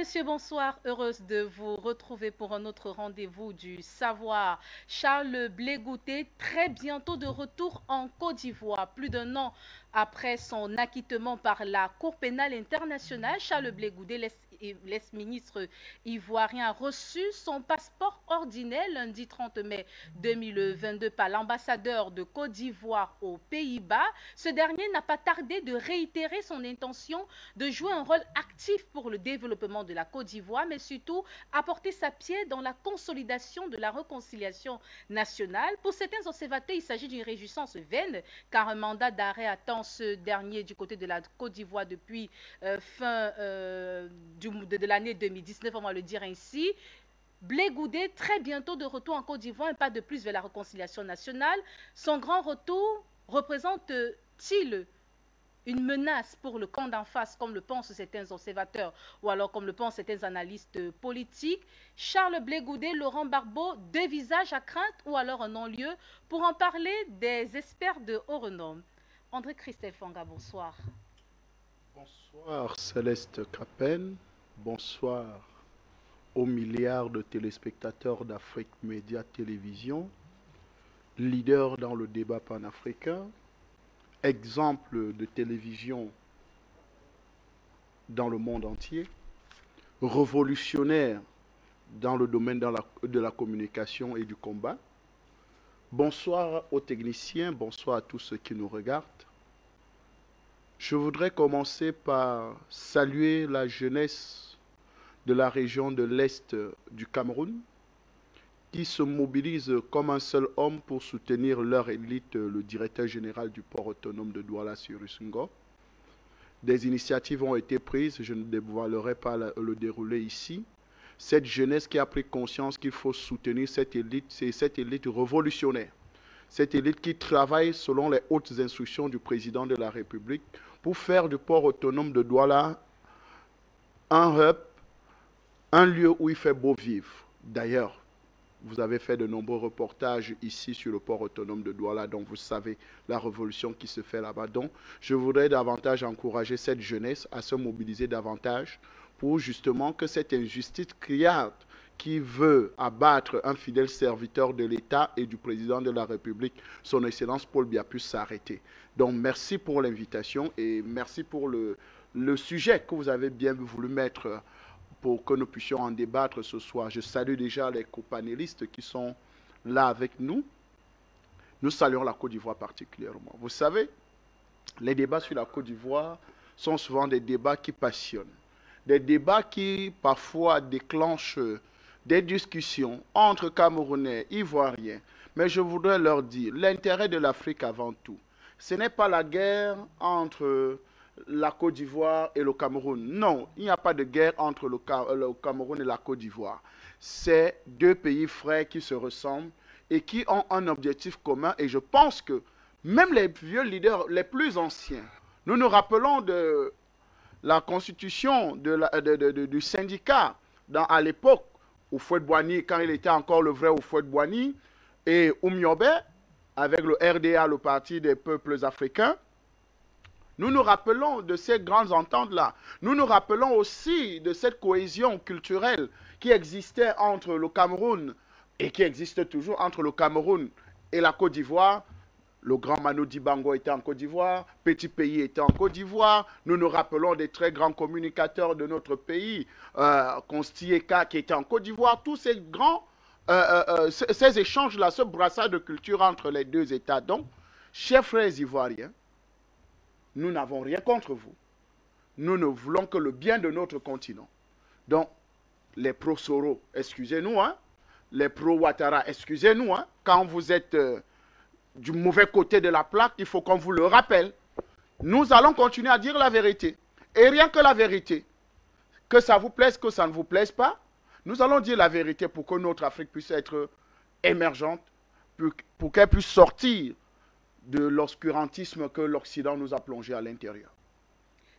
messieurs, bonsoir. Heureuse de vous retrouver pour un autre rendez-vous du savoir. Charles Blé Goutet, très bientôt de retour en Côte d'Ivoire. Plus d'un an après son acquittement par la Cour pénale internationale, Charles Blé Goutet, l'ex-ministre ivoirien, a reçu son passeport ordinaire lundi 30 mai 2022 par l'ambassadeur de Côte d'Ivoire aux Pays-Bas. Ce dernier n'a pas tardé de réitérer son intention de jouer un rôle actif pour le développement de la Côte d'Ivoire, mais surtout apporter sa pierre dans la consolidation de la réconciliation nationale. Pour certains observateurs, il s'agit d'une réjouissance vaine, car un mandat d'arrêt attend ce dernier du côté de la Côte d'Ivoire depuis fin de l'année 2019, on va le dire ainsi. Blé Goutet, très bientôt de retour en Côte d'Ivoire, un pas de plus vers la réconciliation nationale. Son grand retour représente-t-il une menace pour le camp d'en face, comme le pensent certains observateurs, ou alors comme le pensent certains analystes politiques? Charles Blé Goutet, Laurent Gbagbo, deux visages à crainte ou alors un non-lieu? Pour en parler, des experts de haut renom. André Christelle Fanga, bonsoir. Bonsoir Céleste Capen, bonsoir aux milliards de téléspectateurs d'Afrique Média Télévision, leader dans le débat panafricain, exemple de télévision dans le monde entier, révolutionnaire dans le domaine de la communication et du combat. Bonsoir aux techniciens, bonsoir à tous ceux qui nous regardent. Je voudrais commencer par saluer la jeunesse de la région de l'Est du Cameroun qui se mobilise comme un seul homme pour soutenir leur élite, le directeur général du port autonome de Douala Cyrus Ngo. Des initiatives ont été prises, je ne dévoilerai pas le déroulé ici. Cette jeunesse qui a pris conscience qu'il faut soutenir cette élite, c'est cette élite révolutionnaire. Cette élite qui travaille selon les hautes instructions du président de la République pour faire du port autonome de Douala un hub, un lieu où il fait beau vivre. D'ailleurs, vous avez fait de nombreux reportages ici sur le port autonome de Douala, donc vous savez la révolution qui se fait là-bas. Donc, je voudrais davantage encourager cette jeunesse à se mobiliser davantage pour justement que cette injustice criarde qui veut abattre un fidèle serviteur de l'État et du président de la République, son Excellence Paul Biya, puisse s'arrêter. Donc, merci pour l'invitation et merci pour le sujet que vous avez bien voulu mettre pour que nous puissions en débattre ce soir. Je salue déjà les copanélistes qui sont là avec nous. Nous saluons la Côte d'Ivoire particulièrement. Vous savez, les débats sur la Côte d'Ivoire sont souvent des débats qui passionnent. Des débats qui parfois déclenchent des discussions entre Camerounais, Ivoiriens. Mais je voudrais leur dire, l'intérêt de l'Afrique avant tout, ce n'est pas la guerre entre la Côte d'Ivoire et le Cameroun. Non, il n'y a pas de guerre entre le Cameroun et la Côte d'Ivoire. C'est deux pays frères qui se ressemblent et qui ont un objectif commun. Et je pense que même les vieux leaders, les plus anciens, nous nous rappelons de la constitution du syndicat à l'époque, Houphouët-Boigny, quand il était encore le vrai Houphouët-Boigny, et Oumyobé, avec le RDA, le Parti des peuples africains. Nous nous rappelons de ces grandes ententes-là. Nous nous rappelons aussi de cette cohésion culturelle qui existait entre le Cameroun et qui existe toujours entre le Cameroun et la Côte d'Ivoire. Le grand Manu Dibango était en Côte d'Ivoire, Petit Pays était en Côte d'Ivoire. Nous nous rappelons des très grands communicateurs de notre pays, Constieka qui était en Côte d'Ivoire. Tous ces grands, ces échanges-là, ce brassage de culture entre les deux États. Donc, chers frères ivoiriens, nous n'avons rien contre vous. Nous ne voulons que le bien de notre continent. Donc, les pro-Soro, excusez-nous, hein, les pro-Ouattara, excusez-nous, hein, quand vous êtes du mauvais côté de la plaque, il faut qu'on vous le rappelle. Nous allons continuer à dire la vérité. Et rien que la vérité. Que ça vous plaise, que ça ne vous plaise pas, nous allons dire la vérité pour que notre Afrique puisse être émergente, pour qu'elle puisse sortir de l'obscurantisme que l'Occident nous a plongé à l'intérieur.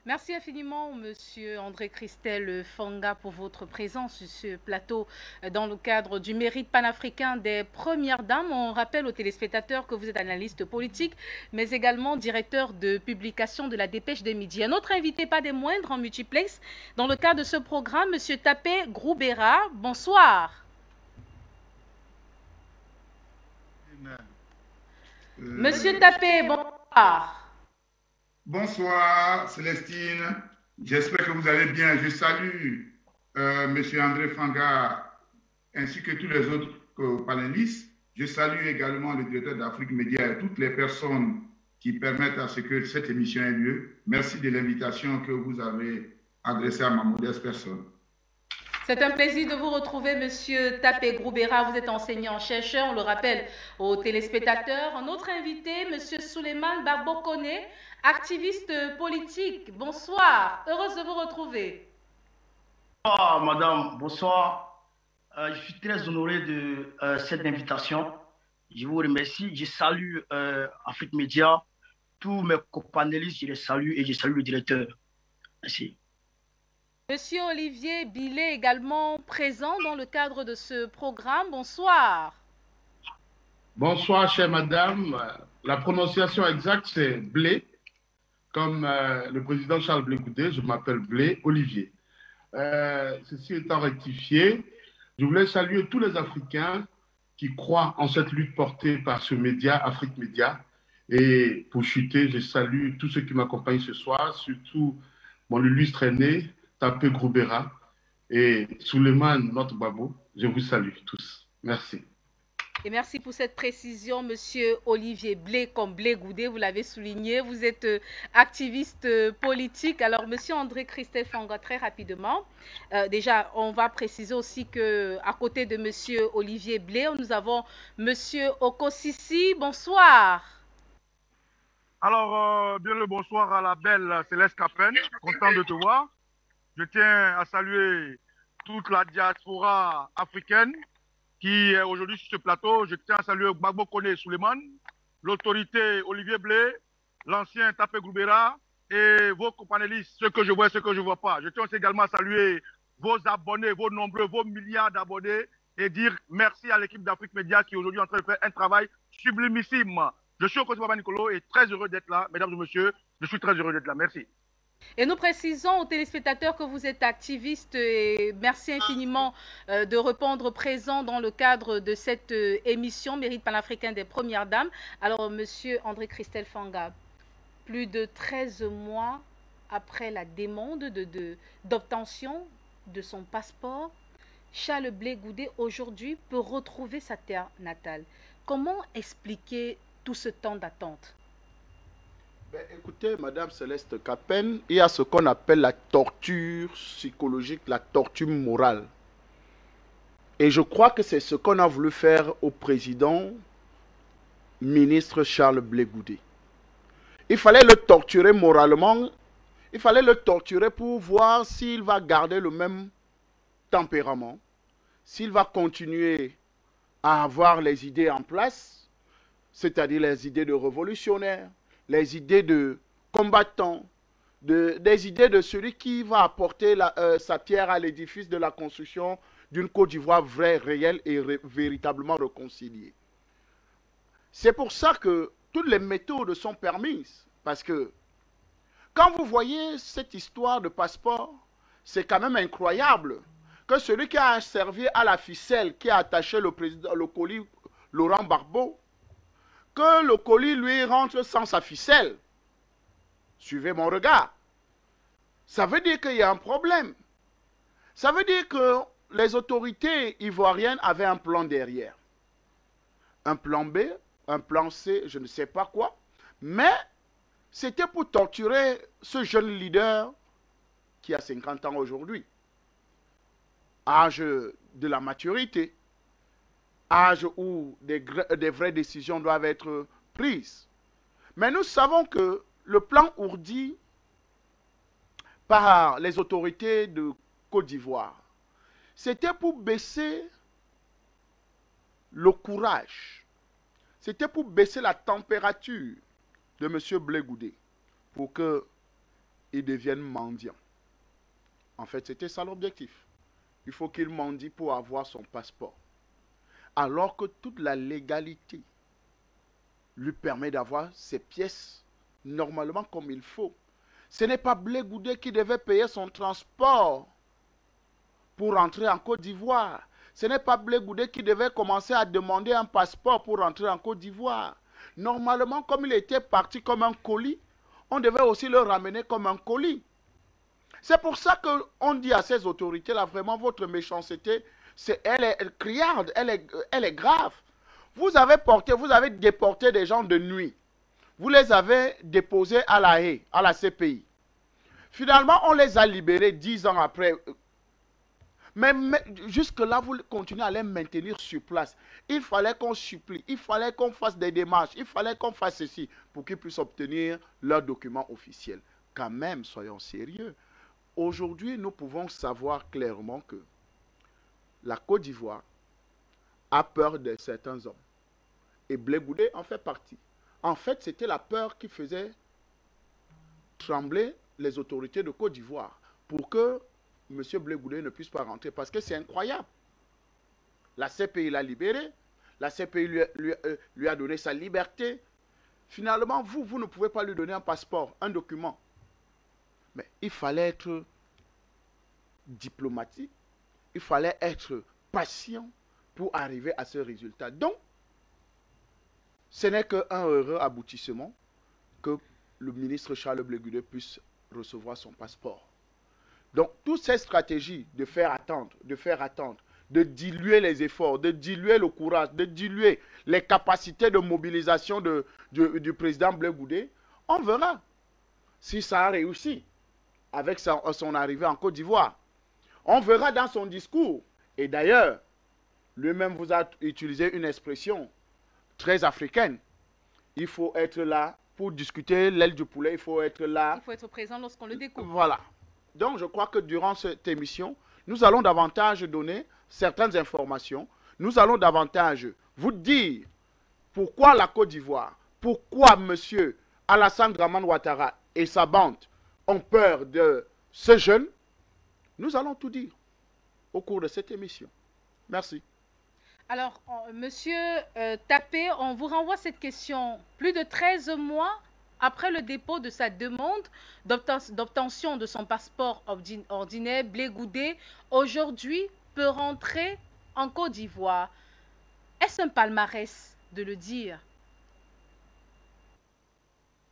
Merci infiniment, Monsieur André Christel Fanga, pour votre présence sur ce plateau dans le cadre du mérite panafricain des Premières Dames. On rappelle aux téléspectateurs que vous êtes analyste politique, mais également directeur de publication de la Dépêche des Midis. Un autre invité, pas des moindres, en multiplex, dans le cadre de ce programme, Monsieur Tapé Groubera. Bonsoir. Monsieur Tapé, bonsoir. Bonsoir Célestine, j'espère que vous allez bien. Je salue Monsieur André Fanga ainsi que tous les autres panélistes. Je salue également le directeur d'Afrique Média et toutes les personnes qui permettent à ce que cette émission ait lieu. Merci de l'invitation que vous avez adressée à ma modeste personne. C'est un plaisir de vous retrouver, Monsieur Tapé Groubera. Vous êtes enseignant-chercheur, on le rappelle aux téléspectateurs. Un autre invité, Monsieur Souleymane Barbokone, activiste politique. Bonsoir, heureuse de vous retrouver. Bonsoir, madame, bonsoir. Je suis très honoré de cette invitation. Je vous remercie. Je salue Afrique Média, tous mes copanélistes, je les salue et je salue le directeur. Merci. Monsieur Olivier Billet également présent dans le cadre de ce programme. Bonsoir. Bonsoir, chère madame. La prononciation exacte, c'est Blé. Comme le président Charles Blé Goudé, je m'appelle Blé Olivier. Ceci étant rectifié, je voulais saluer tous les Africains qui croient en cette lutte portée par ce média, Afrique Média. Et pour chuter, je salue tous ceux qui m'accompagnent ce soir, surtout mon illustre aîné, Tapé Groubera, et Souleymane, notre babou. Je vous salue tous. Merci. Et merci pour cette précision, Monsieur Olivier Blé, comme Blé Goudé, vous l'avez souligné. Vous êtes activiste politique. Alors, Monsieur André Christel Fanga, très rapidement. Déjà, on va préciser aussi qu'à côté de Monsieur Olivier Blé, nous avons Monsieur Okosisi. Bonsoir. Alors, bien le bonsoir à la belle Céleste Capen. Content de te voir. Je tiens à saluer toute la diaspora africaine qui est aujourd'hui sur ce plateau. Je tiens à saluer Gbagbo Kone Souleymane, l'autorité Olivier Blé, l'ancien Tapé Groubera et vos companélistes, ceux que je vois et ceux que je ne vois pas. Je tiens aussi également à saluer vos abonnés, vos nombreux, vos milliards d'abonnés et dire merci à l'équipe d'Afrique Média qui est aujourd'hui en train de faire un travail sublimissime. Je suis Okossi Baba Nicolo et très heureux d'être là. Mesdames et messieurs, je suis très heureux d'être là. Merci. Et nous précisons aux téléspectateurs que vous êtes activiste et merci infiniment de répondre présent dans le cadre de cette émission Mérite panafricain des Premières Dames. Alors, Monsieur André Christel Fanga, plus de 13 mois après la demande d'obtention de son passeport, Charles Blé Goudé aujourd'hui peut retrouver sa terre natale. Comment expliquer tout ce temps d'attente? Écoutez, Madame Céleste Capen, il y a ce qu'on appelle la torture psychologique, la torture morale. Et je crois que c'est ce qu'on a voulu faire au président ministre Charles Blé Goudé. Il fallait le torturer moralement, il fallait le torturer pour voir s'il va garder le même tempérament, s'il va continuer à avoir les idées en place, c'est-à-dire les idées de révolutionnaire, les idées de combattants, des idées de celui qui va apporter sa pierre à l'édifice de la construction d'une Côte d'Ivoire vraie, réelle et véritablement réconciliée. C'est pour ça que toutes les méthodes sont permises. Parce que quand vous voyez cette histoire de passeport, c'est quand même incroyable que celui qui a servi à la ficelle, qui a attaché le colis Laurent Gbagbo, que le colis lui rentre sans sa ficelle. Suivez mon regard. Ça veut dire qu'il y a un problème. Ça veut dire que les autorités ivoiriennes avaient un plan derrière. Un plan B, un plan C, je ne sais pas quoi. Mais c'était pour torturer ce jeune leader qui a 50 ans aujourd'hui. Âge de la maturité. Âge où des vraies décisions doivent être prises. Mais nous savons que le plan ourdi par les autorités de Côte d'Ivoire, c'était pour baisser le courage, c'était pour baisser la température de M. Blé Goudé, pour qu'il il devienne mendiant. En fait, c'était ça l'objectif. Il faut qu'il mendie pour avoir son passeport. Alors que toute la légalité lui permet d'avoir ses pièces normalement comme il faut. Ce n'est pas Blé Goudé qui devait payer son transport pour rentrer en Côte d'Ivoire. Ce n'est pas Blé Goudé qui devait commencer à demander un passeport pour rentrer en Côte d'Ivoire. Normalement, comme il était parti comme un colis, on devait aussi le ramener comme un colis. C'est pour ça qu'on dit à ces autorités-là, vraiment, votre méchanceté, elle est criarde, elle est grave. Vous avez déporté des gens de nuit. Vous les avez déposés à la Haye, à la CPI. Finalement, on les a libérés 10 ans après. Mais jusque-là, vous continuez à les maintenir sur place. Il fallait qu'on supplie, il fallait qu'on fasse des démarches, il fallait qu'on fasse ceci pour qu'ils puissent obtenir leurs documents officiels. Quand même, soyons sérieux. Aujourd'hui, nous pouvons savoir clairement que la Côte d'Ivoire a peur de certains hommes. Et Blé Goudé en fait partie. En fait, c'était la peur qui faisait trembler les autorités de Côte d'Ivoire pour que M. Blé Goudé ne puisse pas rentrer. Parce que c'est incroyable. La CPI l'a libéré. La CPI lui a donné sa liberté. Finalement, vous ne pouvez pas lui donner un passeport, un document. Mais il fallait être diplomatique. Il fallait être patient pour arriver à ce résultat. Donc, ce n'est qu'un heureux aboutissement que le ministre Charles Blé Goudé puisse recevoir son passeport. Donc, toutes ces stratégies de faire attendre, de diluer les efforts, de diluer le courage, de diluer les capacités de mobilisation du président Blé Goudé, on verra si ça a réussi avec son arrivée en Côte d'Ivoire. On verra dans son discours. Et d'ailleurs, lui-même vous a utilisé une expression très africaine. Il faut être là pour discuter l'aile du poulet. Il faut être là. Il faut être présent lorsqu'on le découvre. Voilà. Donc, je crois que durant cette émission, nous allons davantage donner certaines informations. Nous allons davantage vous dire pourquoi la Côte d'Ivoire, pourquoi M. Alassane Dramane Ouattara et sa bande ont peur de ce jeune. Nous allons tout dire au cours de cette émission. Merci. Alors, monsieur Tapé, on vous renvoie cette question. Plus de 13 mois après le dépôt de sa demande d'obtention de son passeport ordinaire, Blé Goudé, aujourd'hui, peut rentrer en Côte d'Ivoire. Est-ce un palmarès de le dire?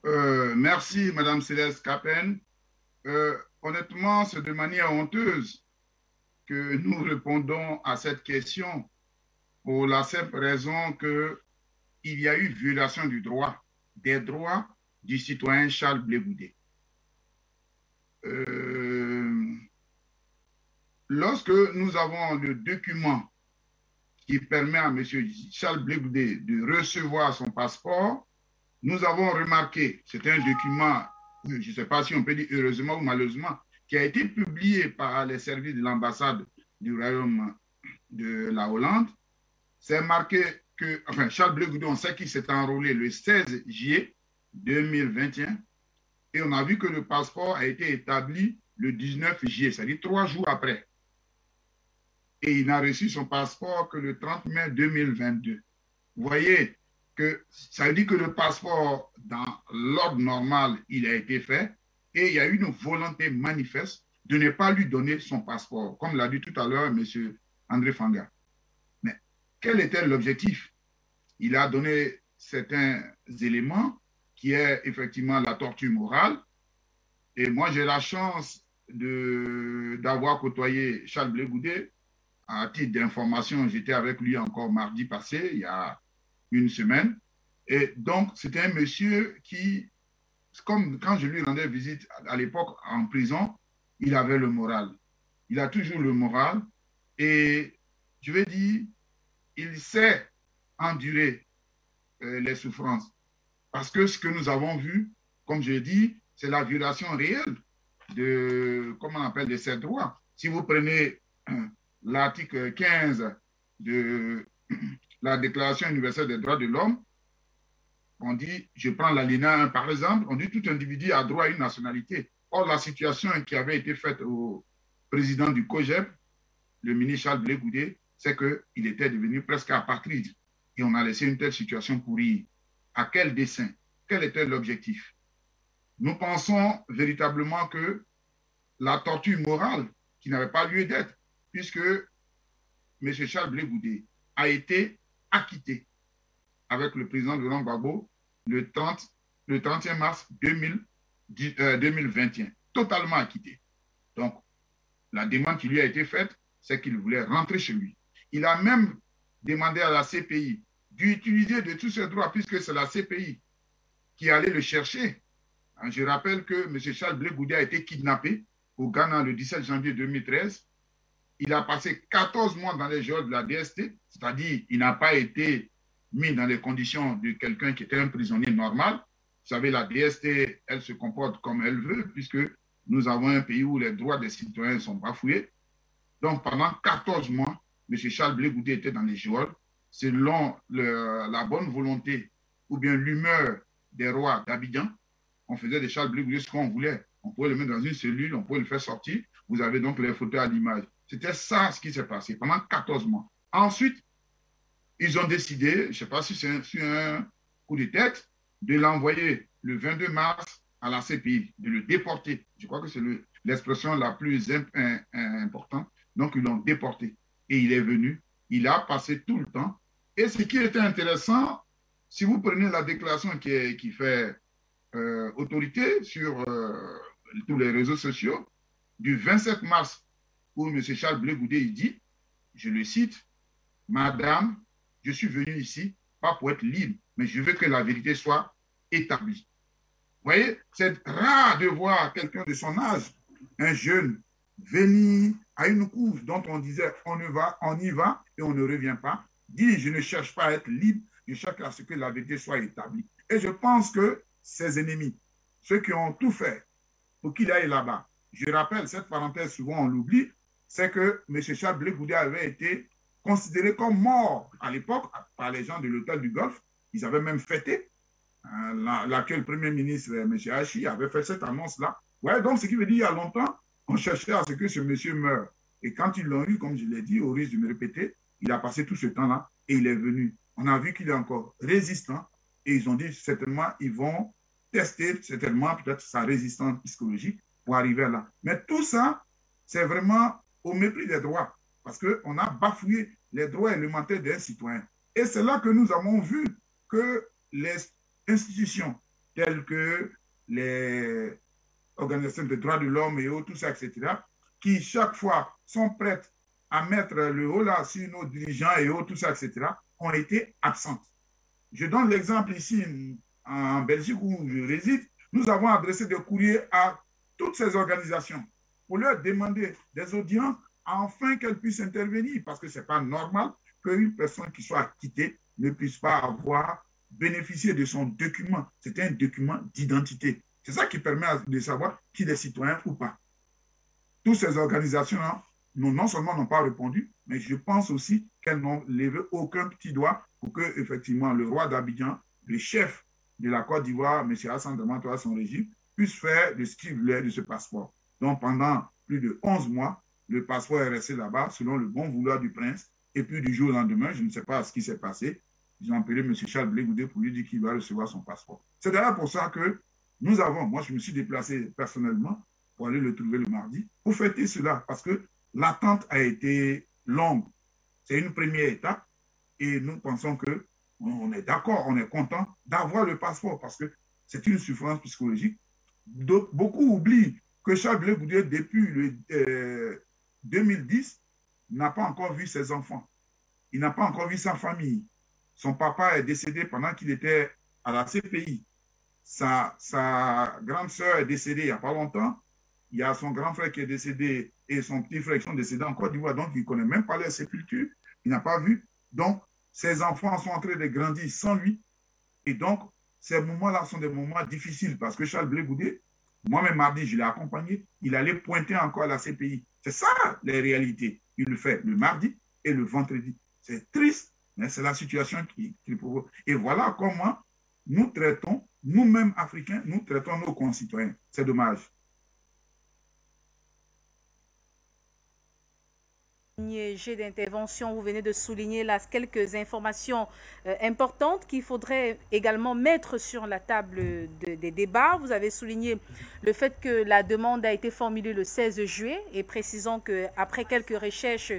Merci, Madame Céleste Capen. Honnêtement, c'est de manière honteuse que nous répondons à cette question pour la simple raison qu'il y a eu violation des droits du citoyen Charles Blé Goudé. Lorsque nous avons le document qui permet à M. Charles Blé Goudé de recevoir son passeport, nous avons remarqué, c'est un document, je ne sais pas si on peut dire heureusement ou malheureusement, qui a été publié par les services de l'ambassade du Royaume de la Hollande. C'est marqué que, enfin, Charles Blé Goudé, on sait qu'il s'est enrôlé le 16 juillet 2021 et on a vu que le passeport a été établi le 19 juillet, c'est-à-dire 3 jours après. Et il n'a reçu son passeport que le 30 mai 2022. Vous voyez que ça veut dire que le passeport, dans l'ordre normal, il a été fait et il y a eu une volonté manifeste de ne pas lui donner son passeport, comme l'a dit tout à l'heure M. André Fanga. Mais quel était l'objectif? Il a donné certains éléments qui est effectivement la torture morale. Et moi, j'ai la chance d'avoir côtoyé Charles Blé Goudé. À titre d'information, j'étais avec lui encore mardi passé, il y a une semaine. Et donc, c'était un monsieur qui, comme quand je lui rendais visite à l'époque en prison, il avait le moral. Il a toujours le moral. Et je vais dire, il sait endurer les souffrances. Parce que ce que nous avons vu, comme je dis, c'est la violation réelle de, comment on appelle, de ces droits. Si vous prenez l'article 15 de la Déclaration universelle des droits de l'homme, on dit, je prends l'alinéa 1 par exemple, on dit tout individu a droit à une nationalité. Or, la situation qui avait été faite au président du COGEP, le ministre Charles Blé Goudé, c'est qu'il était devenu presque apatride. Et on a laissé une telle situation pourrir. À quel dessein? Quel était l'objectif? Nous pensons véritablement que la torture morale, qui n'avait pas lieu d'être, puisque M. Charles Blé Goudé a été acquitté avec le président Laurent Gbagbo le 31 mars 2021, totalement acquitté. Donc, la demande qui lui a été faite, c'est qu'il voulait rentrer chez lui. Il a même demandé à la CPI d'utiliser de tous ses droits, puisque c'est la CPI qui allait le chercher. Je rappelle que M. Charles Blé Goudé a été kidnappé au Ghana le 17 janvier 2013. Il a passé 14 mois dans les geôles de la DST, c'est-à-dire il n'a pas été mis dans les conditions de quelqu'un qui était un prisonnier normal. Vous savez, la DST, elle se comporte comme elle veut, puisque nous avons un pays où les droits des citoyens sont bafoués. Donc, pendant 14 mois, M. Charles Blé Goudé était dans les geôles, selon la bonne volonté ou bien l'humeur des rois d'Abidjan. On faisait de Charles Blé Goudé ce qu'on voulait. On pouvait le mettre dans une cellule, on pouvait le faire sortir. Vous avez donc les photos à l'image. C'était ça ce qui s'est passé pendant 14 mois. Ensuite, ils ont décidé, je ne sais pas si c'est un coup de tête, de l'envoyer le 22 mars à la CPI, de le déporter. Je crois que c'est l'expression la plus importante. Donc, ils l'ont déporté. Et il est venu, il a passé tout le temps. Et ce qui était intéressant, si vous prenez la déclaration qui fait autorité sur tous les réseaux sociaux, du 27 mars, où M. Charles Blé Goudé, il dit, je le cite, « Madame, je suis venu ici, pas pour être libre, mais je veux que la vérité soit établie. » Vous voyez, c'est rare de voir quelqu'un de son âge, un jeune, venir à une cour dont on disait on y va et on ne revient pas, dire je ne cherche pas à être libre, je cherche à ce que la vérité soit établie. Et je pense que ses ennemis, ceux qui ont tout fait pour qu'il aille là-bas, je rappelle, cette parenthèse, souvent on l'oublie, c'est que M. Charles Blé Goudé avait été considéré comme mort à l'époque par les gens de l'hôtel du Golfe. Ils avaient même fêté. L'actuel Premier ministre, M. Hachi, avait fait cette annonce-là. Ouais, donc, ce qui veut dire, il y a longtemps, on cherchait à ce que ce monsieur meure. Et quand ils l'ont eu, comme je l'ai dit, au risque de me répéter, il a passé tout ce temps-là et il est venu. On a vu qu'il est encore résistant et ils ont dit certainement, ils vont tester certainement peut-être sa résistance psychologique pour arriver là. Mais tout ça, c'est vraiment au mépris des droits parce qu'on a bafoué les droits élémentaires des citoyens. Et c'est là que nous avons vu que les institutions telles que les organisations de droits de l'homme et autres, tout ça, etc., qui chaque fois sont prêtes à mettre le haut là sur nos dirigeants et autres, tout ça, etc., ont été absentes. Je donne l'exemple ici en Belgique où je réside. Nous avons adressé des courriers à toutes ces organisations pour leur demander des audiences afin qu'elles puissent intervenir parce que ce n'est pas normal qu'une personne qui soit acquittée ne puisse pas avoir bénéficié de son document. C'est un document d'identité. C'est ça qui permet de savoir qui est citoyen ou pas. Toutes ces organisations-là, non seulement n'ont pas répondu, mais je pense aussi qu'elles n'ont levé aucun petit doigt pour que, effectivement, le roi d'Abidjan, le chef de la Côte d'Ivoire, M. Hassan Dramane, son régime, puisse faire de ce qu'il voulait de ce passeport. Donc, pendant plus de 11 mois, le passeport est resté là-bas, selon le bon vouloir du prince. Et puis, du jour au lendemain, je ne sais pas ce qui s'est passé, ils ont appelé M. Charles Blé Goudé pour lui dire qu'il va recevoir son passeport. C'est d'ailleurs pour ça que nous avons, moi je me suis déplacé personnellement pour aller le trouver le mardi, pour fêter cela, parce que l'attente a été longue. C'est une première étape et nous pensons qu'on est d'accord, on est content d'avoir le passeport parce que c'est une souffrance psychologique. Beaucoup oublient que Charles Blé Goudé, depuis le 2010, n'a pas encore vu ses enfants. Il n'a pas encore vu sa famille. Son papa est décédé pendant qu'il était à la CPI. Sa grande sœur est décédée il n'y a pas longtemps. Il y a son grand frère qui est décédé et son petit frère qui sont décédés en Côte d'Ivoire. Donc, il ne connaît même pas leur sépulture. Il n'a pas vu. Donc, ses enfants sont en train de grandir sans lui. Et donc, ces moments-là sont des moments difficiles parce que Charles Blé Goudé, moi-même mardi, je l'ai accompagné. Il allait pointer encore à la CPI. C'est ça, les réalités. Il le fait le mardi et le vendredi. C'est triste. Mais c'est la situation qui provoque. Et voilà comment nous traitons, nous-mêmes Africains, nous traitons nos concitoyens. C'est dommage. Jet d'intervention, vous venez de souligner là quelques informations importantes qu'il faudrait également mettre sur la table des débats. Vous avez souligné le fait que la demande a été formulée le 16 juillet et précisant qu'après quelques recherches,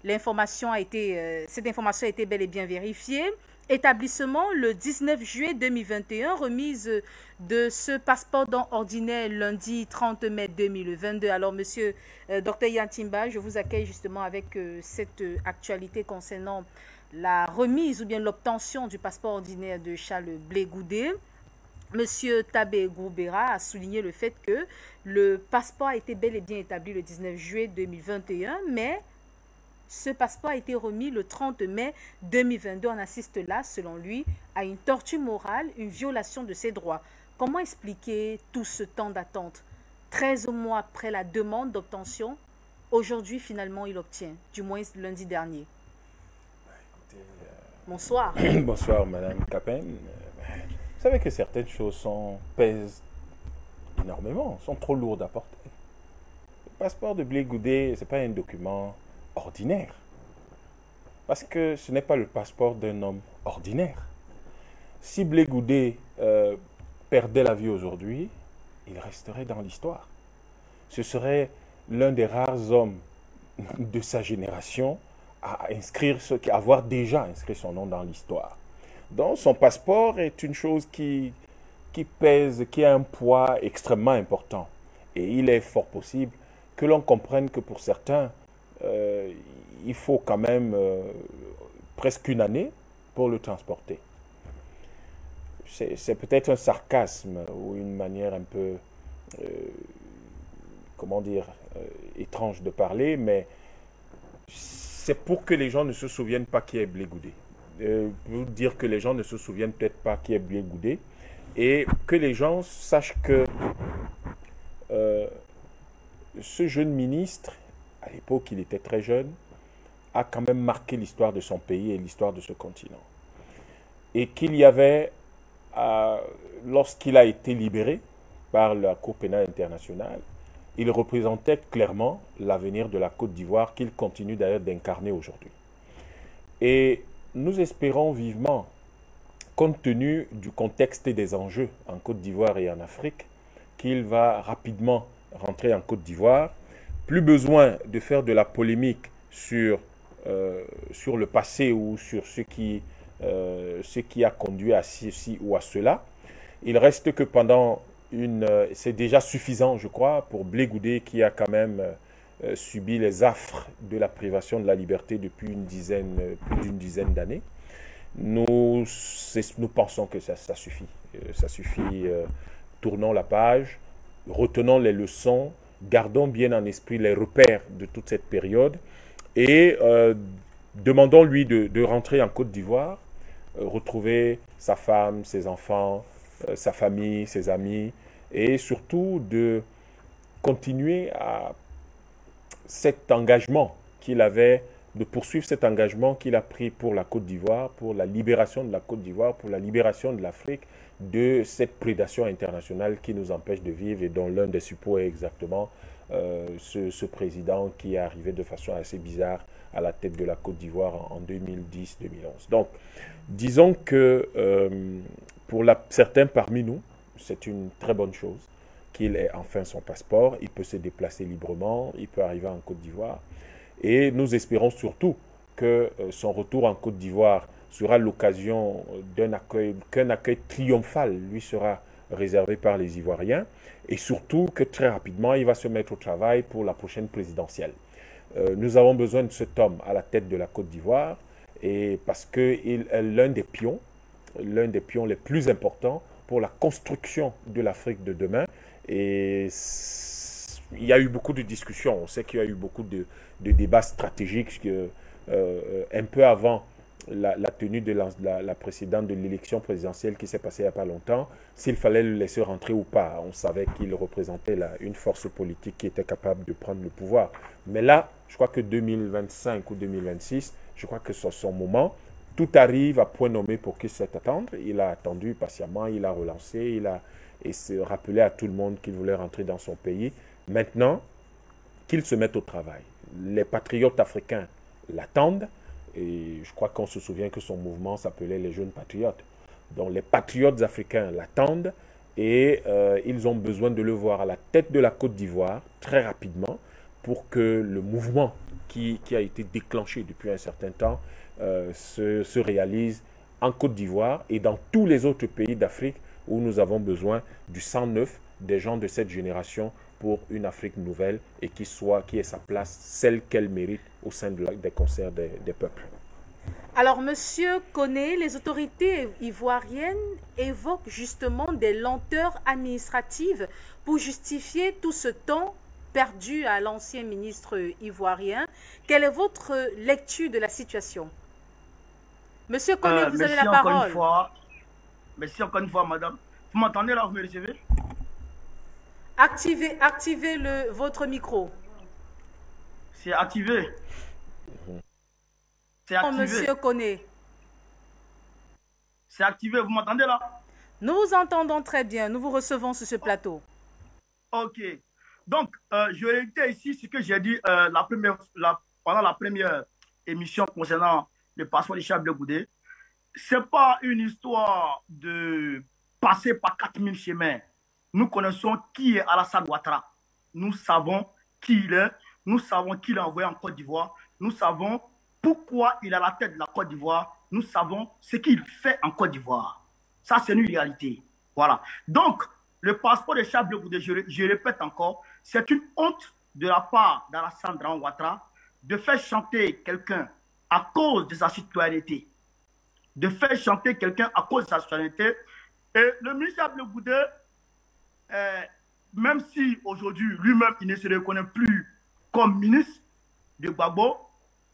cette information a été bel et bien vérifiée. Établissement le 19 juillet 2021, remise de ce passeport ordinaire lundi 30 mai 2022. Alors, monsieur Dr Yantimba, je vous accueille justement avec cette actualité concernant la remise ou bien l'obtention du passeport ordinaire de Charles Blé Goudé. Monsieur Tabé Goubera a souligné le fait que le passeport a été bel et bien établi le 19 juillet 2021, mais ce passeport a été remis le 30 mai 2022. On assiste là, selon lui, à une torture morale, une violation de ses droits. Comment expliquer tout ce temps d'attente? 13 mois après la demande d'obtention, aujourd'hui, finalement, il obtient, du moins lundi dernier. Bonsoir. Bonsoir, Madame Capen. Vous savez que certaines choses pèsent énormément, sont trop lourdes à porter. Le passeport de Blé Goudé, ce n'est pas un document ordinaire. Parce que ce n'est pas le passeport d'un homme ordinaire. Si Blé Goudé perdait la vie aujourd'hui, il resterait dans l'histoire. Ce serait l'un des rares hommes de sa génération à avoir déjà inscrit son nom dans l'histoire. Donc son passeport est une chose qui pèse, qui a un poids extrêmement important. Et il est fort possible que l'on comprenne que pour certains, il faut quand même presque une année pour le transporter. C'est peut-être un sarcasme ou une manière un peu, comment dire, étrange de parler, mais c'est pour que les gens ne se souviennent pas qui est Blé Goudé. Pour dire que les gens ne se souviennent peut-être pas qui est Blé Goudé et que les gens sachent que ce jeune ministre, à l'époque il était très jeune, a quand même marqué l'histoire de son pays et l'histoire de ce continent. Et qu'il y avait, lorsqu'il a été libéré par la Cour pénale internationale, il représentait clairement l'avenir de la Côte d'Ivoire qu'il continue d'ailleurs d'incarner aujourd'hui. Et nous espérons vivement, compte tenu du contexte et des enjeux en Côte d'Ivoire et en Afrique, qu'il va rapidement rentrer en Côte d'Ivoire. Plus besoin de faire de la polémique sur le passé ou sur ce qui a conduit à ceci ou à cela. Il reste que c'est déjà suffisant, je crois, pour Blé Goudé qui a quand même subi les affres de la privation de la liberté depuis plus d'une dizaine d'années. Nous pensons que ça suffit. Ça suffit. Tournons la page, retenons les leçons, gardons bien en esprit les repères de toute cette période et demandons-lui de rentrer en Côte d'Ivoire, retrouver sa femme, ses enfants, sa famille, ses amis et surtout de continuer à cet engagement qu'il avait, de poursuivre cet engagement qu'il a pris pour la Côte d'Ivoire, pour la libération de la Côte d'Ivoire, pour la libération de l'Afrique de cette prédation internationale qui nous empêche de vivre et dont l'un des suppôts est exactement ce président qui est arrivé de façon assez bizarre à la tête de la Côte d'Ivoire en 2010-2011. Donc, disons que pour certains parmi nous, c'est une très bonne chose qu'il ait enfin son passeport, il peut se déplacer librement, il peut arriver en Côte d'Ivoire. Et nous espérons surtout que son retour en Côte d'Ivoire sera l'occasion qu'un accueil triomphal lui sera réservé par les Ivoiriens et surtout que très rapidement, il va se mettre au travail pour la prochaine présidentielle. Nous avons besoin de cet homme à la tête de la Côte d'Ivoire et parce qu'il est l'un des pions les plus importants pour la construction de l'Afrique de demain. Et il y a eu beaucoup de discussions. On sait qu'il y a eu beaucoup de débats stratégiques un peu avant la tenue de la précédente de l'élection présidentielle qui s'est passée il n'y a pas longtemps, s'il fallait le laisser rentrer ou pas. On savait qu'il représentait une force politique qui était capable de prendre le pouvoir. Mais là, je crois que 2025 ou 2026, je crois que c'est son moment. Tout arrive à point nommé pour qu'il s'est attendre. Il a attendu patiemment, il a relancé, et se rappelait à tout le monde qu'il voulait rentrer dans son pays. Maintenant, qu'il se mette au travail. Les patriotes africains l'attendent. Et je crois qu'on se souvient que son mouvement s'appelait les Jeunes Patriotes. Donc les patriotes africains l'attendent et ils ont besoin de le voir à la tête de la Côte d'Ivoire très rapidement pour que le mouvement qui a été déclenché depuis un certain temps se réalise en Côte d'Ivoire et dans tous les autres pays d'Afrique où nous avons besoin du sang neuf, des gens de cette génération pour une Afrique nouvelle et qui ait sa place, celle qu'elle mérite au sein des concerts des peuples. Alors, Monsieur Koné, les autorités ivoiriennes évoquent justement des lenteurs administratives pour justifier tout ce temps perdu à l'ancien ministre ivoirien. Quelle est votre lecture de la situation? Monsieur Koné, vous avez la parole. Merci encore une fois, madame. Vous m'entendez là, vous me recevez? Activez votre micro. C'est activé. C'est activé. Monsieur Koné. C'est activé, vous m'entendez là? Nous vous entendons très bien, nous vous recevons sur ce plateau. Ok. Donc, je réitère ici ce que j'ai dit pendant la première émission concernant le passeport de Charles Blé Goudé. Ce n'est pas une histoire de passer par 4000 chemins. Nous connaissons qui est Alassane Ouattara. Nous savons qui il est. Nous savons qui l'a envoyé en Côte d'Ivoire. Nous savons pourquoi il est à la tête de la Côte d'Ivoire. Nous savons ce qu'il fait en Côte d'Ivoire. Ça, c'est une réalité. Voilà. Donc, le passeport de Charles Blé Goudé, je répète encore, c'est une honte de la part d'Alassane Ouattara de faire chanter quelqu'un à cause de sa citoyenneté. De faire chanter quelqu'un à cause de sa citoyenneté. Et le ministre Charles Blé Goudé, même si aujourd'hui, lui-même, il ne se reconnaît plus comme ministre de Gbagbo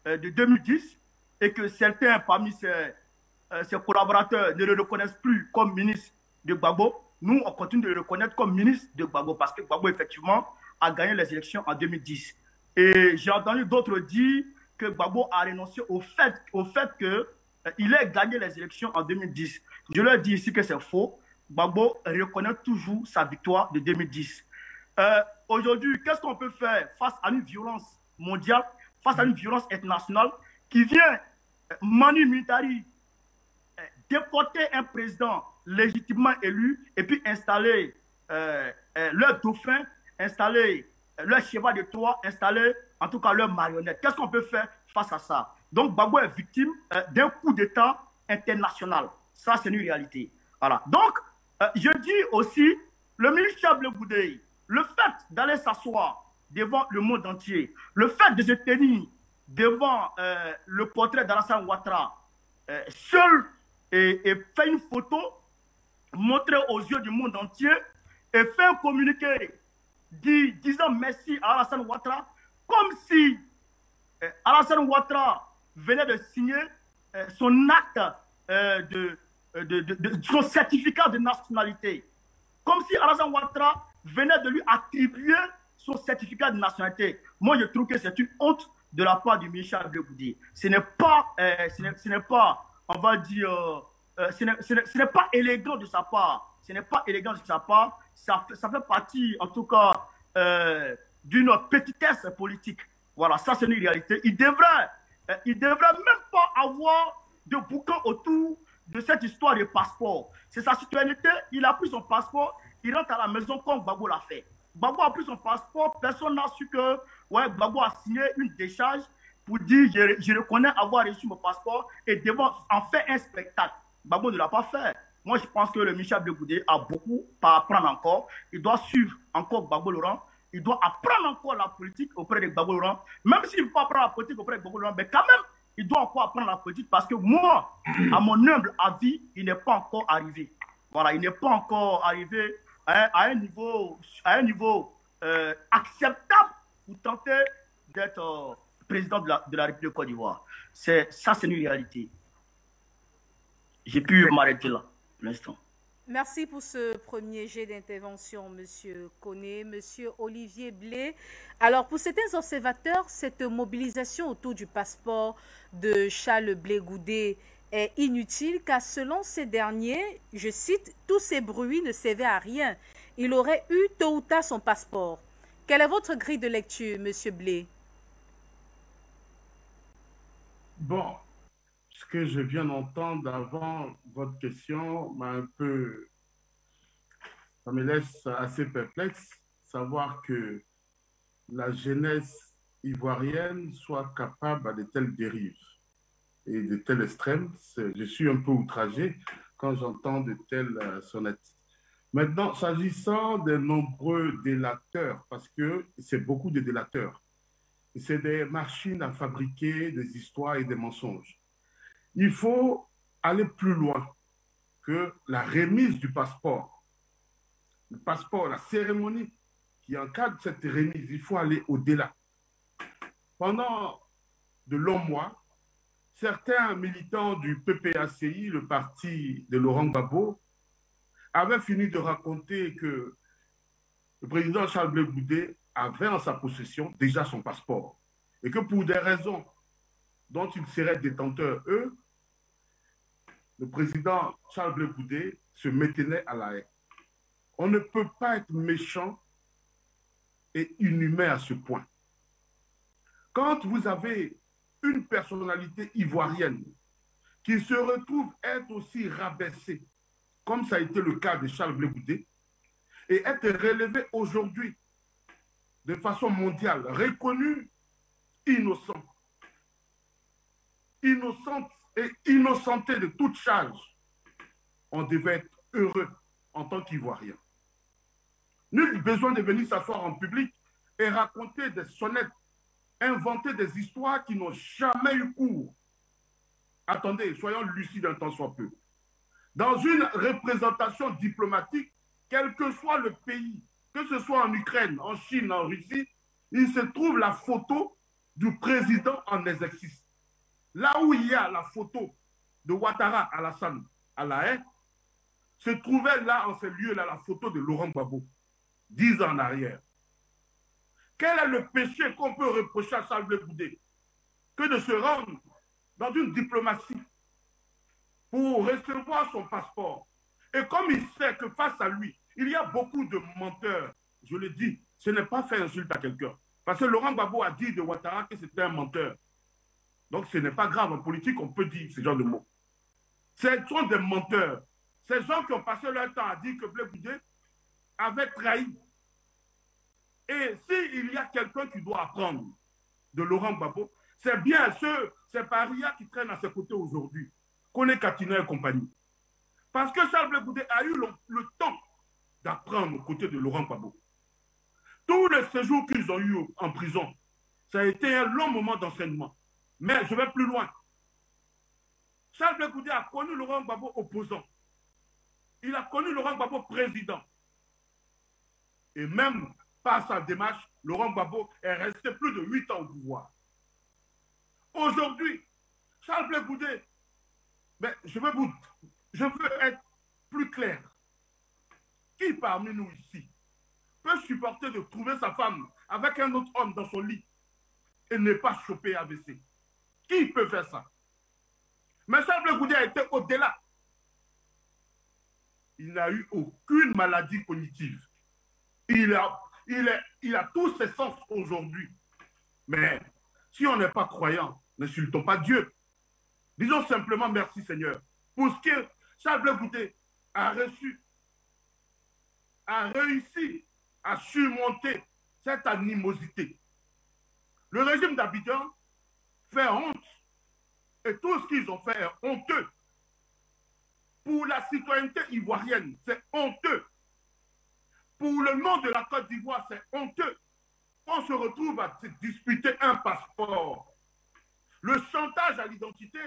de 2010 et que certains parmi ses collaborateurs ne le reconnaissent plus comme ministre de Gbagbo, nous, on continue de le reconnaître comme ministre de Gbagbo parce que Gbagbo, effectivement, a gagné les élections en 2010. Et j'ai entendu d'autres dire que Gbagbo a renoncé au fait qu'il ait gagné les élections en 2010. Je leur dis ici que c'est faux. Gbagbo reconnaît toujours sa victoire de 2010. Aujourd'hui, qu'est-ce qu'on peut faire face à une violence mondiale, face à une violence internationale qui vient manu militari déporter un président légitimement élu et puis installer leur dauphin, installer leur cheval de Troie, installer en tout cas leur marionnette. Qu'est-ce qu'on peut faire face à ça? Donc Gbagbo est victime d'un coup d'État international. Ça, c'est une réalité. Voilà. Donc, je dis aussi, le ministre Charles Blé Goudé, le fait d'aller s'asseoir devant le monde entier, le fait de se tenir devant le portrait d'Alassane Ouattara, seul et faire une photo, montrer aux yeux du monde entier et faire un communiqué disant merci à Alassane Ouattara, comme si Alassane Ouattara venait de signer son acte son certificat de nationalité. Comme si Alassane Ouattara venait de lui attribuer son certificat de nationalité. Moi, je trouve que c'est une honte de la part du ministre Charles Blé Goudé. Ce n'est pas, on va dire, ce n'est pas élégant de sa part. Ce n'est pas élégant de sa part. Ça fait partie, en tout cas, d'une petitesse politique. Voilà, ça c'est une réalité. Il devrait même pas avoir de boucan autour de cette histoire de passeport. C'est sa citoyenneté, il a pris son passeport, il rentre à la maison comme Gbagbo l'a fait. Gbagbo a pris son passeport, personne n'a su que Gbagbo a signé une décharge pour dire je reconnais avoir reçu mon passeport et devant en faire un spectacle. Gbagbo ne l'a pas fait. Moi, je pense que le ministre Blé Goudé a beaucoup à apprendre encore. Il doit suivre encore Gbagbo Laurent. Il doit apprendre encore la politique auprès de Gbagbo Laurent. Même s'il ne peut pas apprendre la politique auprès de Gbagbo Laurent, mais quand même, il doit encore apprendre la politique parce que moi, à mon humble avis, il n'est pas encore arrivé. Voilà, il n'est pas encore arrivé à un niveau acceptable pour tenter d'être président de la République de Côte d'Ivoire. Ça, c'est une réalité. J'ai pu m'arrêter là, pour l'instant. Merci pour ce premier jet d'intervention, Monsieur Koné. Monsieur Olivier Blé. Alors, pour certains observateurs, cette mobilisation autour du passeport de Charles Blé Goudé est inutile car selon ces derniers, je cite, tous ces bruits ne servaient à rien. Il aurait eu tôt ou tard son passeport. Quelle est votre grille de lecture, Monsieur Blé? Bon, ce que je viens d'entendre avant votre question m'a un peu... Ça me laisse assez perplexe, savoir que la jeunesse ivoirienne soit capable à de telles dérives et de tels extrêmes. Je suis un peu outragé quand j'entends de telles sonnettes. Maintenant, s'agissant des nombreux délateurs, parce que c'est beaucoup de délateurs, c'est des machines à fabriquer des histoires et des mensonges. Il faut aller plus loin que la remise du passeport. Le passeport, la cérémonie qui encadre cette remise, il faut aller au-delà. Pendant de longs mois, certains militants du PPACI, le parti de Laurent Gbagbo, avaient fini de raconter que le président Charles Blé Goudé avait en sa possession déjà son passeport et que pour des raisons dont ils seraient détenteurs, eux, le président Charles Blé Goudé se maintenait à la haie. On ne peut pas être méchant et inhumain à ce point. Quand vous avez une personnalité ivoirienne qui se retrouve être aussi rabaissée, comme ça a été le cas de Charles Blé Goudé, et être relevé aujourd'hui de façon mondiale, reconnu innocent, innocente et innocenté de toute charge, on devait être heureux en tant qu'Ivoirien. Nul besoin de venir s'asseoir en public et raconter des sonnettes, inventer des histoires qui n'ont jamais eu cours. Attendez, soyons lucides un temps soit peu. Dans une représentation diplomatique, quel que soit le pays, que ce soit en Ukraine, en Chine, en Russie, il se trouve la photo du président en exercice. Là où il y a la photo de Ouattara Alassane à La Haye, se trouvait là, en ce lieu-là, la photo de Laurent Gbagbo, 10 ans en arrière. Quel est le péché qu'on peut reprocher à Charles Blé Goudé? Que de se rendre dans une diplomatie pour recevoir son passeport. Et comme il sait que face à lui, il y a beaucoup de menteurs, je le dis, ce n'est pas faire insulte à quelqu'un. Parce que Laurent Gbagbo a dit de Ouattara que c'était un menteur. Donc ce n'est pas grave, en politique, on peut dire ce genre de mots. Ce sont des menteurs. Ces gens qui ont passé leur temps à dire que Blé Goudé avait trahi. Et s'il y a quelqu'un qui doit apprendre de Laurent Gbagbo, c'est bien ces parias qui traînent à ses côtés aujourd'hui, Kone Katina et compagnie. Parce que Charles Blé Goudé a eu le temps d'apprendre aux côtés de Laurent Gbagbo. Tous les séjours qu'ils ont eu en prison, ça a été un long moment d'enseignement. Mais je vais plus loin. Charles Blé Goudé a connu Laurent Gbagbo opposant. Il a connu Laurent Gbagbo président. Et même par sa démarche, Laurent Gbagbo est resté plus de 8 ans au pouvoir. Aujourd'hui, Charles Blé Goudé, mais je veux être plus clair. Qui parmi nous ici peut supporter de trouver sa femme avec un autre homme dans son lit et ne pas choper AVC? Qui peut faire ça? Mais Charles Blé Goudé a été au-delà. Il n'a eu aucune maladie cognitive. Il a tous ses sens aujourd'hui. Mais si on n'est pas croyant, n'insultons pas Dieu. Disons simplement merci Seigneur pour ce que Charles Blé Goudé a reçu, a réussi à surmonter cette animosité. Le régime d'Abidjan fait honte et tout ce qu'ils ont fait est honteux. Pour la citoyenneté ivoirienne, c'est honteux. Pour le nom de la Côte d'Ivoire, c'est honteux. On se retrouve à se disputer un passeport. Le chantage à l'identité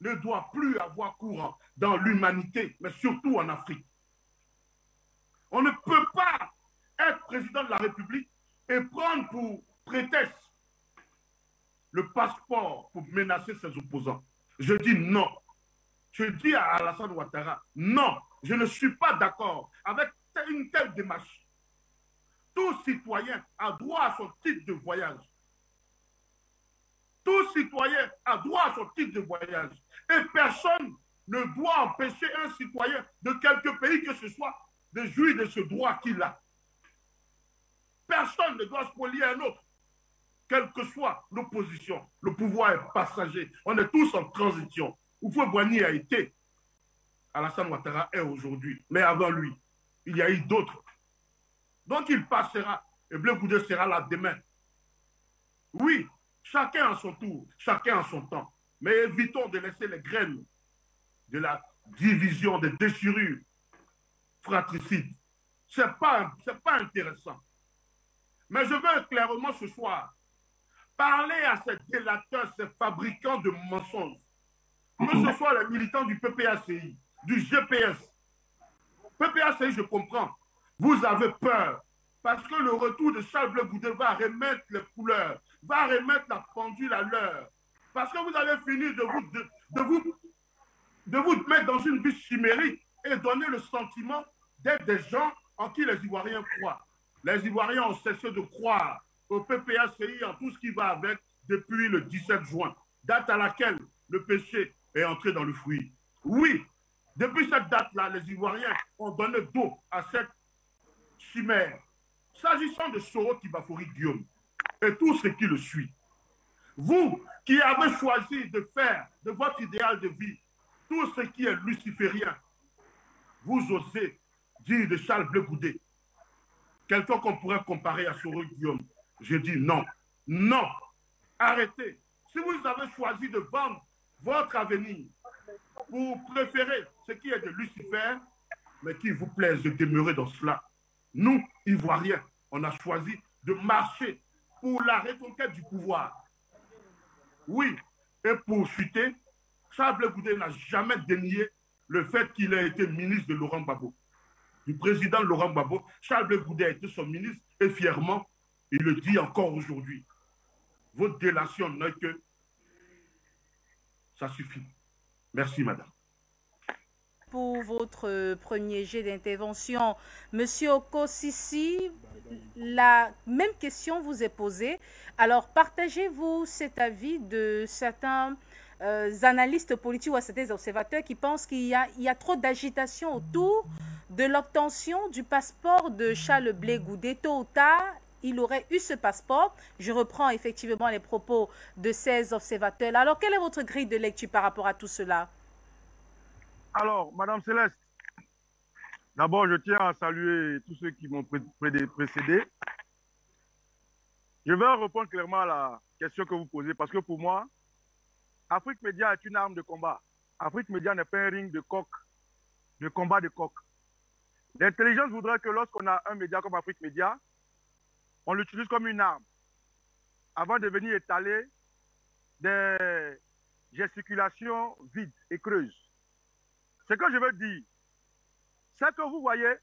ne doit plus avoir cours dans l'humanité, mais surtout en Afrique. On ne peut pas être président de la République et prendre pour prétexte le passeport pour menacer ses opposants. Je dis non. Je dis à Alassane Ouattara, non, je ne suis pas d'accord avec une telle démarche. Tout citoyen a droit à son titre de voyage. Tout citoyen a droit à son titre de voyage. Et personne ne doit empêcher un citoyen de quelque pays que ce soit de jouir de ce droit qu'il a. Personne ne doit spolier un autre. quelle que soit l'opposition. Le pouvoir est passager. On est tous en transition. Houphouët-Boigny a été. Alassane Ouattara est aujourd'hui. Mais avant lui, il y a eu d'autres. Donc il passera. Et Blé Goudé sera là demain. Oui, chacun à son tour, chacun à son temps. Mais évitons de laisser les graines de la division, des déchirures fratricides. Ce n'est pas intéressant. Mais je veux clairement ce soir parler à ces délateurs, ces fabricants de mensonges. Que ce soit les militants du PPACI, du GPS. PPACI, je comprends. Vous avez peur. Parce que le retour de Charles Blé Goudé va remettre les couleurs, va remettre la pendule à l'heure. Parce que vous allez finir de vous mettre dans une vie chimérique et donner le sentiment d'être des gens en qui les Ivoiriens croient. Les Ivoiriens ont cessé de croire au PPACI, en tout ce qui va avec, depuis le 17 juin, date à laquelle le péché est entré dans le fruit. Oui, depuis cette date-là, les Ivoiriens ont donné dos à cette chimère. S'agissant de Soro Kibafori Guillaume et tout ce qui le suit, vous qui avez choisi de faire de votre idéal de vie tout ce qui est luciférien, vous osez dire de Charles Blé Goudé, quelqu'un qu'on pourrait comparer à Soro Guillaume. Je dis non, non, arrêtez. Si vous avez choisi de vendre votre avenir pour préférer ce qui est de Lucifer, mais qu'il vous plaise de demeurer dans cela. Nous, Ivoiriens, on a choisi de marcher pour la reconquête du pouvoir. Oui, et pour chuter, Charles Blé Goudé n'a jamais dénié le fait qu'il ait été ministre de Laurent Gbagbo. Du président Laurent Gbagbo, Charles Blé Goudé a été son ministre et fièrement, il le dit encore aujourd'hui. Votre délation n'est que ça suffit. Merci, madame. Pour votre premier jet d'intervention, Monsieur Okosisi, la même question vous est posée. Alors, partagez-vous cet avis de certains analystes politiques ou certains observateurs qui pensent qu'il y a trop d'agitation autour de l'obtention du passeport de Charles Blé Goudé? Tôt ou tard, il aurait eu ce passeport. Je reprends effectivement les propos de ces observateurs. Alors, quelle est votre grille de lecture par rapport à tout cela? Alors, Madame Céleste, d'abord, je tiens à saluer tous ceux qui m'ont précédé. Je vais répondre clairement à la question que vous posez, parce que pour moi, Afrique Média est une arme de combat. Afrique Média n'est pas un ring de coq, de combat de coq. L'intelligence voudrait que lorsqu'on a un média comme Afrique Média, on l'utilise comme une arme, avant de venir étaler des gesticulations vides et creuses. Ce que je veux dire, c'est que vous voyez,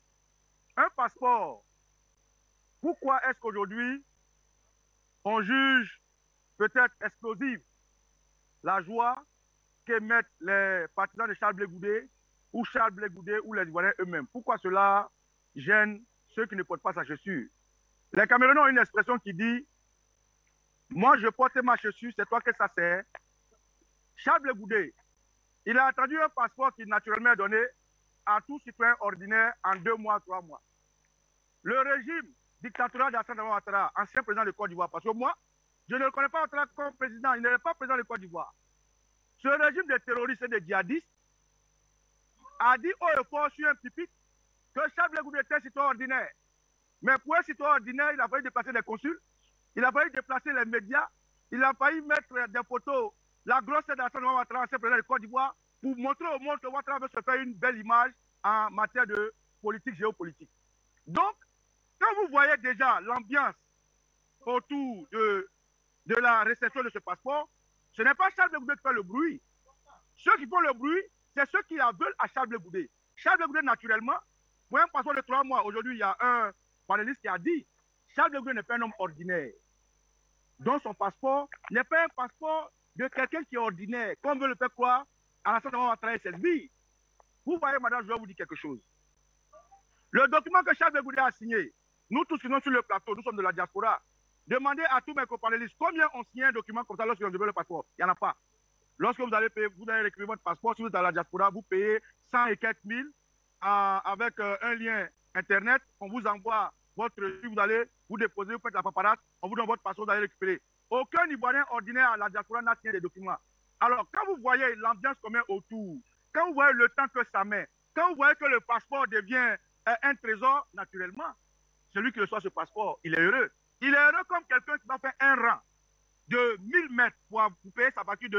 un passeport, pourquoi est-ce qu'aujourd'hui, on juge peut-être explosive la joie qu'émettent les partisans de Charles Blé Goudé ou Charles Blé Goudé ou les Ivoiriens eux-mêmes? Pourquoi cela gêne ceux qui ne portent pas sa chaussure? Les Camerounais ont une expression qui dit « Moi, je porte ma chaussure, c'est toi que ça sert ». Charles Blé Goudé, il a attendu un passeport qui naturellement est donné à tout citoyen ordinaire en 2 mois, 3 mois. Le régime dictatorial d'Alassane Ouattara, ancien président de Côte d'Ivoire, parce que moi, je ne le connais pas Ouattara comme président, il n'est pas président de Côte d'Ivoire. Ce régime de terroristes et de djihadistes a dit haut et fort sur un pupitre que Charles Blé Goudé était un citoyen ordinaire. Mais pour un citoyen ordinaire, il a failli déplacer des consuls, il a failli déplacer les médias, il a failli mettre des photos, la grosse tête d'Alassane Ouattara, ancien président de Côte d'Ivoire, pour montrer au monde que Ouattara veut se faire une belle image en matière de politique géopolitique. Donc, quand vous voyez déjà l'ambiance autour de la réception de ce passeport, ce n'est pas Charles Blé Goudé qui fait le bruit. Ceux qui font le bruit, c'est ceux qui la veulent à Charles Blé Goudé. Charles Blé Goudé, naturellement, pour un passeport de 3 mois, aujourd'hui, il y a un panéliste qui a dit Charles Blé Goudé n'est pas un homme ordinaire. Donc, son passeport n'est pas un passeport de quelqu'un qui est ordinaire, comme veut le faire croire Alassane Ouattara et SSB. Vous voyez, madame, je vais vous dire quelque chose. Le document que Charles Blé Goudé a signé, nous tous qui sommes sur le plateau, nous sommes de la diaspora, demandez à tous mes copanélistes combien on signe un document comme ça lorsqu'on demande le passeport. Il n'y en a pas. Lorsque vous allez payer, vous allez récupérer votre passeport, si vous êtes dans la diaspora, vous payez 100 et quelques mille avec un lien Internet. On vous envoie votre reçu, vous allez vous déposer, vous faites la paparate, on vous donne votre passeport, vous allez récupérer. Aucun Ivoirien ordinaire à la diaspora n'a signé des documents. Alors, quand vous voyez l'ambiance qu'on met autour, quand vous voyez le temps que ça met, quand vous voyez que le passeport devient un trésor, naturellement, celui qui reçoit ce passeport, il est heureux. Il est heureux comme quelqu'un qui va faire un rang de 1000 mètres pour payer sa facture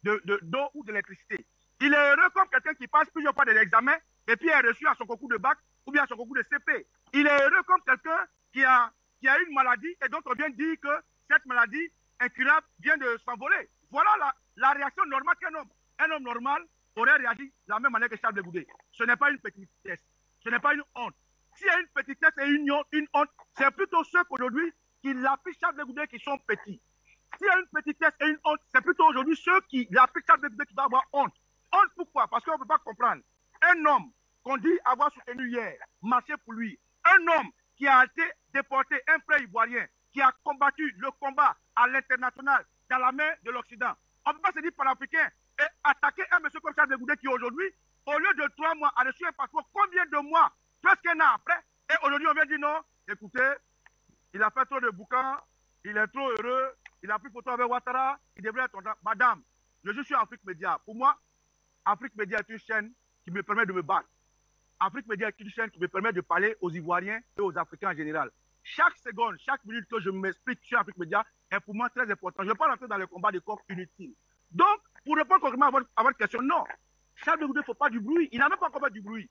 d'eau ou d'électricité. Il est heureux comme quelqu'un qui passe plusieurs fois de l'examen et puis est reçu à son concours de bac ou bien à son concours de CP. Il est heureux comme quelqu'un qui a une maladie et dont on vient dire que cette maladie incurable vient de s'envoler. Voilà la réaction normale qu'un homme. Un homme normal aurait réagi de la même manière que Charles Blé Goudé. Ce n'est pas une petitesse, ce n'est pas une honte. S'il y a une petitesse et une honte, c'est plutôt ceux qu'aujourd'hui qui l'appliquent Charles Blé Goudé qui sont petits. S'il y a une petitesse et une honte, c'est plutôt aujourd'hui ceux qui l'appliquent Charles Blé Goudé qui doivent avoir honte. Honte pourquoi? Parce qu'on ne peut pas comprendre. Un homme qu'on dit avoir soutenu hier, marché pour lui, un homme qui a été déporté, un frère ivoirien, qui a combattu le combat à l'international dans la main de l'Occident. On ne peut pas se dire panafricain et attaquer un monsieur comme Charles Blé Goudé qui aujourd'hui, au lieu de 3 mois, a reçu un passeport, combien de mois, presque un an après, et aujourd'hui on vient dire non, écoutez, il a fait trop de bouquins, il est trop heureux, il a pris photo avec Ouattara, il devrait être content. Madame, je suis Afrique Média. Pour moi, Afrique Média est une chaîne qui me permet de me battre. Afrique Média est une chaîne qui me permet de parler aux Ivoiriens et aux Africains en général. Chaque seconde, chaque minute que je m'explique sur Afrique Média est pour moi très important. Je ne vais pas rentrer dans le combat de coq inutile. Donc, pour répondre concrètement à votre question, non. Charles Blé Goudé ne faut pas du bruit. Il n'a même pas encore fait du bruit.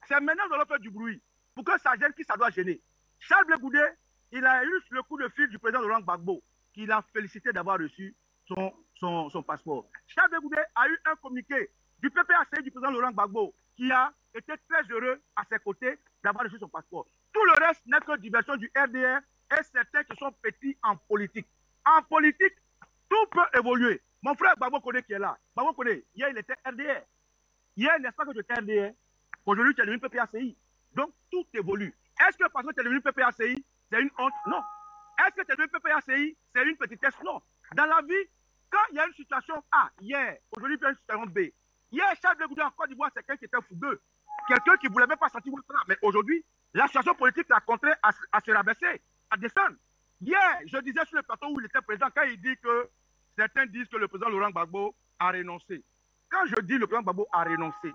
C'est maintenant que nous allons faire du bruit. Pour que ça gêne, qui ça doit gêner. Charles Blé Goudé, il a eu le coup de fil du président Laurent Gbagbo, qui l'a félicité d'avoir reçu son passeport. Charles Blé Goudé a eu un communiqué du PPAC du président Laurent Gbagbo, qui a été très heureux à ses côtés d'avoir reçu son passeport. Tout le reste n'est que diversion du RDR et certains qui sont petits en politique. En politique, tout peut évoluer. Mon frère Gbagbo Koné qui est là. Gbagbo Koné, hier il était RDR. Hier, n'est-ce pas que tu étais RDR? Aujourd'hui, tu es devenu PPACI. Donc, tout évolue. Est-ce que parce que tu es devenu PPACI, c'est une honte? Non. Est-ce que tu es devenu PPACI, c'est une petitesse? Non. Dans la vie, quand il y a une situation A, hier, aujourd'hui, il y a une situation B. Hier, Charles Blé Goudé en Côte d'Ivoire, c'est quelqu'un qui était fougueux. Quelqu'un qui ne voulait même pas sentir Ouattara. Mais aujourd'hui, la situation politique l'a contraint à se rabaisser, à descendre. Hier, je disais sur le plateau où il était président, quand il dit que certains disent que le président Laurent Gbagbo a renoncé. Quand je dis le président Gbagbo a renoncé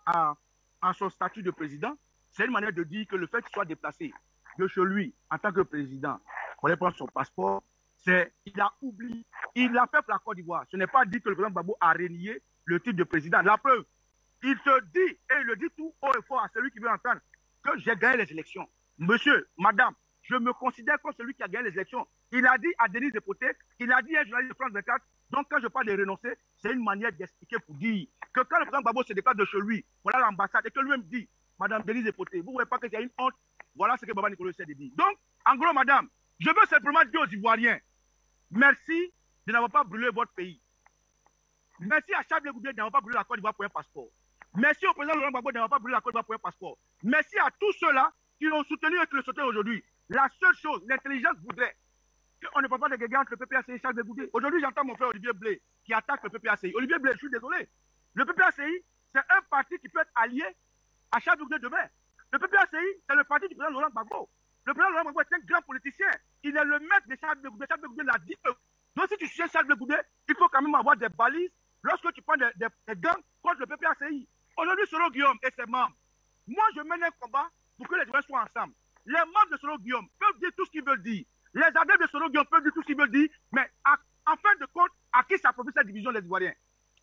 à son statut de président, c'est une manière de dire que le fait qu'il soit déplacé de chez lui en tant que président, pour aller prendre son passeport, il a oublié. Il l'a fait pour la Côte d'Ivoire. Ce n'est pas dit que le président Gbagbo a renié le titre de président. La preuve, il se dit, et il le dit tout haut et fort à celui qui veut entendre, que j'ai gagné les élections. Monsieur, madame, je me considère comme celui qui a gagné les élections. Il a dit à Denise Depoté, il a dit à un journaliste de France 24, donc quand je parle de renoncer, c'est une manière d'expliquer pour dire que quand le président Gbagbo se déplace de chez lui, voilà l'ambassade, et que lui-même dit, madame Denise Depoté, vous ne voyez pas que c'est une honte, voilà ce que Baba Nicolas essaie de dire. Donc, en gros, madame, je veux simplement dire aux Ivoiriens, merci de n'avoir pas brûlé votre pays. Merci à Charles Blé Goudé de n'avoir pas brûlé la Côte d'Ivoire pour un passeport. Merci au président Laurent Gbagbo de n'avoir pas brûlé la Côte d'Ivoire pour un passeport. Merci à tous ceux-là qui l'ont soutenu et qui le soutiennent aujourd'hui. La seule chose, l'intelligence voudrait qu'on ne parle pas de guerre entre le PPACI et Charles Blé Goudé. Aujourd'hui, j'entends mon frère Olivier Blé qui attaque le PPACI. Olivier Blé, je suis désolé. Le PPACI, c'est un parti qui peut être allié à Charles Blé Goudé demain. Le PPACI, c'est le parti du président Laurent Gbagbo. Le président Laurent Gbagbo est un grand politicien. Il est le maître de Charles Blé Goudé. Charles Blé Goudé l'a dit. Donc, si tu suis Charles Blé Goudé, il faut quand même avoir des balises lorsque tu prends des gants contre le PPACI. Aujourd'hui, Soro Guillaume et ses membres, moi, je mène un combat pour que les Ivoiriens soient ensemble. Les membres de Soro Guillaume peuvent dire tout ce qu'ils veulent dire. Les adeptes de Soro Guillaume peuvent dire tout ce qu'ils veulent dire. Mais en fin de compte, à qui ça profite cette division des Ivoiriens?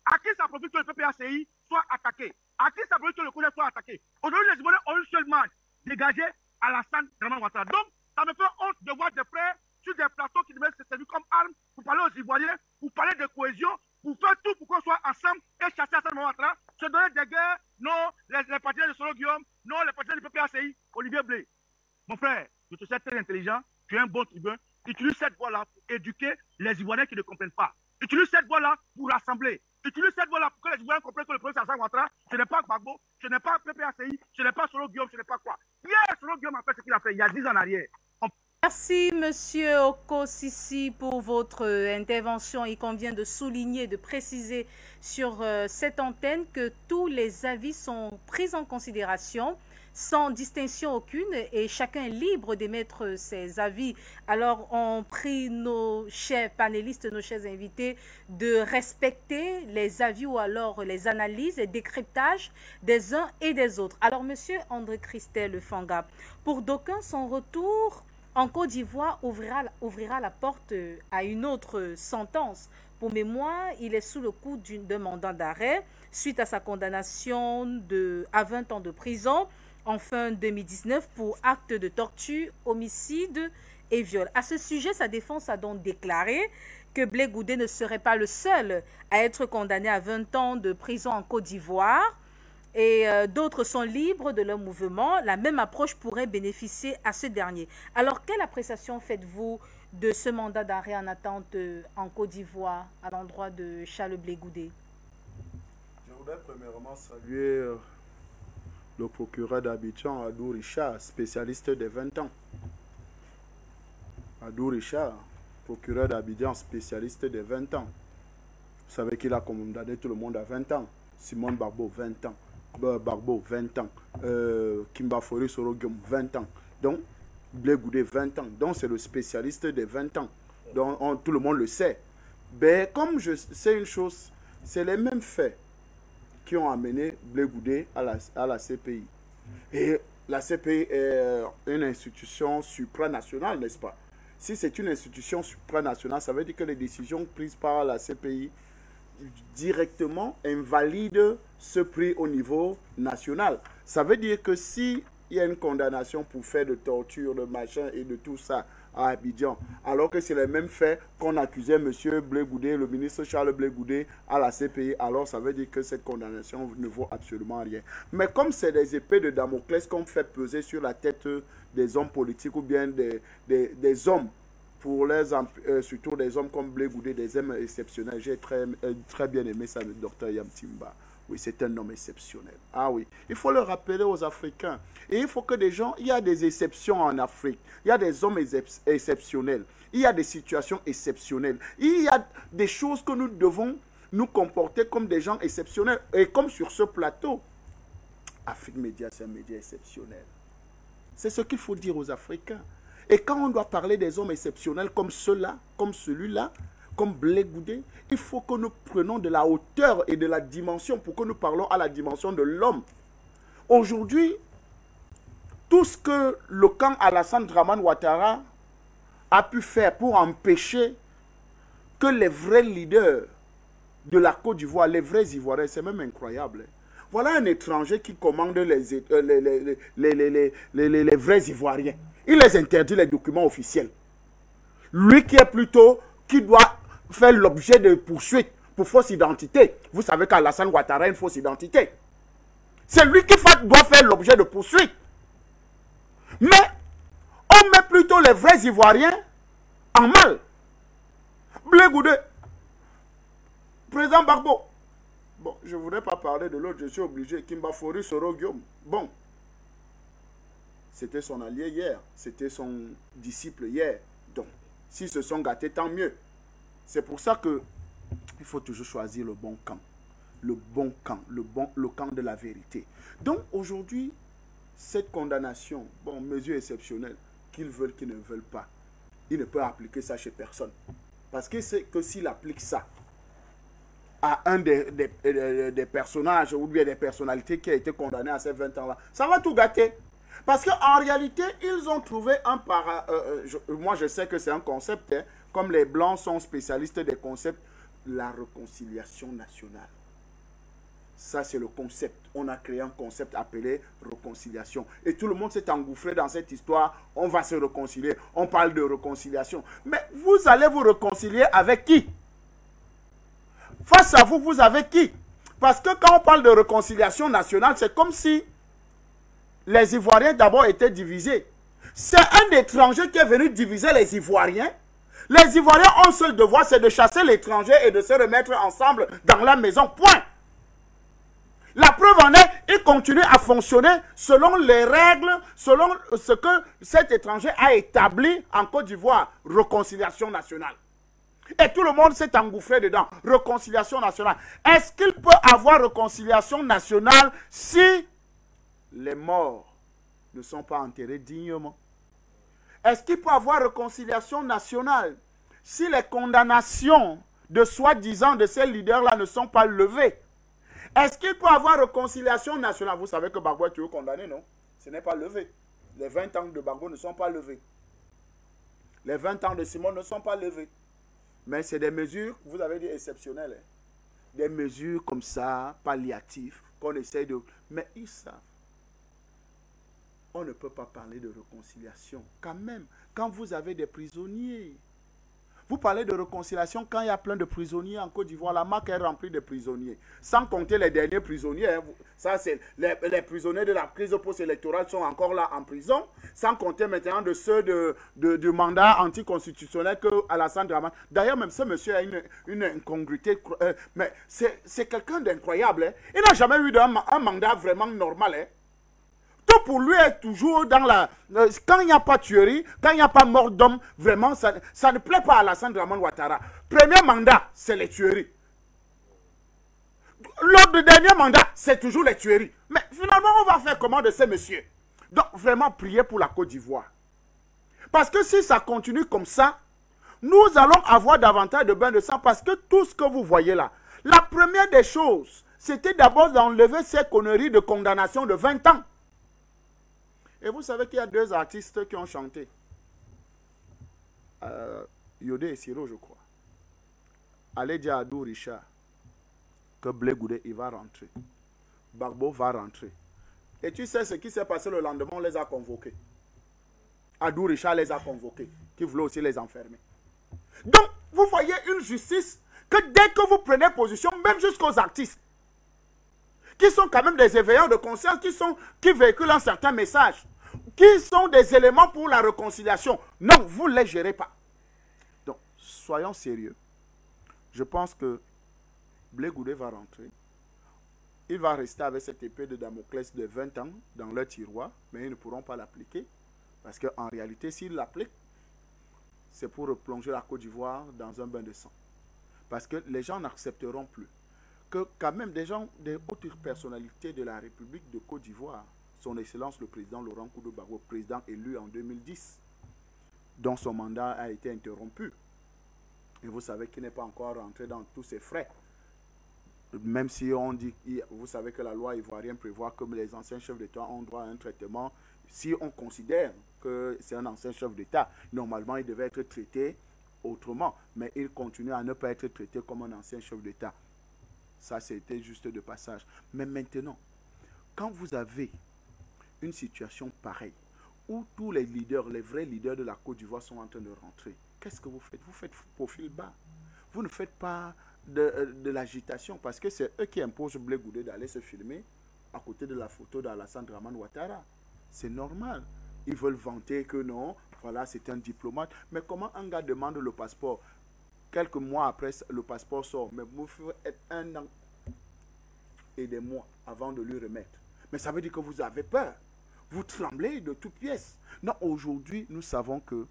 À qui ça profite que le PPACI soit attaqué? À qui ça profite que le Congrès soit attaqué? Aujourd'hui, les Ivoiriens ont une seule marche dégagée à la San Draman Ouattara. Donc, ça me fait honte de voir des frères sur des plateaux qui devaient se servir comme armes pour parler aux Ivoiriens, pour parler de cohésion, pour faire tout pour qu'on soit ensemble et chasser à San Ouattara, se donner des guerres, non, les partisans de Soro Guillaume, non, les partisans du PPACI, Olivier Blé. Mon frère, je te sais très intelligent, tu es un bon tribun, utilise cette voie-là pour éduquer les Ivoiriens qui ne comprennent pas. Utilise cette voie-là pour rassembler. Utilise cette voie-là pour que les Ivoiriens comprennent que le problème c'est San Ouattara, ce n'est pas Gbagbo, ce n'est pas PPACI, ce n'est pas Soro Guillaume, ce n'est pas quoi. Hier, Soro Guillaume a fait ce qu'il a fait il y a 10 ans en arrière. Merci, Monsieur Okosisi, pour votre intervention. Il convient de souligner, de préciser sur cette antenne que tous les avis sont pris en considération sans distinction aucune et chacun est libre d'émettre ses avis. Alors, on prie nos chers panélistes, nos chers invités de respecter les avis ou alors les analyses et décryptages des uns et des autres. Alors, Monsieur André Christel Fanga, pour d'aucuns, son retour en Côte d'Ivoire ouvrira la porte à une autre sentence. Pour mémoire, il est sous le coup d'un mandat d'arrêt suite à sa condamnation à 20 ans de prison en fin 2019 pour actes de torture, homicide et viol. À ce sujet, sa défense a donc déclaré que Blé Goudé ne serait pas le seul à être condamné à 20 ans de prison en Côte d'Ivoire et d'autres sont libres de leur mouvement. La même approche pourrait bénéficier à ce dernier. Alors, quelle appréciation faites-vous de ce mandat d'arrêt en attente en Côte d'Ivoire à l'endroit de Charles Blé Goudé? Je voudrais premièrement saluer le procureur d'Abidjan, Adou Richard, spécialiste des 20 ans. Adou Richard, procureur d'Abidjan, spécialiste des 20 ans. Vous savez qu'il a condamné tout le monde à 20 ans. Simone Barbeau, 20 ans. Barbeau, 20 ans. Kimba Fori Sorogium, 20 ans. Donc, Blé Goudé, 20 ans. Donc, c'est le spécialiste des 20 ans. Donc, tout le monde le sait. Mais comme je sais une chose, c'est les mêmes faits qui ont amené Blé Goudé à la CPI. Et la CPI est une institution supranationale, n'est-ce pas? Si c'est une institution supranationale, ça veut dire que les décisions prises par la CPI directement invalident ce prix au niveau national. Ça veut dire que si il y a une condamnation pour faire de torture, de machin et de tout ça à Abidjan, alors que c'est les mêmes faits qu'on accusait M. Blé Goudé, le ministre Charles Blé Goudé à la CPI, alors ça veut dire que cette condamnation ne vaut absolument rien. Mais comme c'est des épées de Damoclès qu'on fait peser sur la tête des hommes politiques ou bien des hommes, pour surtout des hommes comme Blé Goudé, des hommes exceptionnels. J'ai très bien aimé ça, le docteur Yamtimba. Oui, c'est un homme exceptionnel. Ah oui, il faut le rappeler aux Africains. Et il faut que des gens, il y a des exceptions en Afrique. Il y a des hommes exceptionnels. Il y a des situations exceptionnelles. Il y a des choses que nous devons nous comporter comme des gens exceptionnels. Et comme sur ce plateau, Afrique Média, c'est un média exceptionnel. C'est ce qu'il faut dire aux Africains. Et quand on doit parler des hommes exceptionnels comme ceux-là, comme celui-là, comme Blé Goudé, il faut que nous prenions de la hauteur et de la dimension pour que nous parlons à la dimension de l'homme. Aujourd'hui, tout ce que le camp Alassane Dramane Ouattara a pu faire pour empêcher que les vrais leaders de la Côte d'Ivoire, les vrais Ivoiriens, c'est même incroyable. Voilà un étranger qui commande les vrais Ivoiriens. Il les interdit les documents officiels. Lui qui est plutôt, qui doit faire l'objet de poursuites pour fausse identité. Vous savez qu'Alassane Ouattara a une fausse identité. C'est lui qui doit faire l'objet de poursuites. Mais on met plutôt les vrais Ivoiriens en mal. Blé Goudé, président Barbeau. Bon, je ne voudrais pas parler de l'autre, je suis obligé. Kimba Fori Sorogium. Bon, c'était son allié hier, c'était son disciple hier. Donc, s'ils se sont gâtés, tant mieux. C'est pour ça que il faut toujours choisir le bon camp. Le bon camp, le camp de la vérité. Donc, aujourd'hui, cette condamnation, bon, mesure exceptionnelle, qu'ils veulent, qu'ils ne veulent pas, il ne peut appliquer ça chez personne. Parce qu'il sait que s'il applique ça à un des personnages ou bien des personnalités qui a été condamné à ces 20 ans-là, ça va tout gâter. Parce qu'en réalité, ils ont trouvé un moi, je sais que c'est un concept, hein, comme les Blancs sont spécialistes des concepts, la réconciliation nationale. Ça, c'est le concept. On a créé un concept appelé réconciliation. Et tout le monde s'est engouffré dans cette histoire. On va se réconcilier. On parle de réconciliation. Mais vous allez vous réconcilier avec qui? Face à vous, vous avez qui? Parce que quand on parle de réconciliation nationale, c'est comme si les Ivoiriens d'abord étaient divisés. C'est un étranger qui est venu diviser les Ivoiriens. Les Ivoiriens ont un seul devoir, c'est de chasser l'étranger et de se remettre ensemble dans la maison. Point. La preuve en est, il continue à fonctionner selon les règles, selon ce que cet étranger a établi en Côte d'Ivoire. Réconciliation nationale. Et tout le monde s'est engouffré dedans. Réconciliation nationale. Est-ce qu'il peut avoir réconciliation nationale si les morts ne sont pas enterrés dignement? Est-ce qu'il peut avoir réconciliation nationale si les condamnations de soi-disant de ces leaders-là ne sont pas levées? Est-ce qu'il peut avoir réconciliation nationale? Vous savez que Gbagbo est toujours condamné, non? Ce n'est pas levé. Les 20 ans de Gbagbo ne sont pas levés. Les 20 ans de Simon ne sont pas levés. Mais c'est des mesures, vous avez dit exceptionnelles. Hein? Des mesures comme ça, palliatives, qu'on essaie de... Mais ils savent. On ne peut pas parler de réconciliation. Quand même, quand vous avez des prisonniers. Vous parlez de réconciliation quand il y a plein de prisonniers en Côte d'Ivoire. La marque est remplie de prisonniers. Sans compter les derniers prisonniers. Hein. Ça, c'est les prisonniers de la crise post-électorale sont encore là en prison. Sans compter maintenant de ceux du mandat anticonstitutionnel que Alassane Dramane. D'ailleurs, même ce monsieur a une incongruité. Mais c'est quelqu'un d'incroyable. Hein. Il n'a jamais eu un mandat vraiment normal. Hein. Tout pour lui est toujours dans la... Quand il n'y a pas tuerie, quand il n'y a pas mort d'homme, vraiment, ça ne plaît pas à Alassane Dramane Ouattara. Premier mandat, c'est les tueries. Lors du dernier mandat, c'est toujours les tueries. Mais finalement, on va faire comment de ces messieurs? Donc, vraiment, priez pour la Côte d'Ivoire. Parce que si ça continue comme ça, nous allons avoir davantage de bains de sang parce que tout ce que vous voyez là, la première des choses, c'était d'abord d'enlever ces conneries de condamnation de 20 ans. Et vous savez qu'il y a 2 artistes qui ont chanté. Yodé et Siro, je crois. Allez dire à Adou Richard que Blé Goudé, il va rentrer. Gbagbo va rentrer. Et tu sais ce qui s'est passé le lendemain, on les a convoqués. Adou Richard les a convoqués, qui voulait aussi les enfermer. Donc, vous voyez une justice que dès que vous prenez position, même jusqu'aux artistes, qui sont quand même des éveilleurs de conscience, qui véhiculent un certain message, qui sont des éléments pour la réconciliation. Non, vous ne les gérez pas. Donc, soyons sérieux. Je pense que Blé Goudé va rentrer. Il va rester avec cette épée de Damoclès de 20 ans dans leur tiroir, mais ils ne pourront pas l'appliquer. Parce qu'en réalité, s'ils l'appliquent, c'est pour replonger la Côte d'Ivoire dans un bain de sang. Parce que les gens n'accepteront plus que quand même des gens, des hautes personnalités de la République de Côte d'Ivoire, son Excellence le président Laurent Koudou Gbagbo, président élu en 2010, dont son mandat a été interrompu. Et vous savez qu'il n'est pas encore rentré dans tous ses frais. Même si on dit, vous savez que la loi ivoirienne prévoit que les anciens chefs d'État ont droit à un traitement. Si on considère que c'est un ancien chef d'État, normalement il devait être traité autrement. Mais il continue à ne pas être traité comme un ancien chef d'État. Ça, c'était juste de passage. Mais maintenant, quand vous avez une situation pareille, où tous les leaders, les vrais leaders de la Côte d'Ivoire sont en train de rentrer, qu'est-ce que vous faites? Vous faites profil bas. Vous ne faites pas de l'agitation, parce que c'est eux qui imposent Blé Goudé d'aller se filmer à côté de la photo d'Alassane Dramane Ouattara. C'est normal. Ils veulent vanter que non, voilà, c'est un diplomate. Mais comment un gars demande le passeport? Quelques mois après, le passeport sort. Mais vous faut être 1 an et des mois avant de lui remettre. Mais ça veut dire que vous avez peur. Vous tremblez de toutes pièces. Non, aujourd'hui, nous savons que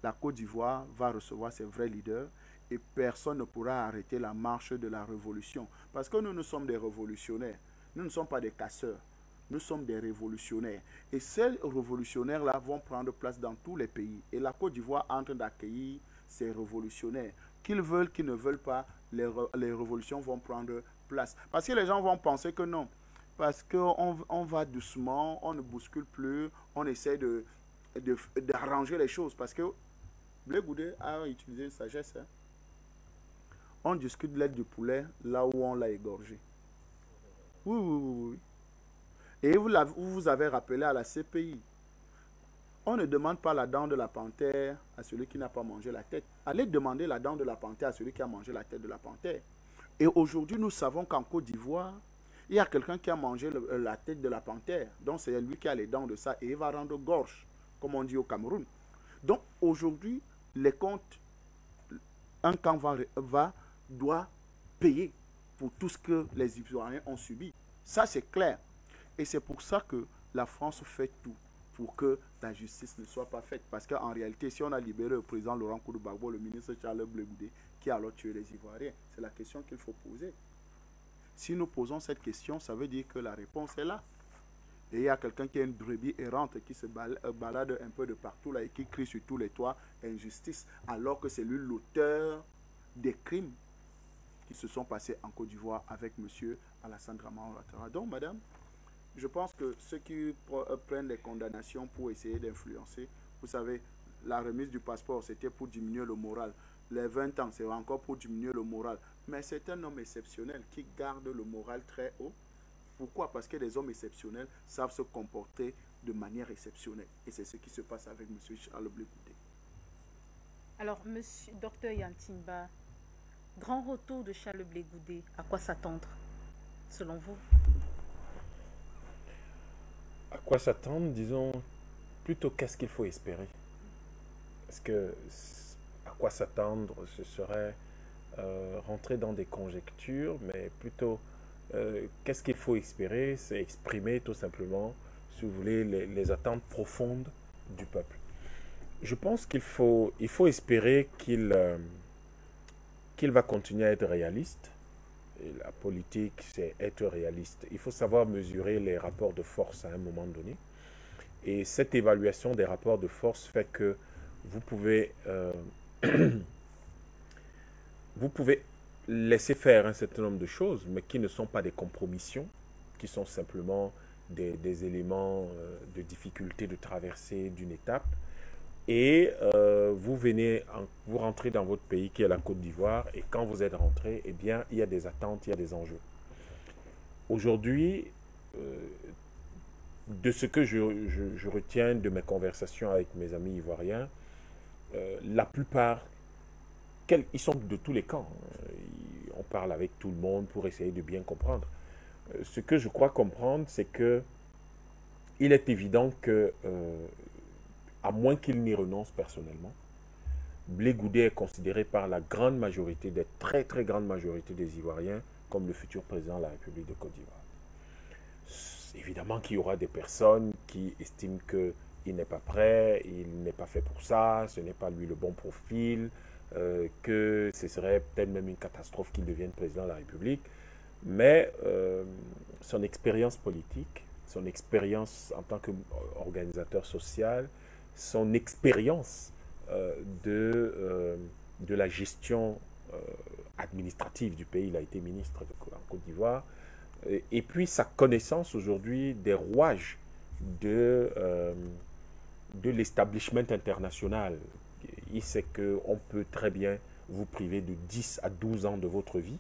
la Côte d'Ivoire va recevoir ses vrais leaders et personne ne pourra arrêter la marche de la révolution. Parce que nous sommes des révolutionnaires. Nous ne sommes pas des casseurs. Nous sommes des révolutionnaires. Et ces révolutionnaires-là vont prendre place dans tous les pays. Et la Côte d'Ivoire est en train d'accueillir ces révolutionnaires. Qu'ils veulent, qu'ils ne veulent pas, les révolutions vont prendre place. Parce que les gens vont penser que non. Parce qu'on va doucement, on ne bouscule plus, on essaie d'arranger les choses. Parce que Blé Goudé a utilisé une sagesse. Hein. On discute de l'aide du poulet là où on l'a égorgé. Oui, oui, oui, oui. Et vous avez rappelé à la CPI. On ne demande pas la dent de la panthère à celui qui n'a pas mangé la tête. Allez demander la dent de la panthère à celui qui a mangé la tête de la panthère. Et aujourd'hui, nous savons qu'en Côte d'Ivoire, il y a quelqu'un qui a mangé la tête de la panthère. Donc, c'est lui qui a les dents de ça. Et il va rendre gorge, comme on dit au Cameroun. Donc, aujourd'hui, les comptes, un camp doit payer pour tout ce que les Ivoiriens ont subi. Ça, c'est clair. Et c'est pour ça que la France fait tout pour que la justice ne soit pas faite. Parce qu'en réalité, si on a libéré le président Laurent Gbagbo, le ministre Charles Blé Goudé, qui a alors tué les Ivoiriens, c'est la question qu'il faut poser. Si nous posons cette question, ça veut dire que la réponse est là. Et il y a quelqu'un qui est une brebis errante qui se balade un peu de partout là et qui crie sur tous les toits injustice, alors que c'est lui l'auteur des crimes qui se sont passés en Côte d'Ivoire avec M. Alassane Dramane Ouattara. Donc, madame, je pense que ceux qui prennent des condamnations pour essayer d'influencer, vous savez, la remise du passeport, c'était pour diminuer le moral. Les 20 ans, c'est encore pour diminuer le moral. Mais c'est un homme exceptionnel qui garde le moral très haut. Pourquoi? Parce que les hommes exceptionnels savent se comporter de manière exceptionnelle. Et c'est ce qui se passe avec M. Charles Blé Goudé. Alors, monsieur Dr Yantimba, grand retour de Charles Blé Goudé, à quoi s'attendre, selon vous? À quoi s'attendre? Disons, plutôt qu'est-ce qu'il faut espérer? Parce que, à quoi s'attendre, ce serait rentrer dans des conjectures, mais plutôt... qu'est-ce qu'il faut espérer? C'est exprimer tout simplement, si vous voulez, les attentes profondes du peuple. Je pense qu'il faut espérer qu'il va continuer à être réaliste. Et la politique, c'est être réaliste. Il faut savoir mesurer les rapports de force à un moment donné. Et cette évaluation des rapports de force fait que vous pouvez laisser faire un certain nombre de choses, mais qui ne sont pas des compromissions, qui sont simplement des éléments de difficulté de traversée d'une étape. Et vous rentrez dans votre pays qui est la Côte d'Ivoire, et quand vous êtes rentré, eh bien, il y a des attentes, il y a des enjeux. Aujourd'hui, de ce que je retiens de mes conversations avec mes amis ivoiriens, la plupart, ils sont de tous les camps. On parle avec tout le monde pour essayer de bien comprendre. Ce que je crois comprendre, c'est que il est évident que, à moins qu'il n'y renonce personnellement, Blé Goudé est considéré par la grande majorité, des très très grande majorité des Ivoiriens, comme le futur président de la République de Côte d'Ivoire. Évidemment qu'il y aura des personnes qui estiment qu'il n'est pas prêt, il n'est pas fait pour ça, ce n'est pas lui le bon profil, que ce serait peut-être même une catastrophe qu'il devienne président de la République. Mais son expérience politique, son expérience en tant qu'organisateur social, son expérience de la gestion administrative du pays, il a été ministre en Côte d'Ivoire, et puis sa connaissance aujourd'hui des rouages de l'establishment international. Il sait qu'on peut très bien vous priver de 10 à 12 ans de votre vie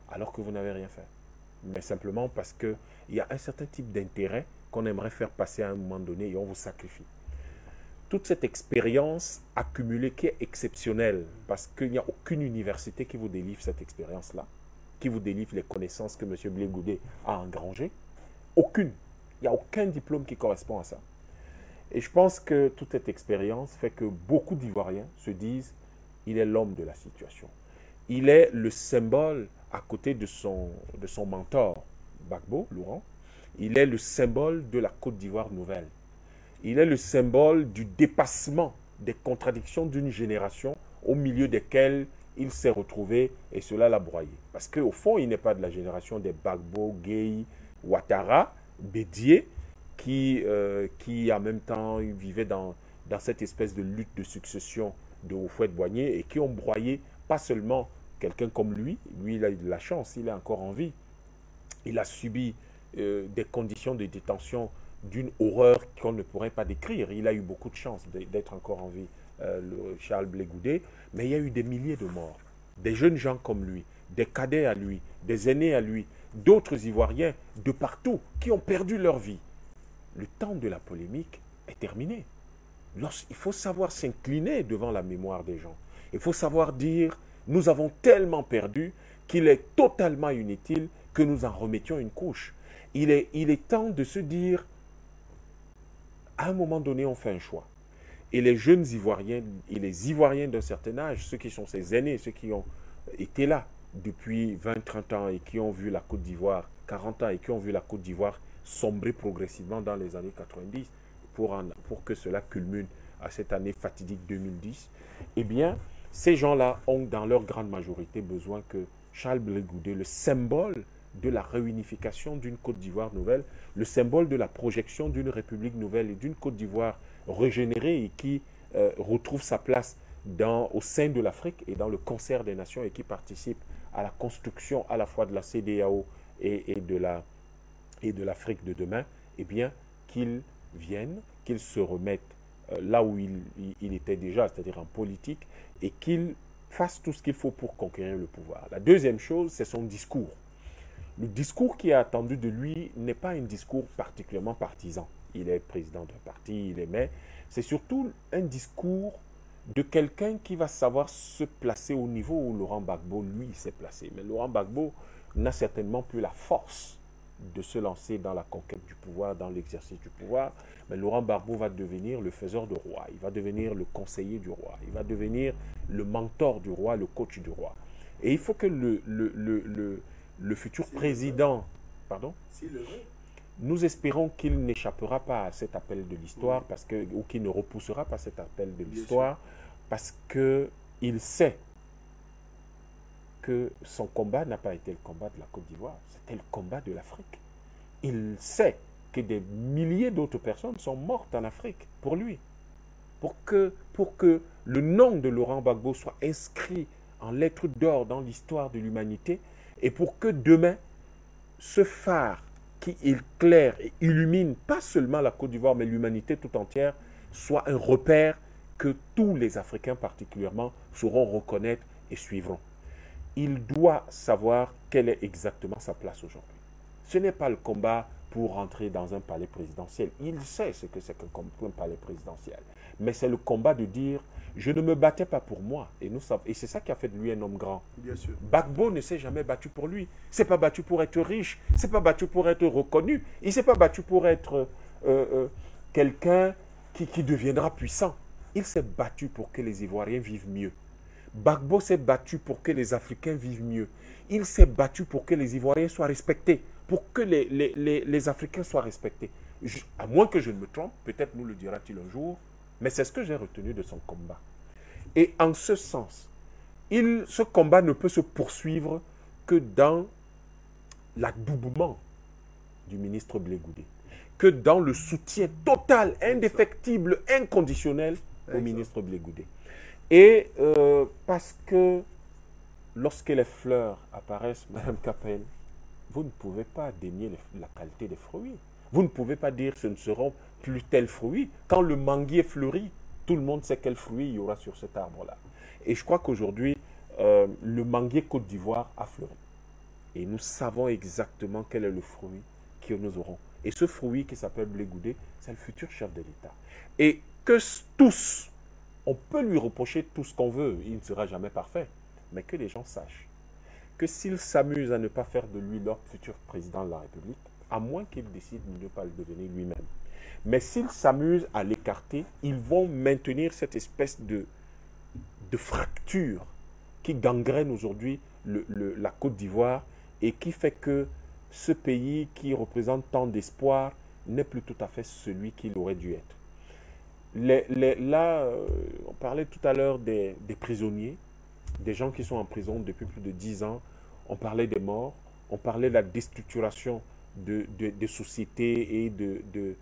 alors que vous n'avez rien fait. Mais simplement parce qu'il y a un certain type d'intérêt qu'on aimerait faire passer à un moment donné et on vous sacrifie. Toute cette expérience accumulée qui est exceptionnelle, parce qu'il n'y a aucune université qui vous délivre cette expérience-là, qui vous délivre les connaissances que M. Blé Goudé a engrangées. Aucune. Il n'y a aucun diplôme qui correspond à ça. Et je pense que toute cette expérience fait que beaucoup d'Ivoiriens se disent il est l'homme de la situation. Il est le symbole, à côté de son mentor, Gbagbo, Laurent, il est le symbole de la Côte d'Ivoire nouvelle. Il est le symbole du dépassement des contradictions d'une génération au milieu desquelles il s'est retrouvé et cela l'a broyé. Parce qu'au fond, il n'est pas de la génération des Gbagbo, Gueye, Ouattara, Bédié, qui en même temps vivaient dans cette espèce de lutte de succession de Houphouët-Boigny et qui ont broyé pas seulement quelqu'un comme lui il a eu de la chance, il est encore en vie. Il a subi des conditions de détention d'une horreur qu'on ne pourrait pas décrire. Il a eu beaucoup de chance d'être encore en vie, Charles Blé Goudé, mais il y a eu des milliers de morts. Des jeunes gens comme lui, des cadets à lui, des aînés à lui, d'autres Ivoiriens de partout qui ont perdu leur vie. Le temps de la polémique est terminé. Il faut savoir s'incliner devant la mémoire des gens. Il faut savoir dire, nous avons tellement perdu qu'il est totalement inutile que nous en remettions une couche. Il est temps de se dire, à un moment donné, on fait un choix. Et les jeunes Ivoiriens, et les Ivoiriens d'un certain âge, ceux qui sont ces aînés, ceux qui ont été là depuis 20-30 ans et qui ont vu la Côte d'Ivoire 40 ans et qui ont vu la Côte d'Ivoire sombrer progressivement dans les années 90 pour que cela culmine à cette année fatidique 2010, eh bien, ces gens-là ont dans leur grande majorité besoin que Charles Blé Goudé, le symbole de la réunification d'une Côte d'Ivoire nouvelle, le symbole de la projection d'une République nouvelle et d'une Côte d'Ivoire régénérée et qui retrouve sa place au sein de l'Afrique et dans le concert des nations et qui participe à la construction à la fois de la CEDEAO et de l'Afrique de demain, eh bien, qu'ils viennent, qu'ils se remettent là où il était déjà, c'est-à-dire en politique, et qu'il fasse tout ce qu'il faut pour conquérir le pouvoir. La deuxième chose, c'est son discours. Le discours qui est attendu de lui n'est pas un discours particulièrement partisan. Il est président d'un parti, il est maire. C'est surtout un discours de quelqu'un qui va savoir se placer au niveau où Laurent Gbagbo, lui, s'est placé. Mais Laurent Gbagbo n'a certainement plus la force de se lancer dans la conquête du pouvoir, dans l'exercice du pouvoir. Mais Laurent Gbagbo va devenir le faiseur de roi, il va devenir le conseiller du roi, il va devenir le mentor du roi, le coach du roi. Et il faut que le futur président, pardon, nous espérons qu'il n'échappera pas à cet appel de l'histoire, ou qu'il ne repoussera pas cet appel de l'histoire, parce qu'il sait que son combat n'a pas été le combat de la Côte d'Ivoire, c'était le combat de l'Afrique. Il sait que des milliers d'autres personnes sont mortes en Afrique pour lui, pour que le nom de Laurent Gbagbo soit inscrit en lettres d'or dans l'histoire de l'humanité, et pour que demain, ce phare qui éclaire et illumine pas seulement la Côte d'Ivoire, mais l'humanité tout entière, soit un repère que tous les Africains particulièrement sauront reconnaître et suivront. Il doit savoir quelle est exactement sa place aujourd'hui. Ce n'est pas le combat pour rentrer dans un palais présidentiel. Il sait ce que c'est qu'un palais présidentiel. Mais c'est le combat de dire, je ne me battais pas pour moi. Et c'est ça qui a fait de lui un homme grand. Bien sûr. Gbagbo ne s'est jamais battu pour lui. Il ne s'est pas battu pour être riche. Il ne s'est pas battu pour être reconnu. Il ne s'est pas battu pour être quelqu'un qui deviendra puissant. Il s'est battu pour que les Ivoiriens vivent mieux. Gbagbo s'est battu pour que les Africains vivent mieux. Il s'est battu pour que les Ivoiriens soient respectés, pour que les Africains soient respectés. À moins que je ne me trompe, peut-être nous le dira-t-il un jour, mais c'est ce que j'ai retenu de son combat. Et en ce sens, ce combat ne peut se poursuivre que dans l'adoubement du ministre Blé Goudé, que dans le soutien total, indéfectible, inconditionnel au ministre Blé Goudé. Et parce que lorsque les fleurs apparaissent, Mme Capel, vous ne pouvez pas dénier la qualité des fruits. Vous ne pouvez pas dire que ce ne seront plus tels fruits. Quand le manguier fleurit, tout le monde sait quel fruit il y aura sur cet arbre-là. Et je crois qu'aujourd'hui, le manguier Côte d'Ivoire a fleuri. Et nous savons exactement quel est le fruit que nous aurons. Et ce fruit qui s'appelle Blé Goudé, c'est le futur chef de l'État. Et que tous, on peut lui reprocher tout ce qu'on veut, il ne sera jamais parfait. Mais que les gens sachent que s'ils s'amusent à ne pas faire de lui leur futur président de la République, à moins qu'il décide de ne pas le devenir lui-même. Mais s'ils s'amusent à l'écarter, ils vont maintenir cette espèce de fracture qui gangrène aujourd'hui la Côte d'Ivoire et qui fait que ce pays qui représente tant d'espoir n'est plus tout à fait celui qu'il aurait dû être. Là, on parlait tout à l'heure des prisonniers, des gens qui sont en prison depuis plus de 10 ans. On parlait des morts, on parlait de la déstructuration des sociétés et de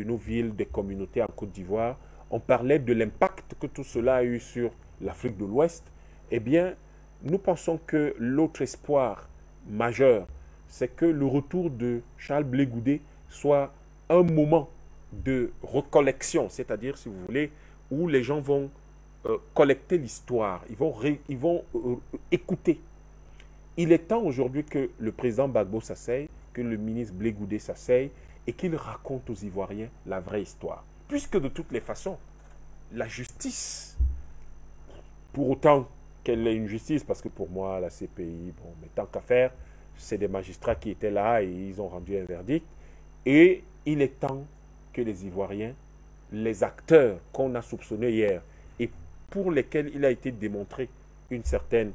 nos villes, des communautés en Côte d'Ivoire. On parlait de l'impact que tout cela a eu sur l'Afrique de l'Ouest. Eh bien, nous pensons que l'autre espoir majeur, c'est que le retour de Charles Blé Goudé soit un moment de recollection, c'est-à-dire, si vous voulez, où les gens vont collecter l'histoire, ils vont écouter. Il est temps aujourd'hui que le président Gbagbo s'asseye, que le ministre Blé Goudé s'asseye et qu'il raconte aux Ivoiriens la vraie histoire. Puisque de toutes les façons, la justice, pour autant qu'elle est une justice, parce que pour moi, la CPI, bon, mais tant qu'à faire, c'est des magistrats qui étaient là et ils ont rendu un verdict. Et il est temps que les Ivoiriens, les acteurs qu'on a soupçonnés hier et pour lesquels il a été démontré une certaine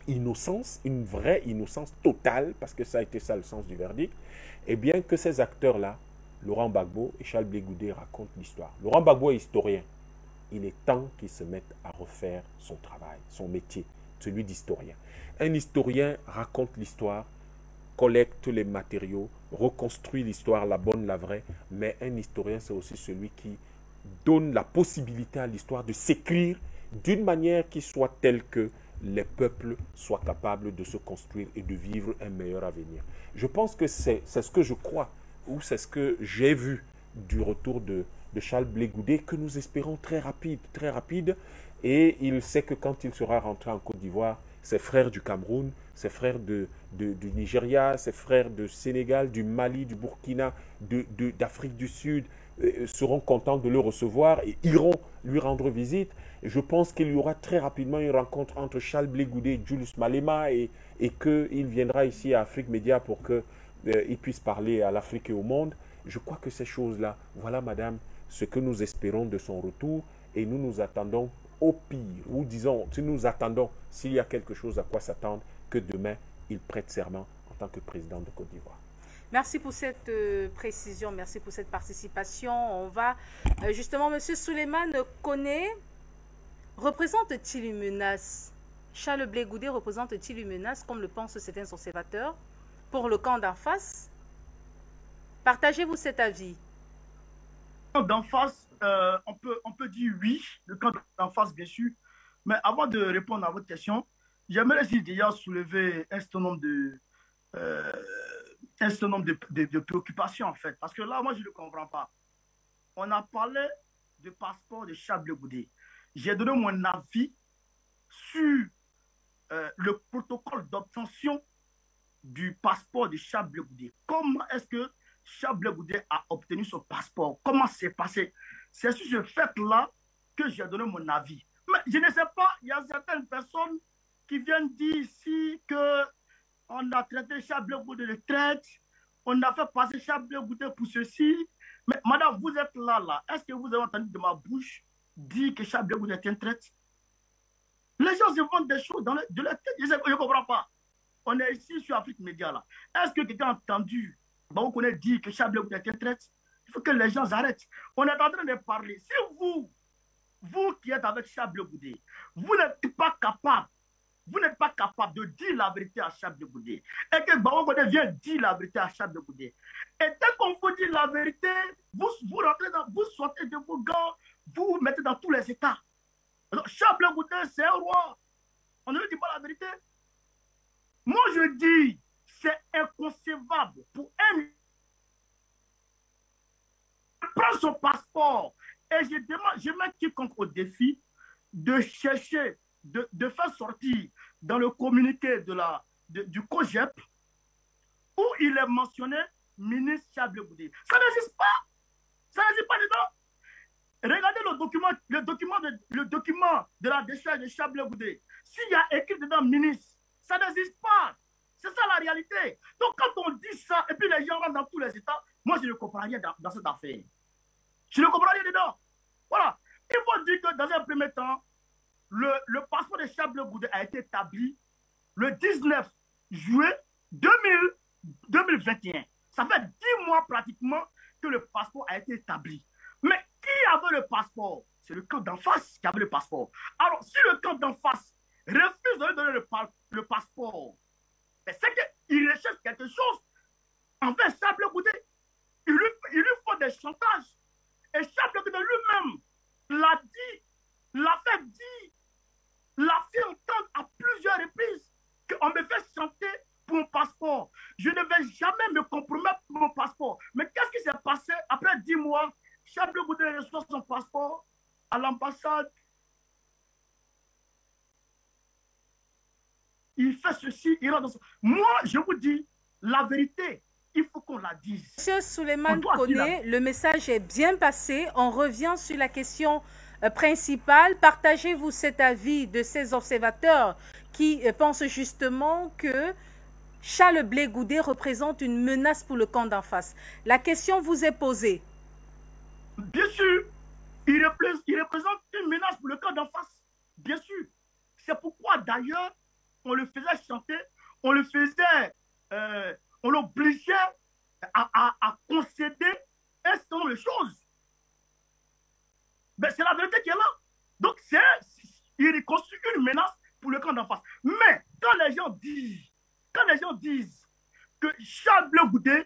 innocence, une vraie innocence totale, parce que ça a été ça le sens du verdict, et bien que ces acteurs-là, Laurent Gbagbo et Charles Blé Goudé, racontent l'histoire. Laurent Gbagbo est historien. Il est temps qu'il se mette à refaire son travail, son métier, celui d'historien. Un historien raconte l'histoire, collecte les matériaux, reconstruit l'histoire, la bonne, la vraie, mais un historien, c'est aussi celui qui donne la possibilité à l'histoire de s'écrire d'une manière qui soit telle que les peuples soient capables de se construire et de vivre un meilleur avenir. Je pense que c'est ce que je crois, ou c'est ce que j'ai vu du retour de Charles Blé Goudé, que nous espérons très rapide, et il sait que quand il sera rentré en Côte d'Ivoire, ses frères du Cameroun, ses frères du Nigeria, ses frères du Sénégal, du Mali, du Burkina, d'Afrique du Sud, seront contents de le recevoir et iront lui rendre visite. Et je pense qu'il y aura très rapidement une rencontre entre Charles Blé Goudé et Julius Malema et qu'il viendra ici à Afrique Média pour qu'il puisse parler à l'Afrique et au monde. Je crois que ces choses-là, voilà madame, ce que nous espérons de son retour et nous nous attendons au pire, ou disons, si nous attendons, s'il y a quelque chose à quoi s'attendre, que demain, il prête serment en tant que président de Côte d'Ivoire. Merci pour cette précision, merci pour cette participation. On va, justement, M. Souleymane Koné, représente-t-il une menace? Charles Blé Goudé représente-t-il une menace, comme le pensent certains observateurs, pour le camp d'en face? Partagez-vous cet avis? D'en face, on peut dire oui, le camp d'en face, bien sûr. Mais avant de répondre à votre question, j'aimerais déjà soulever un certain nombre de préoccupations, en fait. Parce que là, moi, je ne comprends pas. On a parlé du passeport de Charles Blé Goudé. J'ai donné mon avis sur le protocole d'obtention du passeport de Charles Blé Goudé. Comment est-ce que Charles Blé Goudé a obtenu son passeport? Comment c'est passé? C'est sur ce fait-là que j'ai donné mon avis. Mais je ne sais pas, il y a certaines personnes qui viennent dire ici qu'on a traité Charles Blé Goudé de traite, on a fait passer Charles Blé Goudé pour ceci. Mais madame, vous êtes là. Est-ce que vous avez entendu de ma bouche dire que Charles Blé Goudé est un traite? Les gens se vendent des choses de leur tête. Je ne comprends pas. On est ici sur Afrique Média là. Est-ce que quelqu'un a entendu vous connaissez dire que Charles Blé Goudé est un traître? Il faut que les gens arrêtent. On est en train de parler. Si vous qui êtes avec Charles Blé Goudé, vous n'êtes pas capable de dire la vérité à Charles Blé Goudé, et que Baba Goudé vient dire la vérité à Charles Blé Goudé, et dès qu'on vous dit la vérité, vous sortez de vos gants, vous mettez dans tous les états. Alors, Charles Blé Goudé, c'est un roi. On ne lui dit pas la vérité. Moi, je dis, c'est inconcevable pour un. Prends son passeport et je mets quiconque au défi de chercher, de faire sortir dans le communiqué du COGEP où il est mentionné ministre Charles Blé Goudé. Ça n'existe pas. Ça n'existe pas dedans. Regardez le document de la décharge de Charles Blé Goudé. S'il y a écrit dedans ministre, ça n'existe pas. C'est ça la réalité. Donc quand on dit ça, et puis les gens rentrent dans tous les états, moi je ne comprends rien dans cette affaire. Je ne comprends rien dedans. Voilà. Il faut dire que dans un premier temps, le passeport de Charles Blé Goudé a été établi le 19 juillet 2021. Ça fait 10 mois pratiquement que le passeport a été établi. Mais qui avait le passeport? C'est le camp d'en face qui avait le passeport. Alors, si le camp d'en face refuse de lui donner le passeport, c'est qu'il recherche quelque chose envers Charles Blé Goudé. Il lui faut des chantages. Et Charles Blé Goudé lui-même l'a dit, l'a fait dire, l'a fait entendre à plusieurs reprises qu'on me fait chanter pour mon passeport. Je ne vais jamais me compromettre pour mon passeport. Mais qu'est-ce qui s'est passé après 10 mois? Charles Blé Goudé reçoit son passeport à l'ambassade. Il fait ceci, il rentre dans ça. Moi, je vous dis la vérité. Il faut qu'on la dise. Monsieur Souleymane Koné, le message est bien passé. On revient sur la question principale. Partagez-vous cet avis de ces observateurs qui pensent justement que Charles Blé Goudé représente une menace pour le camp d'en face. La question vous est posée. Bien sûr, il représente une menace pour le camp d'en face. Bien sûr. C'est pourquoi d'ailleurs, on le faisait chanter, on le faisait, on l'obligeait à concéder un certain nombre de choses. Ben, c'est la vérité qui est là. Donc, il constitue une menace pour le camp d'en face. Mais quand les gens disent que Charles Blé Goudé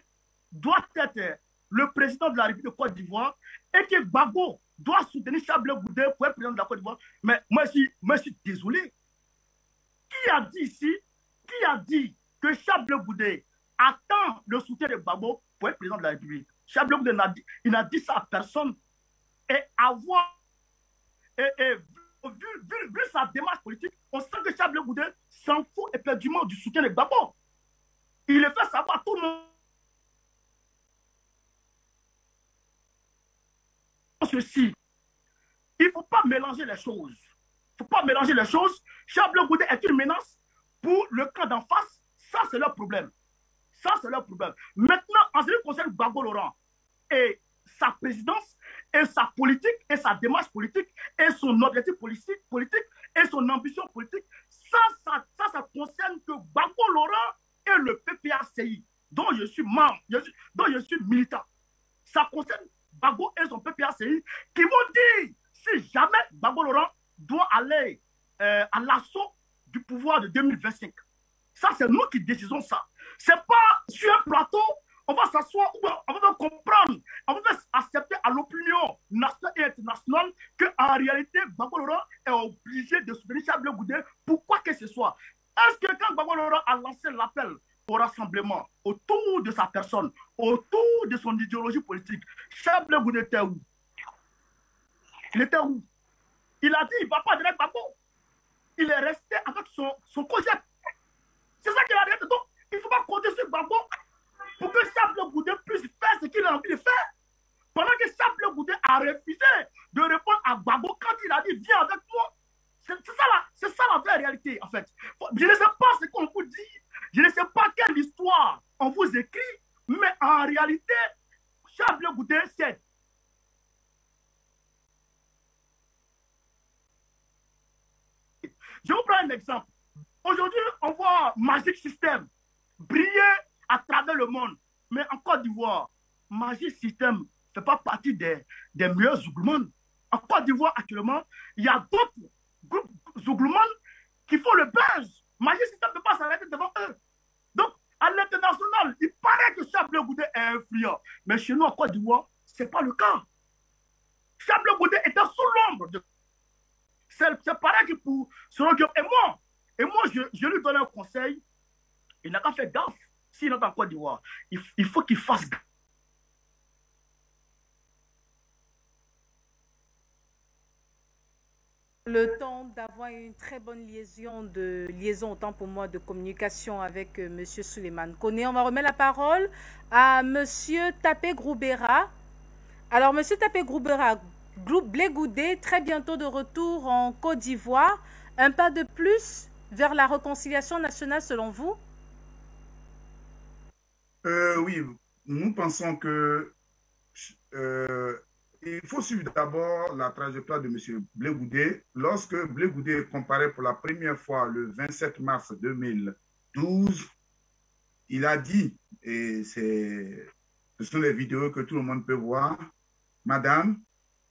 doit être le président de la République de Côte d'Ivoire et que Gbagbo doit soutenir Charles Blé Goudé pour être président de la Côte d'Ivoire, mais moi je suis désolé. Qui a dit ici, qui a dit que Charles Blé Goudé attend le soutien de Gbagbo pour être président de la République? Charles Blé Goudé n'a dit ça à personne. Et vu sa démarche politique, on sent que Charles Blé Goudé s'en fout éperdument du soutien de Gbagbo. Il le fait savoir à tout le monde. Ceci, il ne faut pas mélanger les choses. Il ne faut pas mélanger les choses. Charles Blé Goudé est une menace pour le camp d'en face. Ça, c'est leur problème. Ça, c'est leur problème. Maintenant, en ce qui concerne Gbagbo Laurent et sa présidence, et sa politique, et sa démarche politique, et son objectif politique, et son ambition politique, ça concerne que Gbagbo Laurent et le PPACI, dont je suis membre, dont je suis militant. Ça concerne Gbagbo et son PPACI qui vont dire si jamais Gbagbo Laurent doit aller à l'assaut du pouvoir de 2025. Ça, c'est nous qui décidons ça. C'est pas sur un plateau, on va s'asseoir, on va comprendre, on va accepter à l'opinion nationale et internationale qu'en réalité, Gbagbo Laurent est obligé de soutenir Charles Blé Goudé pour quoi que ce soit. Est-ce que quand Gbagbo Laurent a lancé l'appel au rassemblement autour de sa personne, autour de son idéologie politique, Charles Blé Goudé était où? Il était où? Il a dit il ne va pas direct Gbagbo. Il est resté avec son cogète. C'est ça qu'il a dit. Donc, il ne faut pas compter sur Gbagbo pour que Charles Blé Goudé puisse faire ce qu'il a envie de faire. Pendant que Charles Blé Goudé a refusé de répondre à Gbagbo quand il a dit viens avec moi. C'est ça la vraie réalité, en fait. Je ne sais pas ce qu'on vous dit, je ne sais pas quelle histoire on vous écrit, mais en réalité, Charles Blé Goudé, c'est. Je vous prends un exemple. Aujourd'hui, on voit Magic System briller à travers le monde. Mais en Côte d'Ivoire, Magic System ne fait pas partie des meilleurs Zouglouman. En Côte d'Ivoire, actuellement, il y a d'autres groupes Zouglouman qui font le buzz. Magic System ne peut pas s'arrêter devant eux. Donc, à l'international, il paraît que Charles Blé Goudé est influent. Mais chez nous, en Côte d'Ivoire, ce n'est pas le cas. Charles Blé Goudé était sous l'ombre de. C'est pareil que pour Soro Diop. Et moi, je lui donne un conseil. Il n'a pas fait gaffe. S'il est en Côte d'Ivoire, il faut qu'il fasse gaffe. Le temps d'avoir une très bonne liaison, autant pour moi, de communication avec M. Souleymane Koné. On va remettre la parole à M. Tapé Groubera. Alors, M. Tapé Groubera, Blé Goudé, très bientôt de retour en Côte d'Ivoire. Un pas de plus vers la réconciliation nationale, selon vous? Oui, nous pensons que il faut suivre d'abord la trajectoire de M. Blé Goudé. Lorsque Blé Goudé comparait pour la première fois le 27 mars 2012, il a dit, et ce sont les vidéos que tout le monde peut voir, « Madame,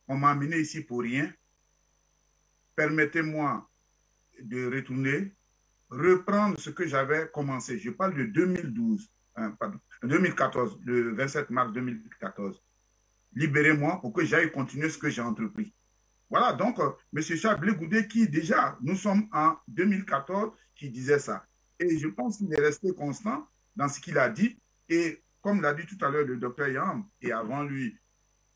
on m'a amené ici pour rien. Permettez-moi de retourner, reprendre ce que j'avais commencé. » Je parle de 2012, pardon, 2014, le 27 mars 2014. Libérez-moi pour que j'aille continuer ce que j'ai entrepris. Voilà, donc, M. Charles Blé Goudé, qui déjà, nous sommes en 2014, qui disait ça. Et je pense qu'il est resté constant dans ce qu'il a dit. Et comme l'a dit tout à l'heure le docteur Yam, et avant lui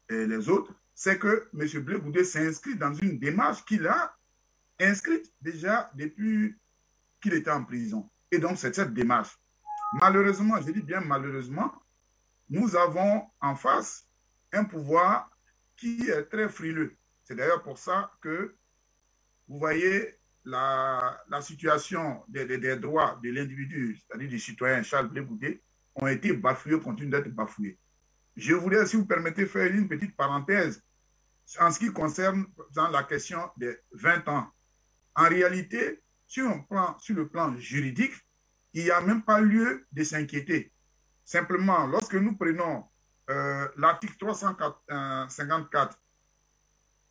et les autres, c'est que M. Blé Goudé s'inscrit dans une démarche qu'il a inscrite déjà depuis qu'il était en prison. Et donc, c'est cette démarche. Malheureusement, je dis bien malheureusement, nous avons en face un pouvoir qui est très frileux. C'est d'ailleurs pour ça que vous voyez la situation des droits de l'individu, c'est-à-dire du citoyen Charles Blé Goudé, ont été bafoués, continuent d'être bafoués. Je voulais, si vous permettez, faire une petite parenthèse en ce qui concerne dans la question des 20 ans. En réalité, sur le plan juridique, il n'y a même pas lieu de s'inquiéter. Simplement, lorsque nous prenons l'article 354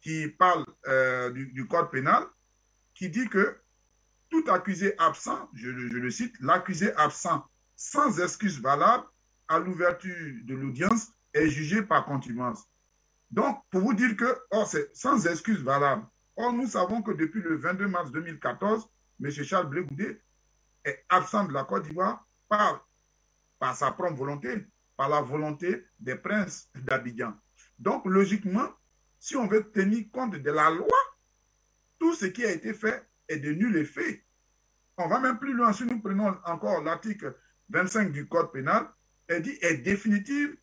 qui parle du code pénal, qui dit que tout accusé absent, je le cite, l'accusé absent sans excuse valable à l'ouverture de l'audience est jugé par contumace. Donc, pour vous dire que, c'est sans excuse valable. Or, nous savons que depuis le 22 mars 2014, M. Charles Blé Goudé est absent de la Côte d'Ivoire par sa propre volonté, par la volonté des princes d'Abidjan. Donc, logiquement, si on veut tenir compte de la loi, tout ce qui a été fait est de nul effet. On va même plus loin. Si nous prenons encore l'article 25 du Code pénal, elle dit est définitive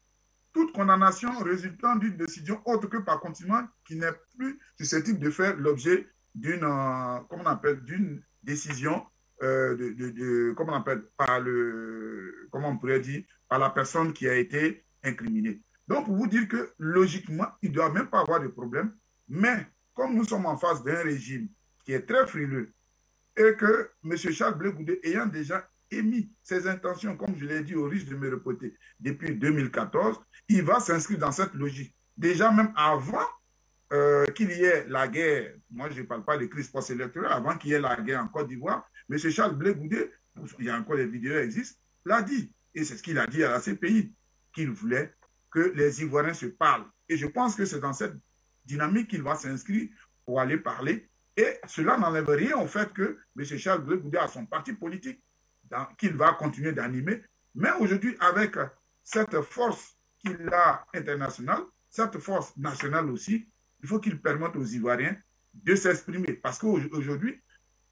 toute condamnation résultant d'une décision autre que par contumace qui n'est plus susceptible de faire l'objet d'une d'une décision comment on appelle comment on pourrait dire par la personne qui a été incriminée. Donc pour vous dire que logiquement il ne doit même pas avoir de problème, mais comme nous sommes en face d'un régime qui est très frileux et que M. Charles Blé Goudé ayant déjà émis ses intentions, comme je l'ai dit, au risque de me répéter, depuis 2014, il va s'inscrire dans cette logique. Déjà même avant qu'il y ait la guerre, moi je ne parle pas de crise post-électorale, avant qu'il y ait la guerre en Côte d'Ivoire, M. Charles Blé Goudé, il y a encore des vidéos qui existent, l'a dit, et c'est ce qu'il a dit à la CPI, qu'il voulait que les Ivoiriens se parlent. Et je pense que c'est dans cette dynamique qu'il va s'inscrire pour aller parler. Et cela n'enlève rien au fait que M. Charles Blé Goudé a son parti politique qu'il va continuer d'animer. Mais aujourd'hui, avec cette force qu'il a internationale, cette force nationale aussi, il faut qu'il permette aux Ivoiriens de s'exprimer. Parce qu'aujourd'hui,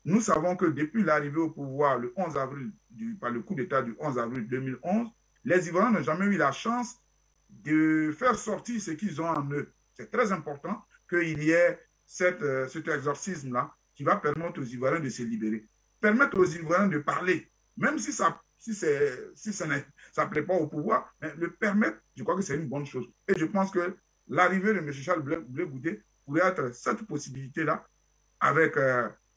nous savons que depuis l'arrivée au pouvoir le 11 avril, par le coup d'État du 11 avril 2011, les Ivoiriens n'ont jamais eu la chance de faire sortir ce qu'ils ont en eux. C'est très important qu'il y ait cet exorcisme-là qui va permettre aux Ivoiriens de se libérer. Permettre aux Ivoiriens de parler, même si ça ne plaît pas au pouvoir, mais le permettre, je crois que c'est une bonne chose. Et je pense que l'arrivée de M. Charles Blé Goudé pourrait être cette possibilité-là avec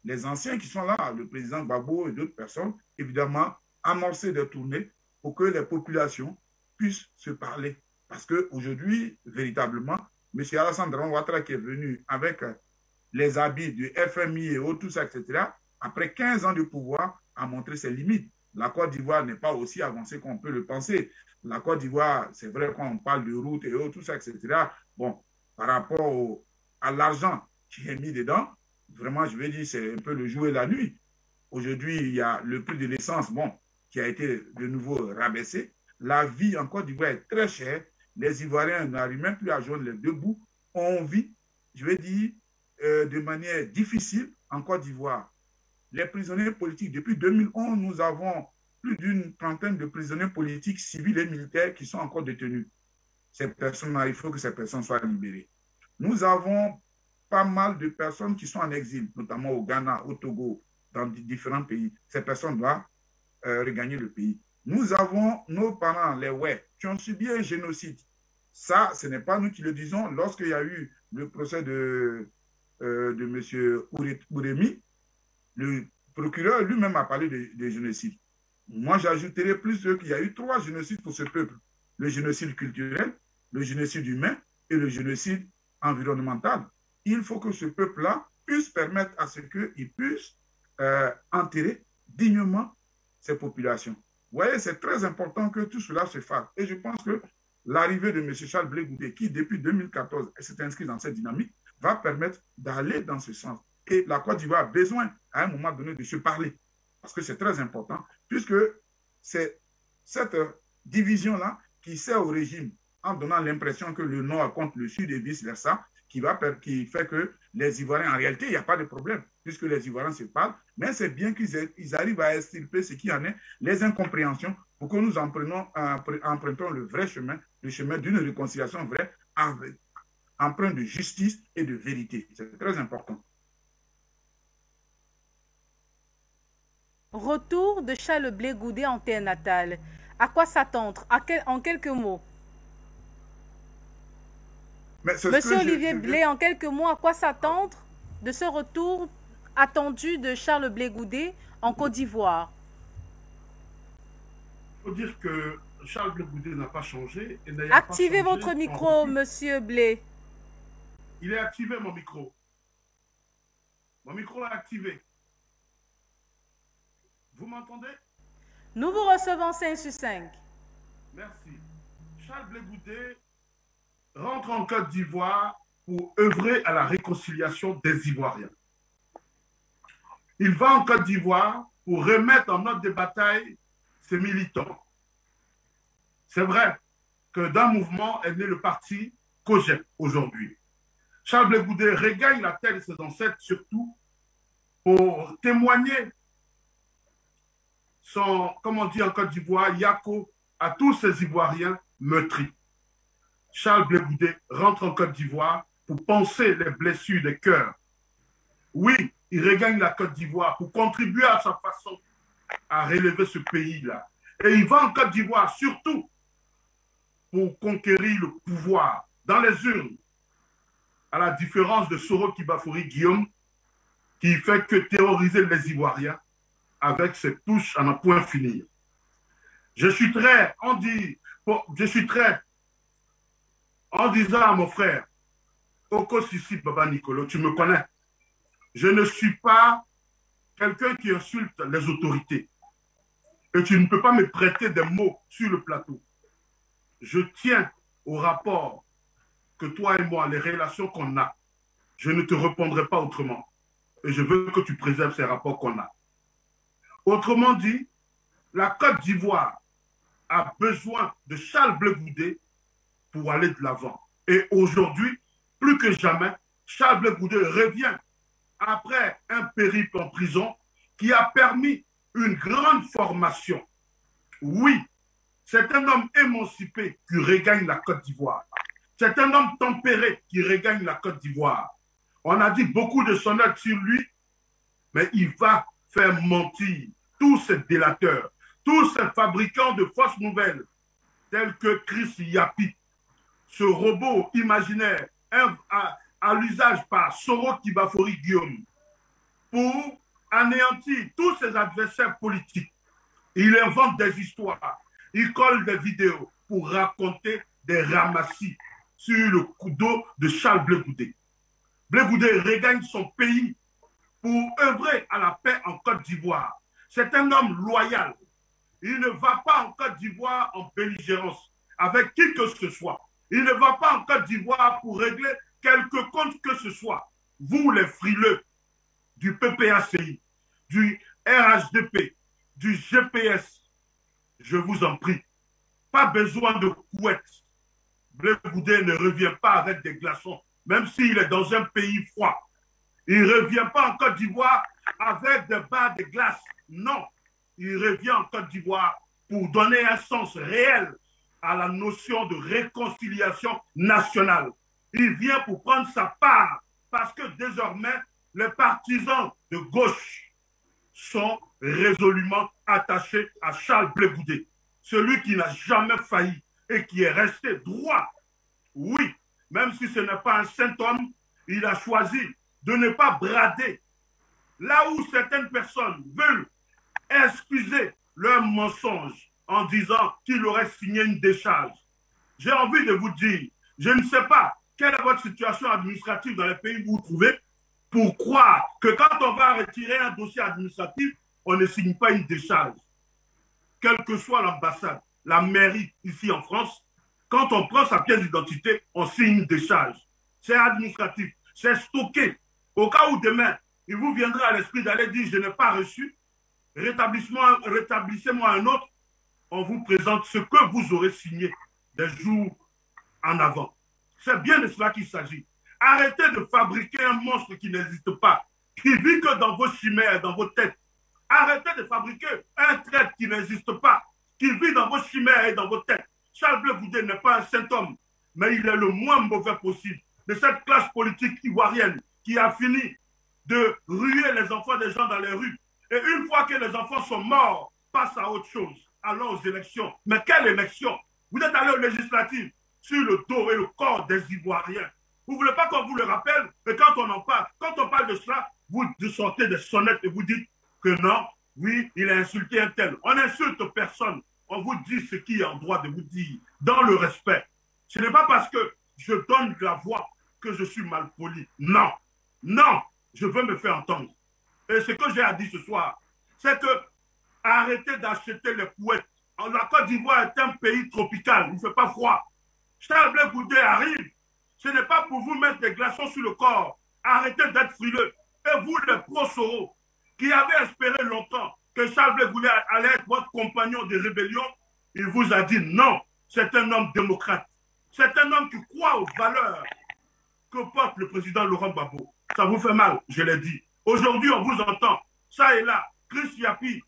les anciens qui sont là, le président Gbagbo et d'autres personnes, évidemment, amorcer des tournées pour que les populations puissent se parler. Parce qu'aujourd'hui, véritablement, M. Alassane Dramane Ouattara qui est venu avec les habits du FMI et autres, tout ça, etc., après 15 ans de pouvoir, a montré ses limites. La Côte d'Ivoire n'est pas aussi avancée qu'on peut le penser. La Côte d'Ivoire, c'est vrai qu'on parle de routes et autres, tout ça, etc. Bon, par rapport à l'argent qui est mis dedans, vraiment, je vais dire, c'est un peu le jour et la nuit. Aujourd'hui, il y a le prix de l'essence, bon, qui a été de nouveau rabaissé. La vie en Côte d'Ivoire est très chère. Les Ivoiriens n'arrivent même plus à joindre les deux bouts. On vit, je vais dire, de manière difficile en Côte d'Ivoire. Les prisonniers politiques, depuis 2011, nous avons plus d'une trentaine de prisonniers politiques, civils et militaires qui sont encore détenus. Ces personnes-là, il faut que ces personnes soient libérées. Nous avons pas mal de personnes qui sont en exil, notamment au Ghana, au Togo, dans différents pays. Ces personnes doivent regagner le pays. Nous avons nos parents, les Ouè, qui ont subi un génocide. Ça, ce n'est pas nous qui le disons. Lorsqu'il y a eu le procès de M. Ouremi, le procureur lui-même a parlé de génocide. Moi, j'ajouterais plus qu'il y a eu 3 génocides pour ce peuple. Le génocide culturel, le génocide humain et le génocide environnemental. Il faut que ce peuple-là puisse permettre à ce qu'il puisse enterrer dignement ces populations. Vous voyez, c'est très important que tout cela se fasse. Et je pense que l'arrivée de M. Charles Blé Goudé, qui depuis 2014 s'est inscrit dans cette dynamique, va permettre d'aller dans ce sens. Et la Côte d'Ivoire a besoin, à un moment donné, de se parler. Parce que c'est très important, puisque c'est cette division-là qui sert au régime en donnant l'impression que le Nord contre le Sud et vice-versa, qui fait que les Ivoiriens, en réalité, il n'y a pas de problème, puisque les Ivoiriens se parlent, mais c'est bien qu'ils arrivent à extirper ce qui en est, les incompréhensions, pour que nous empruntons le vrai chemin, le chemin d'une réconciliation vraie, empreinte de justice et de vérité. C'est très important. Retour de Charles Blé Goudé en terre natale. À quoi s'attendre? En quelques mots. Monsieur Olivier Blé, en quelques mots, à quoi s'attendre de ce retour attendu de Charles Blé Goudé en Côte d'Ivoire? Il faut dire que Charles Blé Goudé n'a pas changé. Activez votre micro, monsieur Blé. Il est activé, mon micro. Mon micro est activé. Vous m'entendez? Nous vous recevons 5 sur 5. Merci. Charles Blé Goudé rentre en Côte d'Ivoire pour œuvrer à la réconciliation des Ivoiriens. Il va en Côte d'Ivoire pour remettre en ordre de bataille ses militants. C'est vrai que d'un mouvement est né le parti COGEP aujourd'hui. Charles Blé Goudé regagne la terre de ses ancêtres surtout pour témoigner son, comme on dit en Côte d'Ivoire, Yako à tous ces Ivoiriens meurtris. Charles Blé Goudé rentre en Côte d'Ivoire pour penser les blessures des cœurs. Oui, il regagne la Côte d'Ivoire pour contribuer à sa façon à relever ce pays-là. Et il va en Côte d'Ivoire surtout pour conquérir le pouvoir dans les urnes, à la différence de Soro Kibafori Guillaume, qui fait que terroriser les Ivoiriens avec ses touches à n'en point finir. Je suis très, en disant à mon frère, Oko Sissi Baba Nicolo, tu me connais. Je ne suis pas quelqu'un qui insulte les autorités. Et tu ne peux pas me prêter des mots sur le plateau. Je tiens au rapport que toi et moi, les relations qu'on a. Je ne te répondrai pas autrement. Et je veux que tu préserves ces rapports qu'on a. Autrement dit, la Côte d'Ivoire a besoin de Charles Blé Goudé pour aller de l'avant. Et aujourd'hui, plus que jamais, Charles Blé Goudé revient après un périple en prison qui a permis une grande formation. Oui, c'est un homme émancipé qui regagne la Côte d'Ivoire. C'est un homme tempéré qui regagne la Côte d'Ivoire. On a dit beaucoup de sonnettes sur lui, mais il va faire mentir tous ces délateurs, tous ces fabricants de fausses nouvelles, tels que Chris Yapi, ce robot imaginaire à l'usage par Soro Kibafori Guillaume, pour anéantir tous ses adversaires politiques. Il invente des histoires, il colle des vidéos pour raconter des ramassis sur le dos de Charles Blé Goudé. Blé Goudé regagne son pays pour œuvrer à la paix en Côte d'Ivoire. C'est un homme loyal. Il ne va pas en Côte d'Ivoire en belligérance avec qui que ce soit. Il ne va pas en Côte d'Ivoire pour régler quelque compte que ce soit. Vous, les frileux du PPACI, du RHDP, du GPS, je vous en prie, pas besoin de couettes. Blé Goudé ne revient pas avec des glaçons, même s'il est dans un pays froid. Il ne revient pas en Côte d'Ivoire avec des barres de glace. Non, il revient en Côte d'Ivoire pour donner un sens réel à la notion de réconciliation nationale. Il vient pour prendre sa part parce que désormais, les partisans de gauche sont résolument attachés à Charles Blé Goudé, celui qui n'a jamais failli et qui est resté droit. Oui, même si ce n'est pas un saint homme, il a choisi de ne pas brader. Là où certaines personnes veulent excuser leurs mensonges en disant qu'il aurait signé une décharge, j'ai envie de vous dire, je ne sais pas quelle est votre situation administrative dans les pays où vous vous trouvez pour croire que quand on va retirer un dossier administratif, on ne signe pas une décharge. Quelle que soit l'ambassade, la mairie ici en France, quand on prend sa pièce d'identité, on signe une décharge. C'est administratif, c'est stocké. Au cas où demain, il vous viendra à l'esprit d'aller dire « je n'ai pas reçu », rétablissez-moi un autre, on vous présente ce que vous aurez signé des jours en avant. C'est bien de cela qu'il s'agit. Arrêtez de fabriquer un monstre qui n'existe pas, qui vit que dans vos chimères, dans vos têtes. Arrêtez de fabriquer un traître qui n'existe pas, qui vit dans vos chimères et dans vos têtes. Charles Blé Goudé n'est pas un saint homme, mais il est le moins mauvais possible de cette classe politique ivoirienne qui a fini de ruer les enfants des gens dans les rues. Et une fois que les enfants sont morts, passe à autre chose. Allons aux élections. Mais quelle élection? Vous êtes allé aux législatives sur le dos et le corps des Ivoiriens. Vous ne voulez pas qu'on vous le rappelle? Et quand on en parle, quand on parle de cela, vous sortez des sonnettes et vous dites que non, oui, il a insulté un tel. On n'insulte personne. On vous dit ce qui est en droit de vous dire, dans le respect. Ce n'est pas parce que je donne la voix que je suis mal poli. Non, non, je veux me faire entendre. Et ce que j'ai à dire ce soir, c'est que arrêtez d'acheter les couettes. La Côte d'Ivoire est un pays tropical, il ne fait pas froid. Charles Blé Goudé arrive. Ce n'est pas pour vous mettre des glaçons sur le corps. Arrêtez d'être frileux. Et vous, les pro-Soro, qui avez espéré longtemps que Charles Blé Goudé allait être votre compagnon de rébellion, il vous a dit non. C'est un homme démocrate. C'est un homme qui croit aux valeurs que porte le président Laurent Gbagbo. Ça vous fait mal, je l'ai dit. Aujourd'hui, on vous entend. Ça et là, Chris Yapi,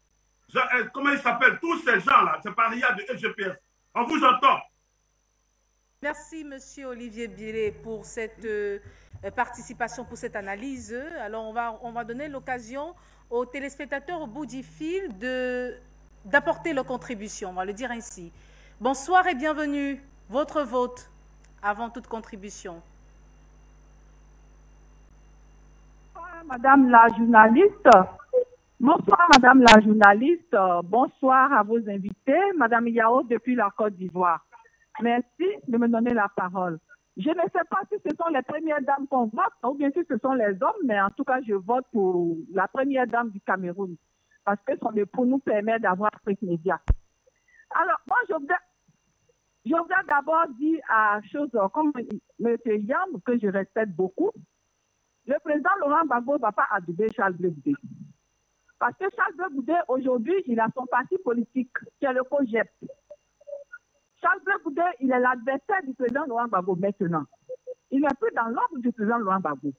comment il s'appelle? Tous ces gens-là, c'est paria de FGPS. On vous entend. Merci, Monsieur Olivier Billet, pour cette participation, pour cette analyse. Alors, on va donner l'occasion aux téléspectateurs au bout du fil d'apporter leur contribution, on va le dire ainsi. Bonsoir et bienvenue. Votre vote avant toute contribution. Bonsoir, Madame la journaliste. Bonsoir, Madame la journaliste. Bonsoir à vos invités. Madame Yao depuis la Côte d'Ivoire. Merci de me donner la parole. Je ne sais pas si ce sont les premières dames qu'on vote ou bien si ce sont les hommes, mais en tout cas, je vote pour la première dame du Cameroun parce que son époux nous permet d'avoir Afrique Média. Alors, moi, je voudrais d'abord dire à chose comme M. Yam, que je respecte beaucoup. Le président Laurent Gbagbo ne va pas adouber Charles Blé Goudé. Parce que Charles Blé Goudé, aujourd'hui, il a son parti politique, qui est le COGEP. Charles Blé Goudé, il est l'adversaire du président Laurent Gbagbo maintenant. Il n'est plus dans l'ombre du président Laurent Gbagbo.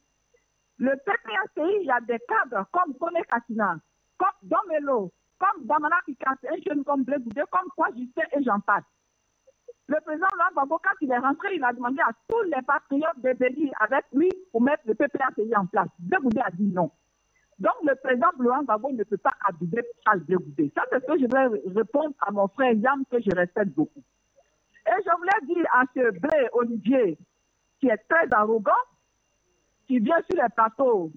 Le PPACI, il y a des cadres comme Kone Katina, comme Domelo, comme Damana Pikas, un jeune comme Blé Goudé, comme Kwa Justin et j'en passe. Le président Laurent Gbagbo, quand il est rentré, il a demandé à tous les patriotes de venir avec lui pour mettre le PPACI en place. Blé Goudé a dit non. Donc, le président Laurent Gbagbo ne peut pas adouber Charles Blé Goudé. Ça, c'est ce que je voulais répondre à mon frère Yam, que je respecte beaucoup. Et je voulais dire à ce Blé Olivier, qui est très arrogant, qui vient sur les plateaux,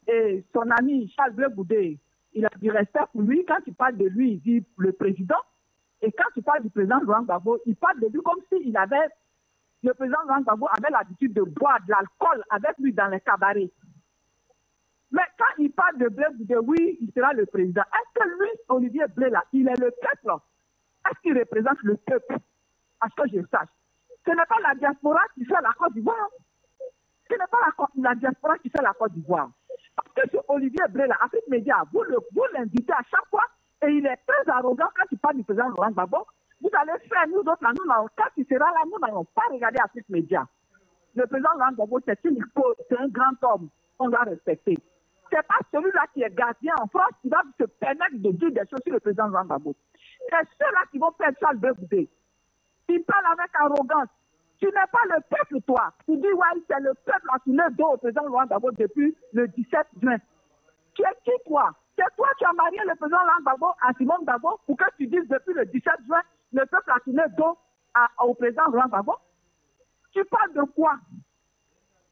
et son ami Charles Blé Goudé, il a du respect pour lui. Quand il parle de lui, il dit le président. Et quand il parle du président Laurent Gbagbo, il parle de lui comme si le président Laurent Gbagbo avait l'habitude de boire de l'alcool avec lui dans les cabarets. Mais quand il parle de Blé Goudé, oui, il sera le président. Est-ce que lui, Olivier Blé, là, il est le peuple? Est-ce qu'il représente le peuple? À ce que je sache. Ce n'est pas la diaspora qui fait la Côte d'Ivoire. Ce n'est pas la diaspora qui fait la Côte d'Ivoire. Parce que ce Olivier Blé, là, Afrique Média, vous l'invitez à chaque fois et il est très arrogant quand il parle du président Laurent Gbagbo. Vous allez faire, nous autres, là, quand il sera là, nous n'allons pas regarder Afrique Média. Le président Laurent Gbagbo, c'est une icône, c'est un grand homme qu'on doit respecter. Ce n'est pas celui-là qui est gardien en France qui va se permettre de dire des choses sur le président Laurent Gbagbo. C'est ceux-là qui vont faire Charles Blé Goudé. Il parle avec arrogance. Tu n'es pas le peuple, toi. Tu dis, ouais, c'est le peuple à tourner dos au président Laurent Gbagbo depuis le 17 juin. Tu es qui, toi? C'est toi qui as marié le président Laurent Gbagbo à Simone Gbagbo pour que tu dises depuis le 17 juin, le peuple a tourné dos au président Laurent Gbagbo? Tu parles de quoi?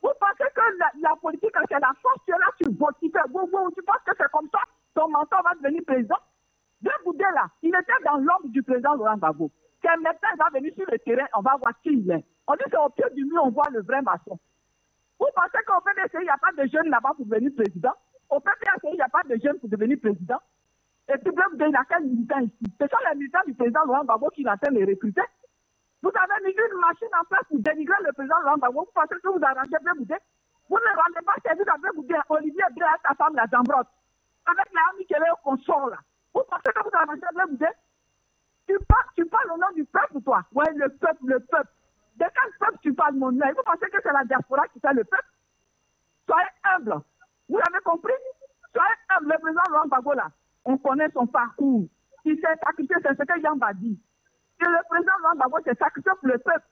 Vous pensez que la politique, c'est la force, tu es là, tu votes, tu penses que c'est comme ça, ton mentor va devenir président? Blé Goudé, là, il était dans l'ombre du président Laurent Gbagbo. Qu'un médecin va venir sur le terrain, on va voir qui il est. On dit que c'est au pied du mur, on voit le vrai maçon. Vous pensez qu'au PDC, il n'y a pas de jeunes là-bas pour devenir président? Au PPAC, il n'y a pas de jeunes pour devenir président? Et puis, il y a quel militant ici? Ce sont les militants du président Laurent Gbagbo qui sont en train de les recruter. Vous avez mis une machine en place pour dénigrer le président Laurent Gbagbo. Vous pensez que vous arrangez Blé Goudé? Vous ne rendez pas service à Blé Goudé. Olivier Blé et sa femme, la Jambrotte. Avec la amie qui est au consort, là. Vous pensez que vous arrangez Blé Goudé? Tu parles au nom du peuple, toi. Oui, le peuple, le peuple. De quel peuple tu parles, mon nom? Vous pensez que c'est la diaspora qui fait le peuple? Soyez humble. Vous avez compris? Soyez humble. Le président Laurent Gbagbo, là, on connaît son parcours. Il s'est sacrifié, c'est ce que Yamba dit. Et le président Laurent Gbagbo s'est sacrifié pour le peuple.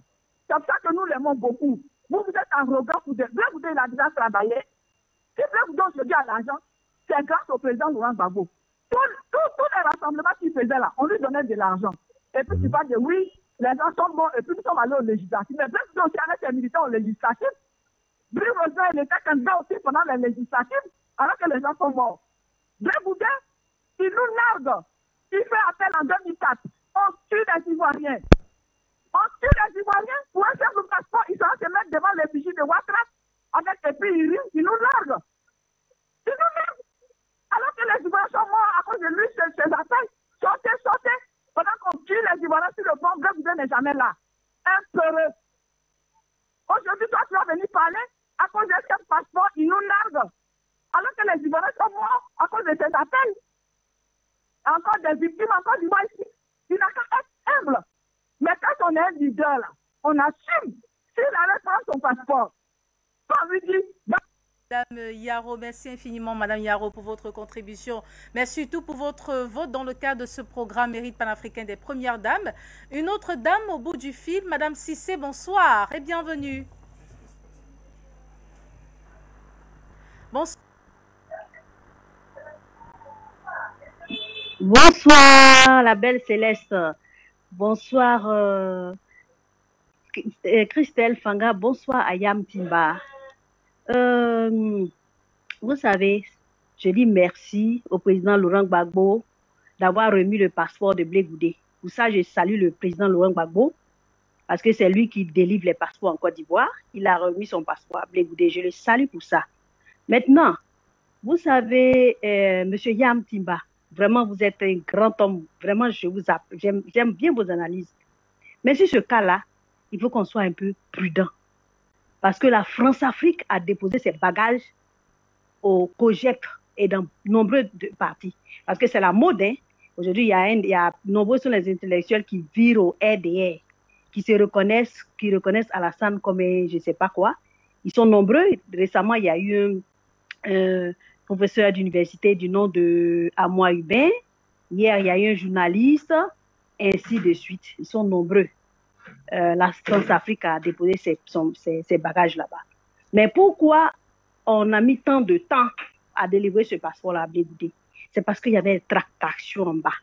C'est pour ça que nous l'aimons beaucoup. Vous êtes arrogant pour Blé Goudé, il a déjà travaillé. Si Blé Goudé aujourd'hui a l'argent, c'est grâce au président Laurent Gbagbo. Tous les rassemblements qu'il faisait là, on lui donnait de l'argent. Et puis tu vas dire oui, les gens sont bons, et puis nous sommes allés au législatif. Mais Blé Goudé aussi avec les militants au législatif. Blé Goudé, il était candidat aussi pendant les législatives alors que les gens sont morts. Blegoudé, il nous largue. Il fait appel en 2004. On tue les Ivoiriens. On tue les Ivoiriens pour un simple passeport. Ils sont se mettre devant les vigiles de Ouattara. Et puis ils rient, ils nous larguent. Ils nous larguent. Alors que les Ivoiriens sont morts à cause de lui, ses appels. Sortez, sortez. Pendant qu'on tue les Ivoiriens sur le pont, Blegoudé n'est jamais là. Un peureux. Aujourd'hui, toi, tu vas venir parler à cause de ce passeport, il nous largue. Alors que les Ivoiriens sont morts à cause de ses appels. Encore des victimes, encore du moins ici. Il n'a qu'à être humble. Mais quand on est un leader, là, on assume. S'il allait prendre son passeport, on lui dit... Madame Yaro, merci infiniment, Madame Yaro, pour votre contribution. Mais surtout pour votre vote dans le cadre de ce programme Mérite panafricain des Premières Dames. Une autre dame au bout du fil, Madame Cissé, bonsoir et bienvenue. Bonsoir. Bonsoir, la belle Céleste. Bonsoir, Christelle Fanga. Bonsoir, Ayam Timba. Vous savez, je dis merci au président Laurent Gbagbo d'avoir remis le passeport de Blegoudé. Pour ça, je salue le président Laurent Gbagbo parce que c'est lui qui délivre les passeports en Côte d'Ivoire. Il a remis son passeport à Blegoudé. Je le salue pour ça. Maintenant, vous savez, Monsieur Yam Timba, vraiment, vous êtes un grand homme. Vraiment, j'aime bien vos analyses. Mais sur ce cas-là, il faut qu'on soit un peu prudent. Parce que la France-Afrique a déposé ses bagages au COGEC et dans nombreux partis. Parce que c'est la mode. Hein. Aujourd'hui, il y a nombreux sont les intellectuels qui virent au RDR, qui reconnaissent Alassane comme je ne sais pas quoi. Ils sont nombreux. Récemment, il y a eu un professeur d'université du nom de Amoa Hubin. Hier, il y a eu un journaliste, ainsi de suite. Ils sont nombreux. La France-Afrique a déposé ses bagages là-bas. Mais pourquoi on a mis tant de temps à délivrer ce passeport-là à Blegoudé? C'est parce qu'il y avait une tractation en bas.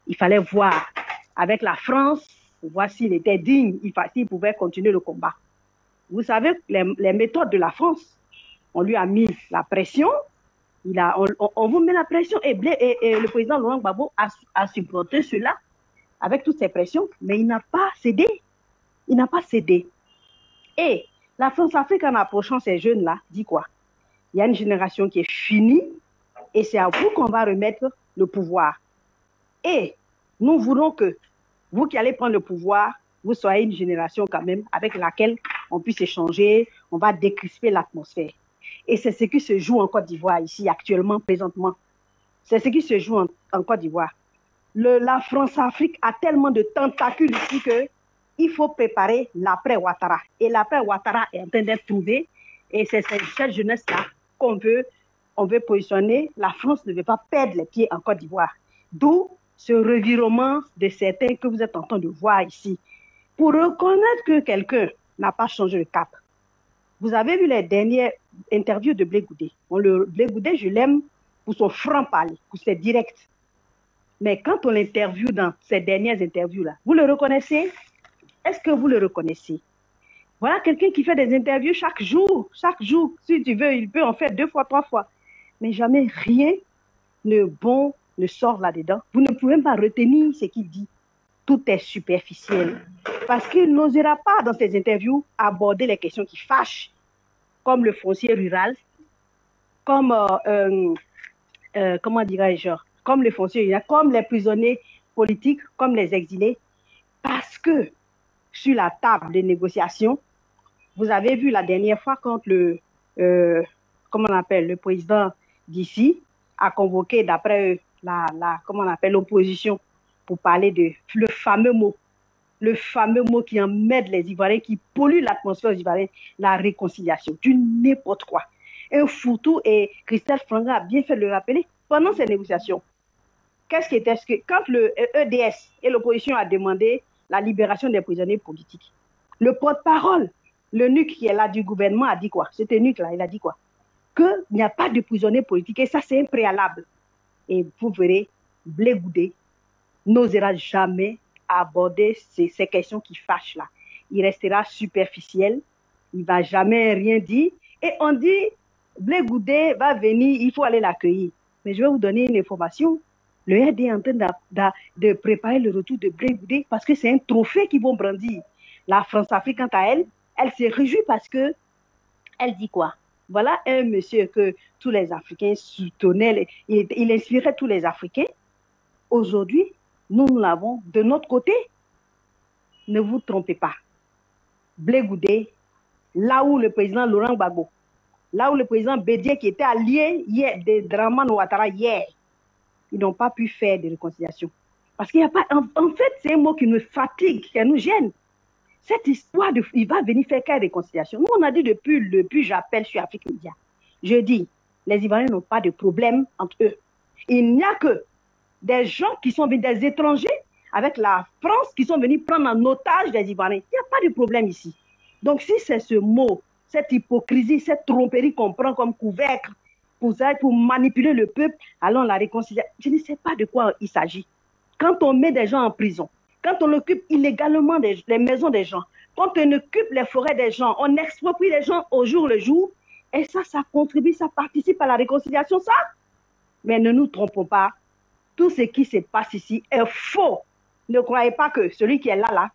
Il fallait voir avec la France, voir s'il était digne, s'il pouvait continuer le combat. Vous savez, les méthodes de la France, on lui a mis la pression, on vous met la pression et le président Laurent Gbagbo a supporté cela avec toutes ces pressions, mais il n'a pas cédé. Il n'a pas cédé. Et la France-Afrique, en approchant ces jeunes-là, dit quoi? Il y a une génération qui est finie et c'est à vous qu'on va remettre le pouvoir. Et nous voulons que vous qui allez prendre le pouvoir, vous soyez une génération quand même avec laquelle on puisse échanger, on va décrisper l'atmosphère. Et c'est ce qui se joue en Côte d'Ivoire ici, actuellement, présentement. C'est ce qui se joue en Côte d'Ivoire. La France-Afrique a tellement de tentacules ici qu'il faut préparer l'après-Ouattara. Et l'après-Ouattara est en train d'être trouvé. Et c'est cette jeunesse-là qu'on veut positionner. La France ne veut pas perdre les pieds en Côte d'Ivoire. D'où ce revirement de certains que vous êtes en train de voir ici. Pour reconnaître que quelqu'un n'a pas changé le cap. Vous avez vu les dernières interviews de Blegoudé. Blegoudé, je l'aime pour son franc-parler, pour ses directs. Mais quand on l'interviewe dans ces dernières interviews-là, vous le reconnaissez? Est-ce que vous le reconnaissez? Voilà quelqu'un qui fait des interviews chaque jour. Chaque jour, si tu veux, il peut en faire 2 fois, 3 fois. Mais jamais rien de bon ne sort là-dedans. Vous ne pouvez même pas retenir ce qu'il dit. Tout est superficiel. Parce qu'il n'osera pas, dans ses interviews, aborder les questions qui fâchent, comme le foncier rural, comme, comment dirais-je, comme les fonciers, comme les prisonniers politiques, comme les exilés, parce que sur la table des négociations, vous avez vu la dernière fois quand le président d'ici a convoqué, d'après eux, l'opposition pour parler de le fameux mot qui emmène les Ivoiriens, qui pollue l'atmosphère ivoirienne, la réconciliation, du n'importe quoi. Un foutu, et Christelle Fanga a bien fait de le rappeler, pendant ces négociations, qu'est-ce qui était quand le EDS et l'opposition a demandé la libération des prisonniers politiques, le porte-parole, le nuque qui est là du gouvernement a dit quoi? Cet nuque-là, il a dit quoi? Qu'il n'y a pas de prisonniers politiques et ça c'est un préalable. Et vous verrez, Blegoudé n'osera jamais aborder ces questions qui fâchent là. Il restera superficiel, il ne va jamais rien dire. Et on dit Blé Goudé va venir, il faut aller l'accueillir. Mais je vais vous donner une information. Le RD est en train de préparer le retour de Blé Goudé parce que c'est un trophée qu'ils vont brandir. La France-Afrique, quant à elle, elle se réjouit parce que elle dit quoi? Voilà un monsieur que tous les Africains soutenaient, il inspirait tous les Africains. Aujourd'hui, nous l'avons de notre côté. Ne vous trompez pas. Blé Goudé, là où le président Laurent Gbagbo, là où le président Bédié qui était allié hier, de Dramane Ouattara hier, ils n'ont pas pu faire de réconciliation. Parce qu'il n'y a pas... En fait, c'est un mot qui nous fatigue, qui nous gêne. Cette histoire, il va venir faire quelle réconciliation? Nous, on a dit depuis j'appelle sur Afrique Média. Je dis, les Ivoiriens n'ont pas de problème entre eux. Il n'y a que des gens qui sont venus, des étrangers, avec la France, qui sont venus prendre en otage des Ivoiriens. Il n'y a pas de problème ici. Donc, si c'est ce mot, cette hypocrisie, cette tromperie qu'on prend comme couvercle pour manipuler le peuple, alors la réconciliation, je ne sais pas de quoi il s'agit. Quand on met des gens en prison, quand on occupe illégalement les maisons des gens, quand on occupe les forêts des gens, on exproprie les gens au jour le jour, et ça contribue, ça participe à la réconciliation, ça. Mais ne nous trompons pas, tout ce qui se passe ici est faux. Ne croyez pas que celui qui est là,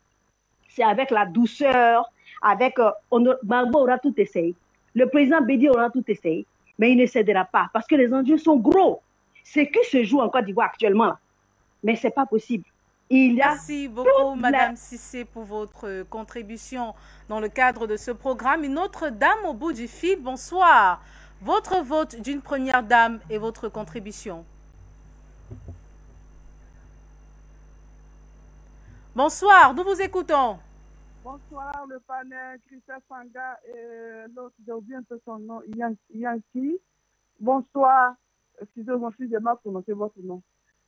c'est avec la douceur, avec... Gbagbo aura tout essayé. Le président Bédié aura tout essayé, mais il ne cédera pas, parce que les enjeux sont gros. Ce qui se joue en Côte d'Ivoire actuellement, là, mais ce n'est pas possible. Merci beaucoup, Madame Cissé, pour votre contribution dans le cadre de ce programme. Une autre dame au bout du fil, bonsoir. Votre vote d'une première dame et votre contribution. Bonsoir, nous vous écoutons. Bonsoir, le panel, Christophe Fanga et l'autre, j'ai oublié un peu son nom, Yanki. Bonsoir, excusez-moi si j'ai mal prononcé votre nom.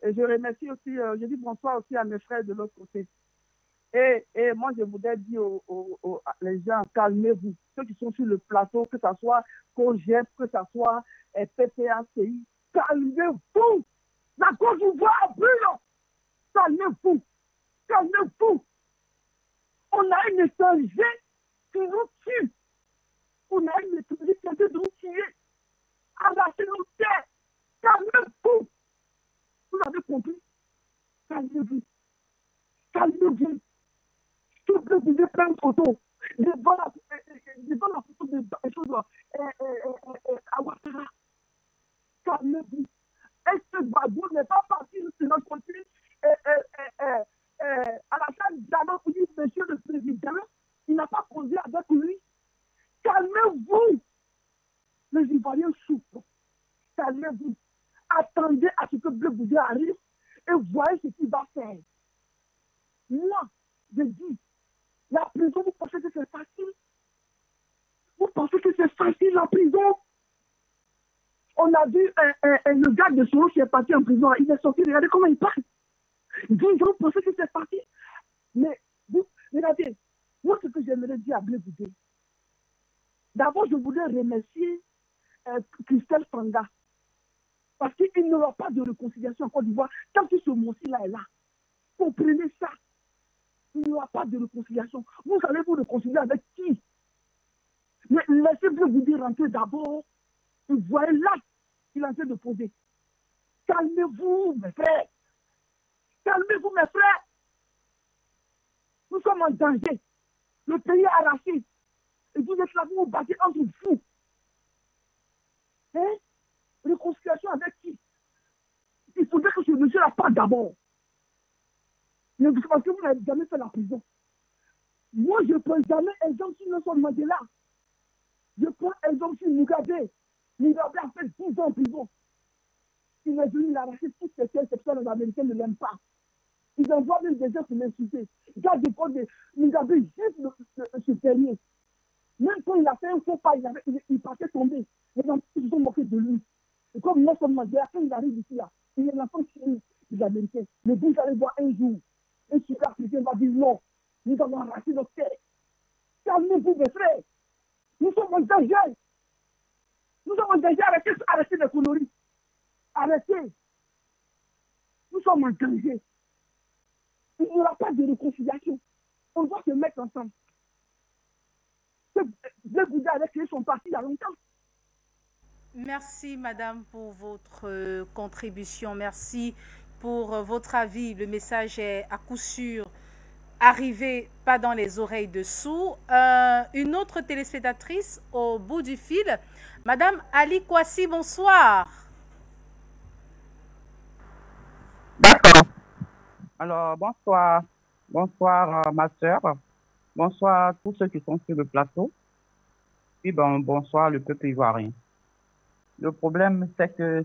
Et je remercie aussi, je dis bonsoir aussi à mes frères de l'autre côté. Et moi, je voudrais dire aux les gens, calmez-vous. Ceux qui sont sur le plateau, que ce soit COGEP, que ce soit PPACI, calmez-vous. La Côte d'Ivoire brûle. Calmez-vous. Calmez-vous. On a un étranger qui nous tue. On a un étranger qui veut nous tuer. Arrachez nos terres. Calmez-vous. Vous avez compris? Calmez-vous. Calmez-vous. S'il vous plaît, vous devez prendre une photo. Devant la photo de Ouattara. Calmez-vous. Est-ce que Gbagbo n'est pas parti de notre côté? Alassane Diallo pour dire, monsieur le président, il n'a pas posé avec lui. Calmez-vous. Les Ivoiriens souffrent. Calmez-vous. Attendez à ce que Blé Goudé arrive et voyez ce qu'il va faire. Moi, je dis, la prison, vous pensez que c'est facile? Vous pensez que c'est facile la prison? On a vu le gars de Soro qui est parti en prison. Il est sorti, regardez comment il parle. Vous pensez que c'est facile? Mais vous, regardez, moi ce que j'aimerais dire à Blé Goudé, d'abord je voudrais remercier Christelle Fanga. Parce qu'il n'y aura pas de réconciliation en Côte d'Ivoire tant que ce mot-ci-là est là. Comprenez ça. Il n'y aura pas de réconciliation. Vous allez vous réconcilier avec qui? Mais laissez Blé Goudé rentrer d'abord. Vous voyez là qu'il est en train de poser. Calmez-vous, mes frères. Calmez-vous, mes frères. Nous sommes en danger. Le pays est arraché. Et vous êtes là, vous vous battez entre vous. Hein? Réconciliation avec qui? Il faudrait que ce monsieur-là parte d'abord. Mais parce que vous n'avez jamais fait la prison. Moi, je ne prends jamais exemple sur Nelson Mandela. Je prends exemple sur Mugabe. Mugabe a fait 12 ans en prison. Il est venu l'arracher toutes ces personnes, les Américains ne l'aiment pas. Ils envoient même des gens pour l'insulter. Garde des fois, Mugabe gifle le supérieur. Même quand il a fait un faux pas, il partait tomber. Les gens se sont moqués de lui. Et comme Nelson Mandela, quand il arrive ici, là, il est l'enfant des Américains. Mais vous allez voir un jour, un super africain va dire non, nous allons arracher notre terre. Calmez-vous, mes frères. Nous sommes en danger. Nous sommes en danger. Arrêtez les conneries. Arrêtez. Nous sommes en danger. Il n'y aura pas de réconciliation. On doit se mettre ensemble. Blé Goudé avait créé son parti il y a longtemps. Merci, madame, pour votre contribution. Merci pour votre avis. Le message est à coup sûr arrivé pas dans les oreilles dessous. Une autre téléspectatrice au bout du fil, madame Ali Kwasi, bonsoir. D'accord. Alors, bonsoir. Bonsoir, ma soeur. Bonsoir à tous ceux qui sont sur le plateau. Puis, bonsoir, le peuple ivoirien. Le problème, c'est que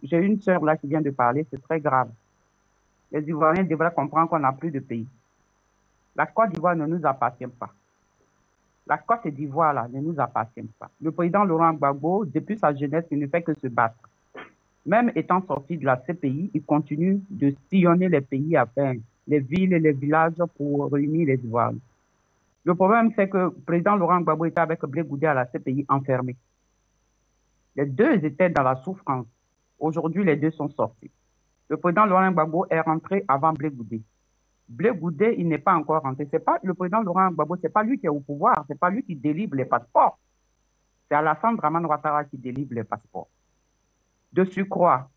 j'ai une sœur là qui vient de parler, c'est très grave. Les Ivoiriens devraient comprendre qu'on n'a plus de pays. La Côte d'Ivoire ne nous appartient pas. La Côte d'Ivoire, là, ne nous appartient pas. Le président Laurent Gbagbo, depuis sa jeunesse, il ne fait que se battre. Même étant sorti de la CPI, il continue de sillonner les pays, enfin, les villes et les villages pour réunir les Ivoiriens. Le problème, c'est que le président Laurent Gbagbo était avec Blé Goudé à la CPI enfermé. Les deux étaient dans la souffrance. Aujourd'hui, les deux sont sortis. Le président Laurent Gbagbo est rentré avant Blé Goudé. Blé Goudé, il n'est pas encore rentré. C'est pas le président Laurent Gbagbo, c'est pas lui qui est au pouvoir, c'est pas lui qui délivre les passeports. C'est Alassane Dramane Ouattara qui délivre les passeports. De surcroît,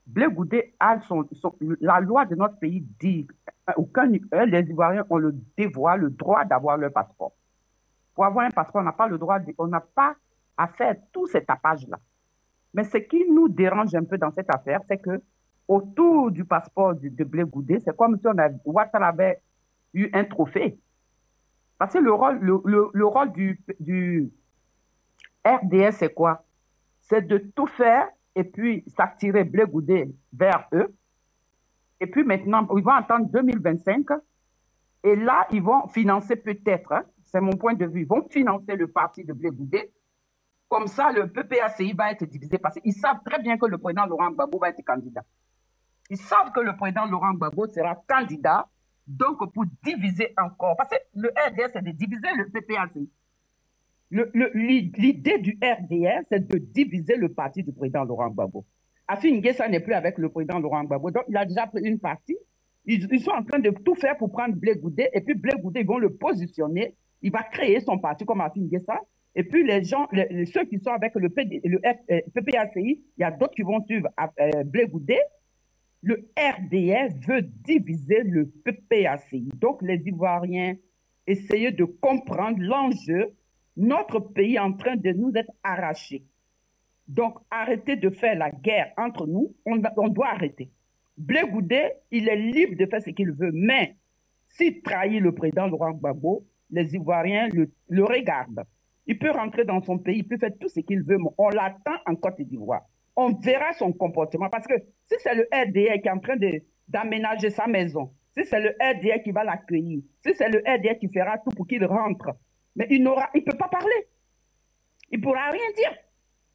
Blé Goudé a la loi de notre pays dit les Ivoiriens ont le devoir, le droit d'avoir leur passeport. Pour avoir un passeport, on n'a pas le droit, on n'a pas à faire tout cet tapage-là. Mais ce qui nous dérange un peu dans cette affaire, c'est que autour du passeport de Blé Goudé, c'est comme si Ouattara avait eu un trophée. Parce que le rôle du RDS, c'est quoi? C'est de tout faire et puis s'attirer Blé Goudé vers eux. Et puis maintenant, ils vont attendre 2025. Et là, ils vont financer peut-être, hein, c'est mon point de vue, ils vont financer le parti de Blé Goudé. Comme ça, le PPACI va être divisé parce qu'ils savent très bien que le président Laurent Gbagbo va être candidat. Ils savent que le président Laurent Gbagbo sera candidat, donc pour diviser encore. Parce que le RDS, c'est de diviser le PPACI. L'idée du RDS, c'est de diviser le parti du président Laurent Gbagbo. Afin N'Guessa n'est plus avec le président Laurent Gbagbo, donc il a déjà pris une partie. Ils sont en train de tout faire pour prendre Blé Goudé, et puis Blé Goudé, ils vont le positionner. Il va créer son parti comme Afin N'Guessa. Et puis les gens, ceux qui sont avec le PPACI, il y a d'autres qui vont suivre Blé Goudé. Le RDS veut diviser le PPACI. Donc les Ivoiriens essayent de comprendre l'enjeu. Notre pays est en train de nous être arraché. Donc arrêtez de faire la guerre entre nous. On doit arrêter. Blé Goudé, il est libre de faire ce qu'il veut, mais s'il trahit le président Laurent Gbagbo, les Ivoiriens le regardent. Il peut rentrer dans son pays, il peut faire tout ce qu'il veut, mais on l'attend en Côte d'Ivoire. On verra son comportement. Parce que si c'est le RDA qui est en train d'aménager sa maison, si c'est le RDA qui va l'accueillir, si c'est le RDA qui fera tout pour qu'il rentre, mais il ne peut pas parler. Il ne pourra rien dire.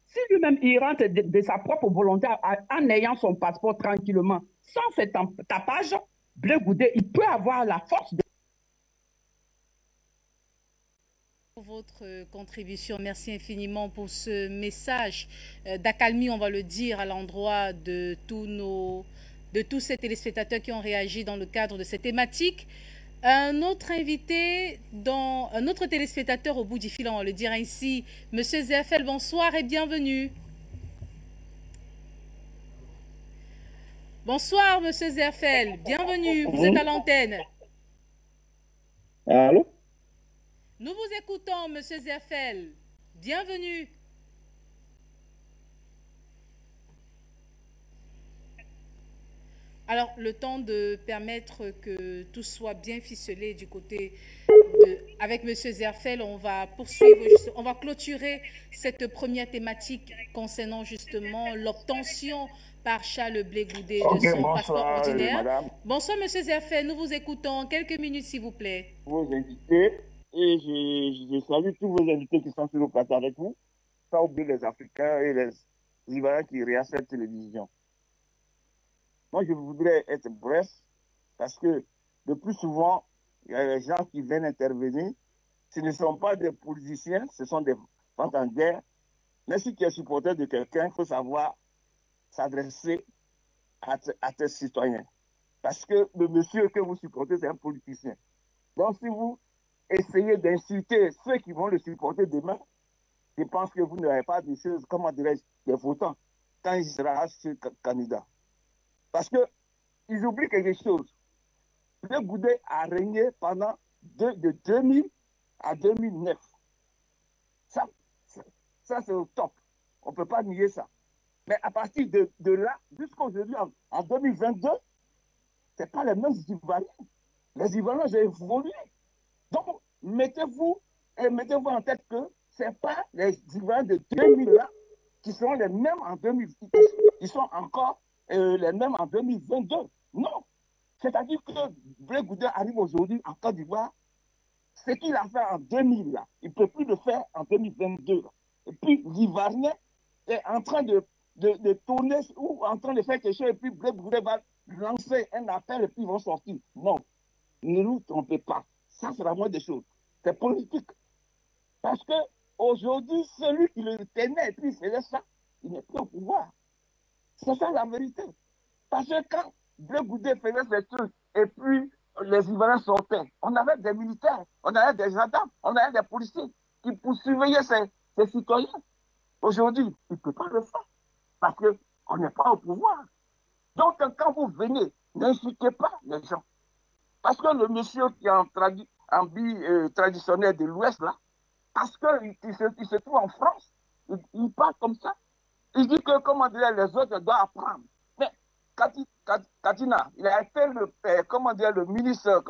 Si lui-même il rentre de sa propre volonté en ayant son passeport tranquillement, sans ce tapage, Blé Goudé, il peut avoir la force de... Pour votre contribution, merci infiniment pour ce message d'accalmie, on va le dire, à l'endroit de tous ces téléspectateurs qui ont réagi dans le cadre de cette thématique. Un autre invité, un autre téléspectateur au bout du fil, on va le dire ainsi, Monsieur Zerfel, bonsoir et bienvenue. Bonsoir Monsieur Zerfel, bienvenue, vous êtes à l'antenne. Allô? Nous vous écoutons, Monsieur Zerfel. Bienvenue. Alors, le temps de permettre que tout soit bien ficelé du côté avec Monsieur Zerfel, on va poursuivre, on va clôturer cette première thématique concernant justement l'obtention par Charles Blé Goudé de son passeport ordinaire. Madame. Bonsoir, Monsieur Zerfel. Nous vous écoutons. Quelques minutes, s'il vous plaît. Vos invités, et je salue tous vos invités qui sont sur le plateau avec vous, sans oublier les Africains et les Ivoiriens qui regardent cette télévision. Moi, je voudrais être bref, parce que le plus souvent, il y a des gens qui viennent intervenir. Ce ne sont pas des politiciens, ce sont des ventes en guerre. Mais si tu es supporter de quelqu'un, il faut savoir s'adresser à tes citoyens. Parce que le monsieur que vous supportez, c'est un politicien. Donc, si vous essayez d'insulter ceux qui vont le supporter demain, je pense que vous n'avez pas de choses, comment dirais-je, des votants quand il sera candidat. Parce qu'ils oublient quelque chose. Le Goudé a régné pendant de 2000 à 2009. Ça c'est au top. On ne peut pas nier ça. Mais à partir de là, jusqu'à aujourd'hui, en 2022, ce n'est pas les mêmes Ivoiriens. Les Ivoiriens ont évolué. Donc, mettez-vous en tête que ce n'est pas les Ivoiriens de 2000 là qui seront les mêmes en 2000. Ils sont encore les mêmes en 2022. Non. C'est-à-dire que Blé Goudé arrive aujourd'hui en Côte d'Ivoire. Ce qu'il a fait en 2000 là, il ne peut plus le faire en 2022. Là. Et puis, l'Ivoirien est en train de tourner ou en train de faire quelque chose et puis Blé Goudé va lancer un appel et puis ils vont sortir. Non. Ne nous trompez pas. Ça, c'est la moindre des choses. C'est politique. Parce qu'aujourd'hui, celui qui le tenait et puis il faisait ça, il n'est plus au pouvoir. C'est ça la vérité. Parce que quand Blé Goudé faisait ces trucs et puis les Ivoiriens sortaient, on avait des militaires, on avait des gendarmes, on avait des policiers qui surveillaient ces citoyens. Aujourd'hui, il ne peut pas le faire parce qu'on n'est pas au pouvoir. Donc, quand vous venez, n'insultez pas les gens. Parce que le monsieur qui est en traditionnel de l'Ouest, là, parce qu'il se trouve en France, il parle comme ça. Il dit que, comment dire, les autres doivent apprendre. Mais Katina, il a été le ministre,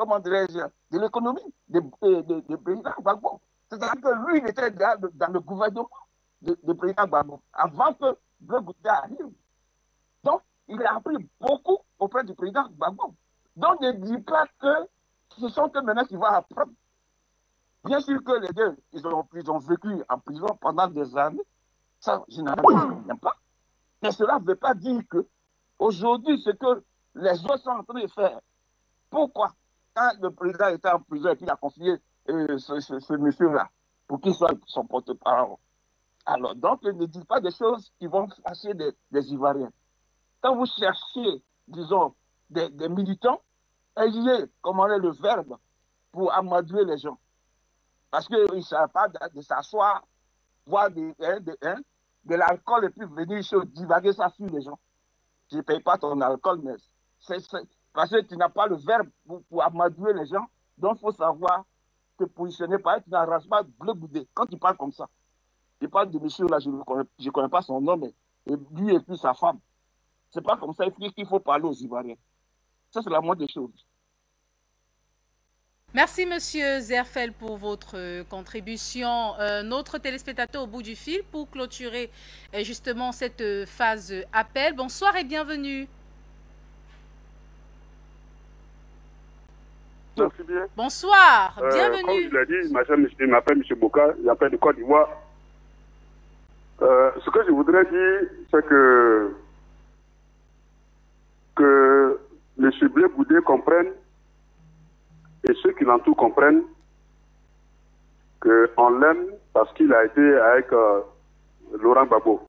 de l'économie de président Gbagbo. C'est-à-dire que lui, il était dans le gouvernement de président Gbagbo, avant que Blé Goudé arrive. Donc, il a appris beaucoup auprès du président Gbagbo. Donc, ne dis pas que ce sont eux maintenant qui vont apprendre. Bien sûr que les deux, ils ont vécu en prison pendant des années. Ça, je n'en pas. Mais cela ne veut pas dire que aujourd'hui, ce que les autres sont en train de faire, pourquoi, quand le président était en prison et qu'il a confié ce monsieur-là pour qu'il soit son porte-parole, alors, donc, ne dites pas des choses qui vont fâcher des Ivoiriens. Quand vous cherchez, disons, des militants, ayez, comment est le verbe pour amadouer les gens. Parce qu'ils ne savent pas de s'asseoir, boire de l'alcool et puis venir divaguer ça sur les gens. Tu ne payes pas ton alcool, mais parce que tu n'as pas le verbe pour amadouer les gens. Donc, il faut savoir te positionner. Par exemple, tu n'arranges pas Blé Goudé. Quand tu parles comme ça, je parle de monsieur là, je ne connais pas son nom, mais lui et puis sa femme. Ce n'est pas comme ça qu'il faut parler aux Ivoiriens. Ça, c'est la moindre des choses. Merci, Monsieur Zerfel, pour votre contribution. Notre téléspectateur au bout du fil pour clôturer justement cette phase appel. Bonsoir et bienvenue. Merci bien. Bonsoir, bienvenue. Comme je l'ai dit, je m'appelle M. Boka, j'appelle de Côte d'Ivoire. Ce que je voudrais dire, c'est que M. Blé Goudé comprenne et ceux qui l'entourent comprennent qu'on l'aime parce qu'il a été avec Laurent Gbagbo.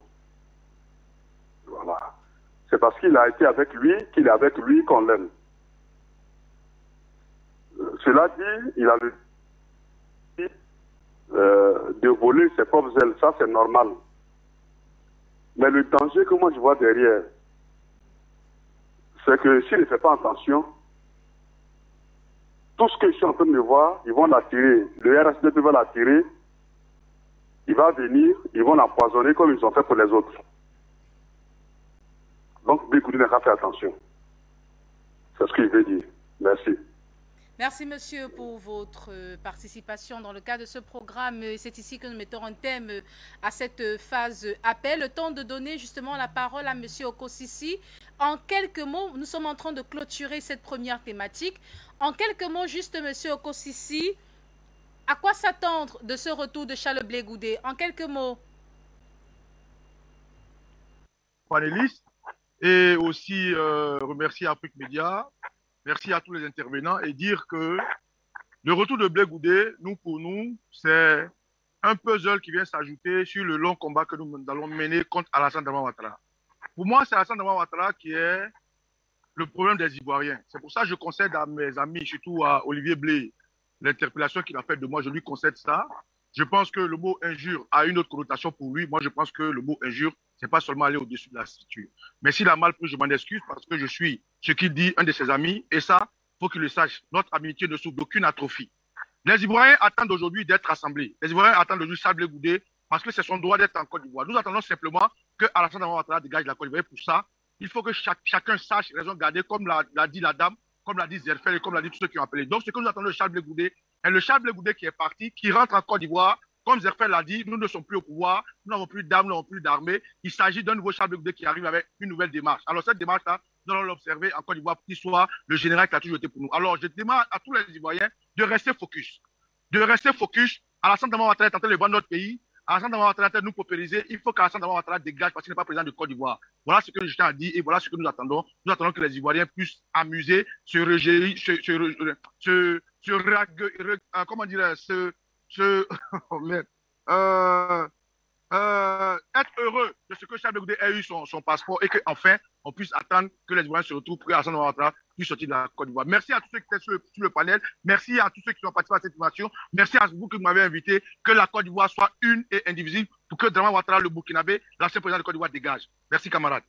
Voilà. C'est parce qu'il a été avec lui qu'il est avec lui qu'on l'aime. Cela dit, il a le de voler ses propres ailes. Ça, c'est normal. Mais le danger que moi je vois derrière, c'est que s'il ne fait pas attention, tout ce que je suis en train de voir, ils vont l'attirer. Le RSDP va l'attirer. Il va venir, ils vont l'empoisonner comme ils ont fait pour les autres. Donc, Blé Goudé n'a pas fait attention. C'est ce que je veux dire. Merci. Merci, monsieur, pour votre participation dans le cadre de ce programme. C'est ici que nous mettons un thème à cette phase appel. Le temps de donner justement la parole à monsieur Okosisi. En quelques mots, nous sommes en train de clôturer cette première thématique. En quelques mots, juste, monsieur Okosisi, à quoi s'attendre de ce retour de Charles Blé Goudé? En quelques mots. Panélistes, et aussi remercier Afrique Média. Merci à tous les intervenants et dire que le retour de Blé Goudé, pour nous, c'est un puzzle qui vient s'ajouter sur le long combat que nous allons mener contre Alassane Dramane Ouattara. Pour moi, c'est Alassane Dramane Ouattara qui est le problème des Ivoiriens. C'est pour ça que je concède à mes amis, surtout à Olivier Blé, l'interpellation qu'il a faite de moi, je lui concède ça. Je pense que le mot injure a une autre connotation pour lui. Moi, je pense que le mot injure, c'est pas seulement aller au-dessus de la structure. Mais s'il a mal pris, je m'en excuse parce que je suis ce qu'il dit, un de ses amis. Et ça, faut qu'il le sache. Notre amitié ne souffre d'aucune atrophie. Les Ivoiriens attendent aujourd'hui d'être rassemblés. Les Ivoiriens attendent aujourd'hui Charles Blé Goudé parce que c'est son droit d'être en Côte d'Ivoire. Nous attendons simplement que Alassane Ouattara dégage la Côte d'Ivoire. Pour ça, il faut que chacun sache raison garder, comme l'a dit la dame, comme l'a dit Zerfel et comme l'a dit tous ceux qui ont appelé. Donc, ce que nous attendons de Charles Blé Goudé, et le Charles Blé Goudé qui est parti, qui rentre en Côte d'Ivoire, comme Zerfel l'a dit, nous ne sommes plus au pouvoir, nous n'avons plus d'armes, nous n'avons plus d'armée. Il s'agit d'un nouveau Charles Blé Goudé qui arrive avec une nouvelle démarche. Alors, cette démarche-là, nous allons l'observer en Côte d'Ivoire pour qu'il soit le général qui a toujours été pour nous. Alors, je demande à tous les Ivoiriens de rester focus. De rester focus. Alassane Ouattara est en train de vendre notre pays. Alassane Ouattara est en train de nous paupériser. Il faut qu'Alassane Ouattara dégage parce qu'il n'est pas président de Côte d'Ivoire. Voilà ce que je tiens à dire et voilà ce que nous attendons. Nous attendons que les Ivoiriens puissent amuser, se réjouir, comment dire, être heureux de ce que Charles Blé Goudé ait eu son passeport et qu'enfin, on puisse attendre que les Ivoiriens se retrouvent pour que Alassane Ouattara puisse sortir de la Côte d'Ivoire. Merci à tous ceux qui étaient sur le panel. Merci à tous ceux qui ont participé à cette information. Merci à vous qui m'avez invité. Que la Côte d'Ivoire soit une et indivisible pour que Dramane Ouattara, le Burkinabé, l'ancien président de Côte d'Ivoire, dégage. Merci, camarades.